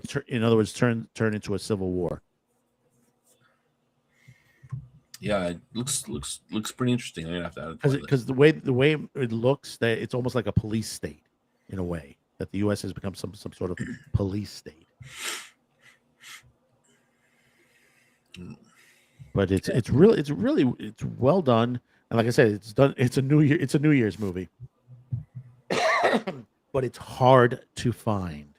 words, turn into a civil war. Yeah, it looks pretty interesting. I'm gonna have to add it to my list. Because the way it looks, that it's almost like a police state in a way, that the U.S. has become some sort of police state. But it's really well done, and like I said, it's done. It's a New Year's movie, but it's hard to find.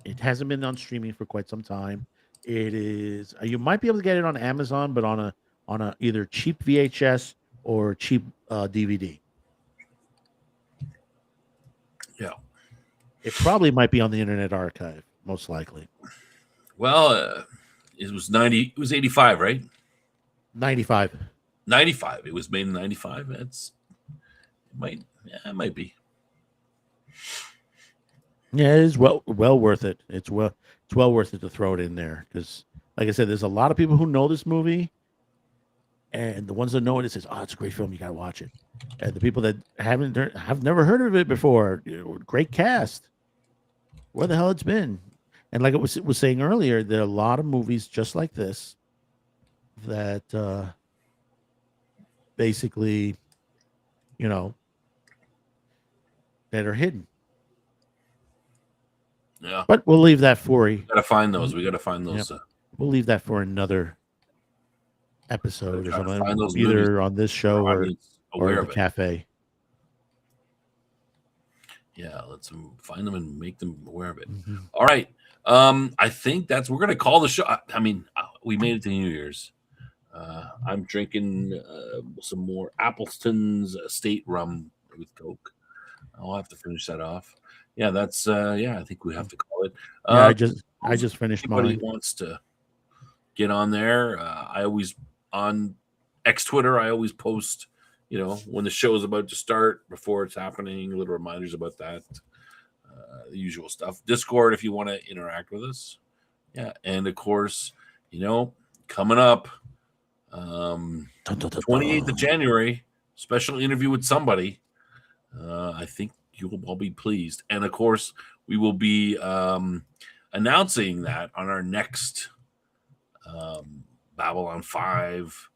It hasn't been on streaming for quite some time. It is. You might be able to get it on Amazon, but on a either cheap VHS or cheap DVD. Yeah. It probably might be on the Internet Archive, most likely. Well, it was 90. It was 85, right? 95. 95. It was made in 95. It might be. Yeah, it is well worth it. It's well worth it to throw it in there because, like I said, there's a lot of people who know this movie, and the ones that know it says, "Oh, it's a great film. You got to watch it." And the people that have never heard of it before, great cast. Where the hell it's been? And like I was saying earlier, there are a lot of movies just like this that basically, that are hidden. Yeah. But we'll leave that for you. Gotta find those. We gotta find those. Yep. We'll leave that for another episode or Gotta something, find those either movies. on this show or Aware the of it. cafe. Yeah, let's find them and make them aware of it. Mhm. All right. I think we're gonna call the show. I mean, we made it to New Year's. I'm drinking some more Appleton's Estate rum with Coke. I'll have to finish that off. Yeah, that's I think we have to call it. Yeah, I just finished Anybody mine. wants to get on there? I always on X Twitter. I always post, when the show is about to start, before it's happening, little reminders about that. The usual stuff. Discord if you want to interact with us. Yeah, and of course, coming up, 28th of January, special interview with somebody. I think you will all be pleased, and of course, we will be announcing that on our next Babylon 5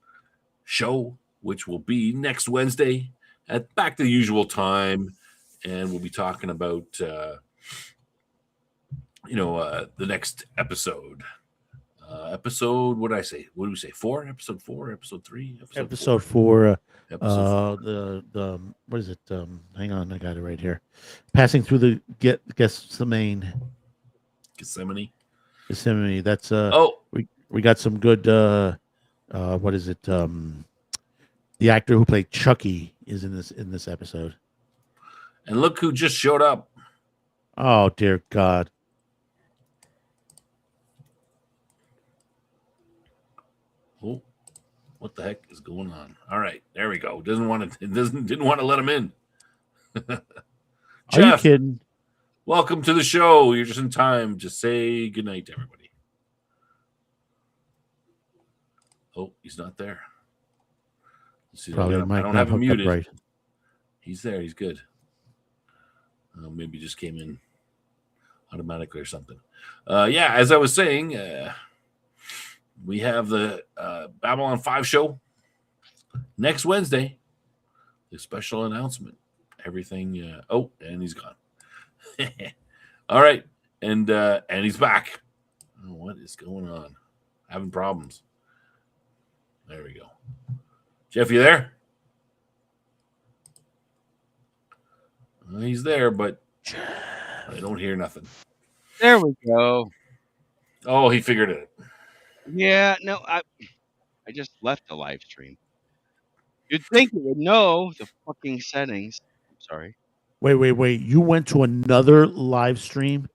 show, which will be next Wednesday at back to the usual time, and we'll be talking about the next episode. What did I say? What do we say? 4? Episode 4? Episode 3? Episode 4. Episode 4. The what is it? Hang on, I got it right here. Passing through the Gethsemane. Gethsemane. That's we got some good. What is it? The actor who played Chucky is in this episode. And look who just showed up. Oh dear God. Oh, what the heck is going on? All right, there we go. Didn't want to let him in. Are Jeff, you kidding? welcome to the show. You're just in time to say goodnight to everybody. Oh, he's not there. Let's see, Probably I don't have him muted. Right. He's there. He's good. Maybe just came in automatically or something. As I was saying, we have the Babylon 5 show next Wednesday. The special announcement. Everything. And he's gone. All right. And he's back. Oh, what is going on? Having problems. There we go. Jeff, you there? He's there, but I don't hear nothing. There we go. Oh, he figured it. Yeah, no, I just left the live stream. You'd think it would know the fucking settings. I'm sorry. Wait. You went to another live stream?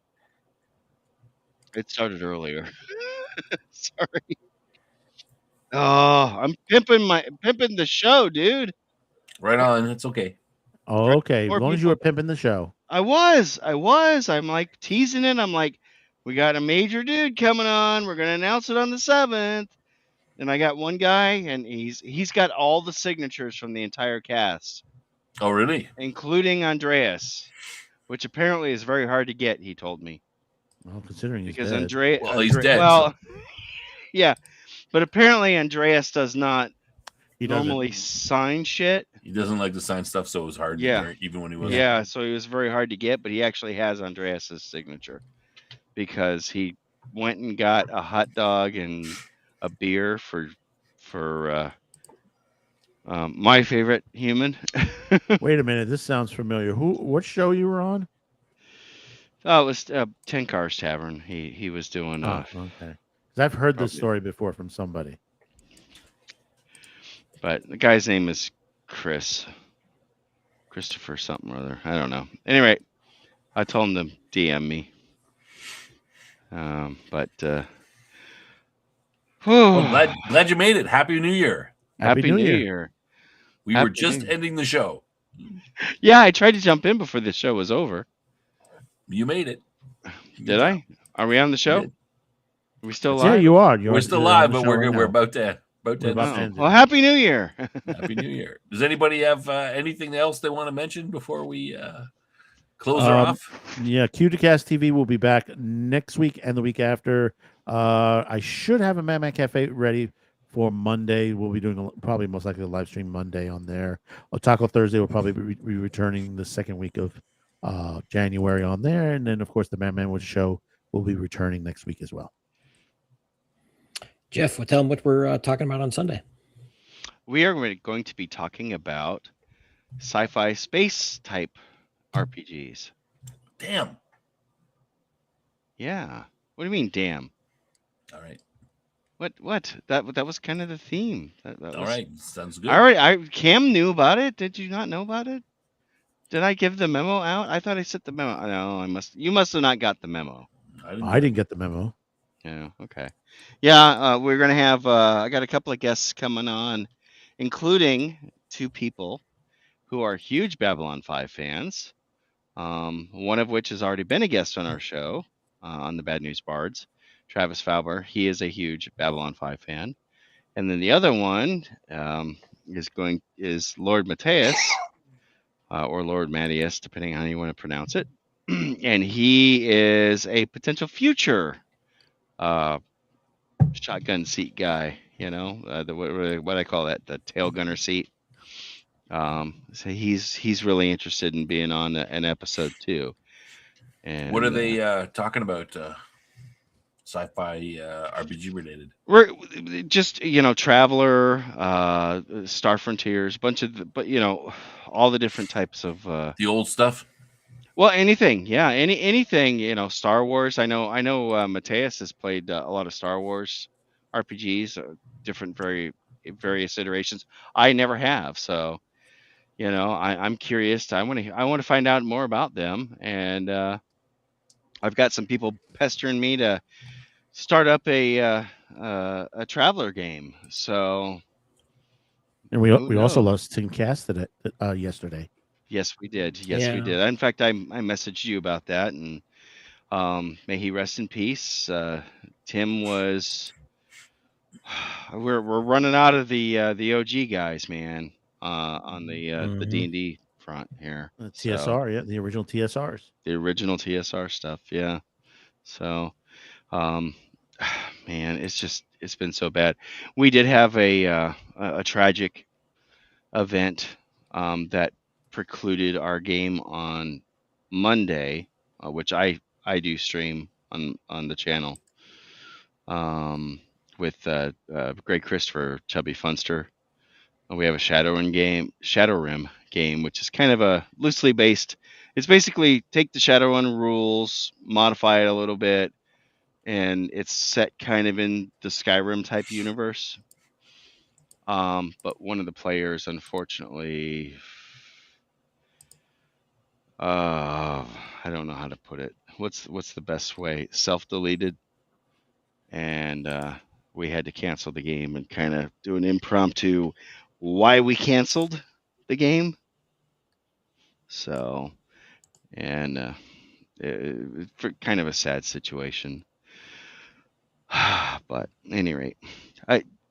It started earlier. Sorry. Oh, I'm pimping the show, dude. Right on. It's okay. Oh, okay. As More long as you people- were pimping the show. I was. I'm like teasing it. I'm like, we got a major dude coming on. We're gonna announce it on the 7th. And I got one guy, and he's got all the signatures from the entire cast, Oh, really? including Andreas, which apparently is very hard to get. He told me Well, considering he's because dead. Well, he's dead. Well, yeah, but apparently Andreas does not He doesn't. normally sign shit. He doesn't like to sign stuff, so it was hard. Yeah. To get, even when he was. Yeah, so he was very hard to get, but he actually has Andreas's signature because he went and got a hot dog and a beer for my favorite human. Wait a minute, this sounds familiar. What show you were on? Oh, it was 10 Cars Tavern. He was doing. Oh, okay. 'Cause I've heard this probably- story before from somebody. But the guy's name is Christopher something or other. I don't know. Anyway, I told him to DM me. Oh, glad you made it. Happy New Year. Happy New Year. We Happy were just New Year. ending the show. Yeah, I tried to jump in before the show was over. You made it. Did I? Are we on the show? did. Are we still Yeah, live? you are. We're still you're live, on the but show we're right we're now. about to We're about to Oh, end it. well, Happy New Year. Happy New Year. Does anybody have anything else they want to mention before we close her off? Yeah, Q2Cast TV will be back next week and the week after. I should have a Mad Cafe ready for Monday. We'll be doing probably most likely a live stream Monday on there. Taco Thursday will probably be returning the second week of January on there, and then of course the Man Wood Show will be returning next week as well. Jeff, tell them what we're talking about on Sunday. We are going to be talking about sci-fi space type RPGs. Damn. Yeah. What do you mean, damn? All right. What? That was kind of the theme. That All was, right. Sounds good. Cam knew about it. Did you not know about it? Did I give the memo out? I thought I sent the memo. No, you must have not got the memo. I didn't get the memo. Yeah. Okay. Yeah. We're gonna have. I got a couple of guests coming on, including two people who are huge Babylon 5 fans. One of which has already been a guest on our show on the Bad News Bards. Travis Fowler. He is a huge Babylon 5 fan, and then the other one is Lord Mateus. Or Lord Mattias, depending on how you want to pronounce it. And he is a potential future shotgun seat guy, what I call that, the tail gunner seat. So he's really interested in being on an episode too. And What are they talking about? Sci-fi RPG related. we're just Traveler, Star Frontiers, all the different types of The old stuff. well, anything, yeah, anything, Star Wars. I know Mateus has played a lot of Star Wars RPGs, different various iterations. I never have, so I'm curious. I want to find out more about them, and I've got some people pestering me to start up a Traveler game. So, And we Who also knows? lost Tim Cass yesterday. yes, we did. Yes, we did. In fact, I messaged you about that, and may he rest in peace. Tim was. We're running out of the OG guys, man. On the D&D front here. The So, TSR, yeah, the original TSRs. the original TSR stuff, yeah. So, man, it's been so bad. We did have a tragic event that precluded our game on Monday, which I do stream on the channel, with Greg Christopher, Chubby Funster. We have a Shadowrim game, which is kind of a loosely based. It's basically take the Shadowrun rules, modify it a little bit, and it's set kind of in the Skyrim type universe. But one of the players, unfortunately, I don't know how to put it. What's the best way? Self-deleted, and we had to cancel the game and kind of do an impromptu why we canceled the game. So and kind of a sad situation. But at any rate,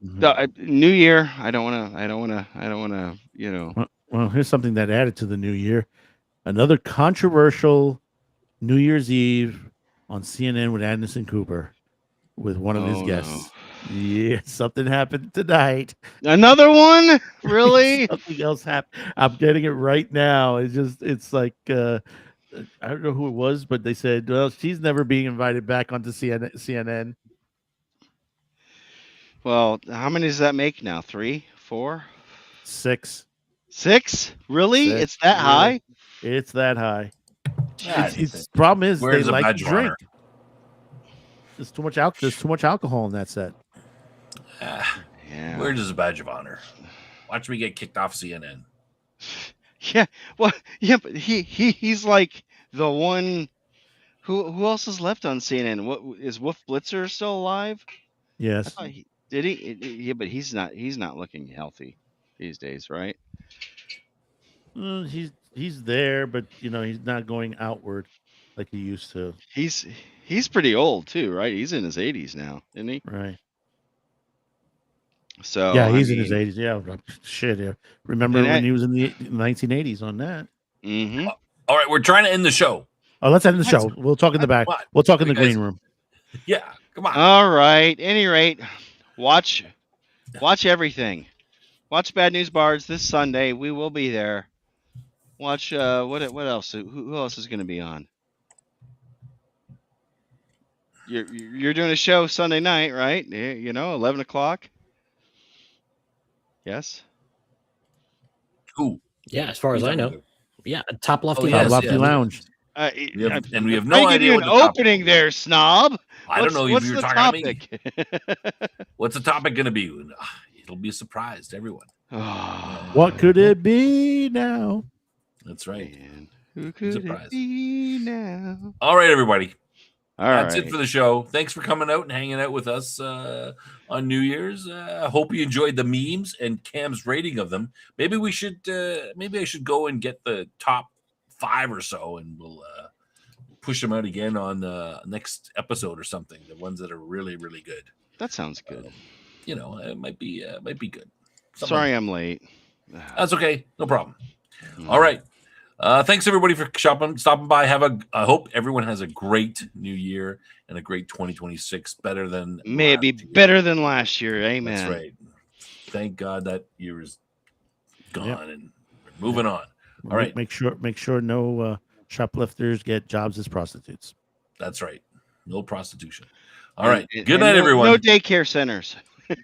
New Year. I don't want to. You know. Well, here's something that added to the new year. Another controversial New Year's Eve on CNN with Anderson Cooper with one of his Oh, guests. Yeah, something happened tonight. Another one? Really? Something else happened. I'm getting it right now. It's like I don't know who it was, but they said, well, she's never being invited back onto CNN. Well, how many does that make now? 3, 4, 6. 6? Really? 6, It's that yeah. high? It's that high. Yeah, It's problem is Where's they the like badge to of drink. honor? There's too much alcohol in that set. Yeah. Where does the badge of honor? Watch me get kicked off CNN. Yeah. Well, yeah, but he's like the one. Who else is left on CNN? What is Wolf Blitzer still alive? Yes. Did he? Yeah, but he's not looking healthy these days, right? He's there, but he's not going outward like he used to. He's pretty old too, right? He's in his 80s now, isn't he? Right. So Yeah, he's in his 80s. Yeah, shit. Yeah. Remember And when that- he was in the 1980s on that? Mm-hmm. All right, we're trying to end the show. Oh, let's end the show. We'll talk in the back. Come on. We'll talk in You the guys- green room. Yeah, come on. All right. Any rate, watch everything. Watch Bad News Bards this Sunday. We will be there. Watch what else? Who else is going to be on? You're doing a show Sunday night, right? 11 o'clock. Yes. Who? Yeah, as far as I know. Yeah, Top Lofty. Oh, yes, Lofty yeah. Lounge. We have I no give idea you what an the topic. opening there, snob. I don't know if What's you're the talking to me. topic? What's the topic going to be? It'll be a surprise to everyone. What could it be now? That's right. Man, who could Surprise. it be now? All right, everybody. All That's right. it for the show. Thanks for coming out and hanging out with us on New Year's. I hope you enjoyed the memes and Cam's rating of them. Maybe we should. Maybe I should go and get the top 5 or so, and we'll push them out again on next episode or something. The ones that are really, really good. That sounds good. It might be good. Something Sorry, I'm late. That's okay. No problem. All right. Thanks everybody for stopping by. I hope everyone has a great new year and a great 2026. Better than May it be last year. better than last year. Amen. That's right. Thank God that year is gone Yep. and we're moving on. All right. Make sure no shoplifters get jobs as prostitutes. That's right. No prostitution. All right. And Good night, no, everyone. No daycare centers.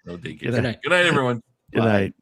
No daycare. Good night. Good night, everyone. Good Bye. night.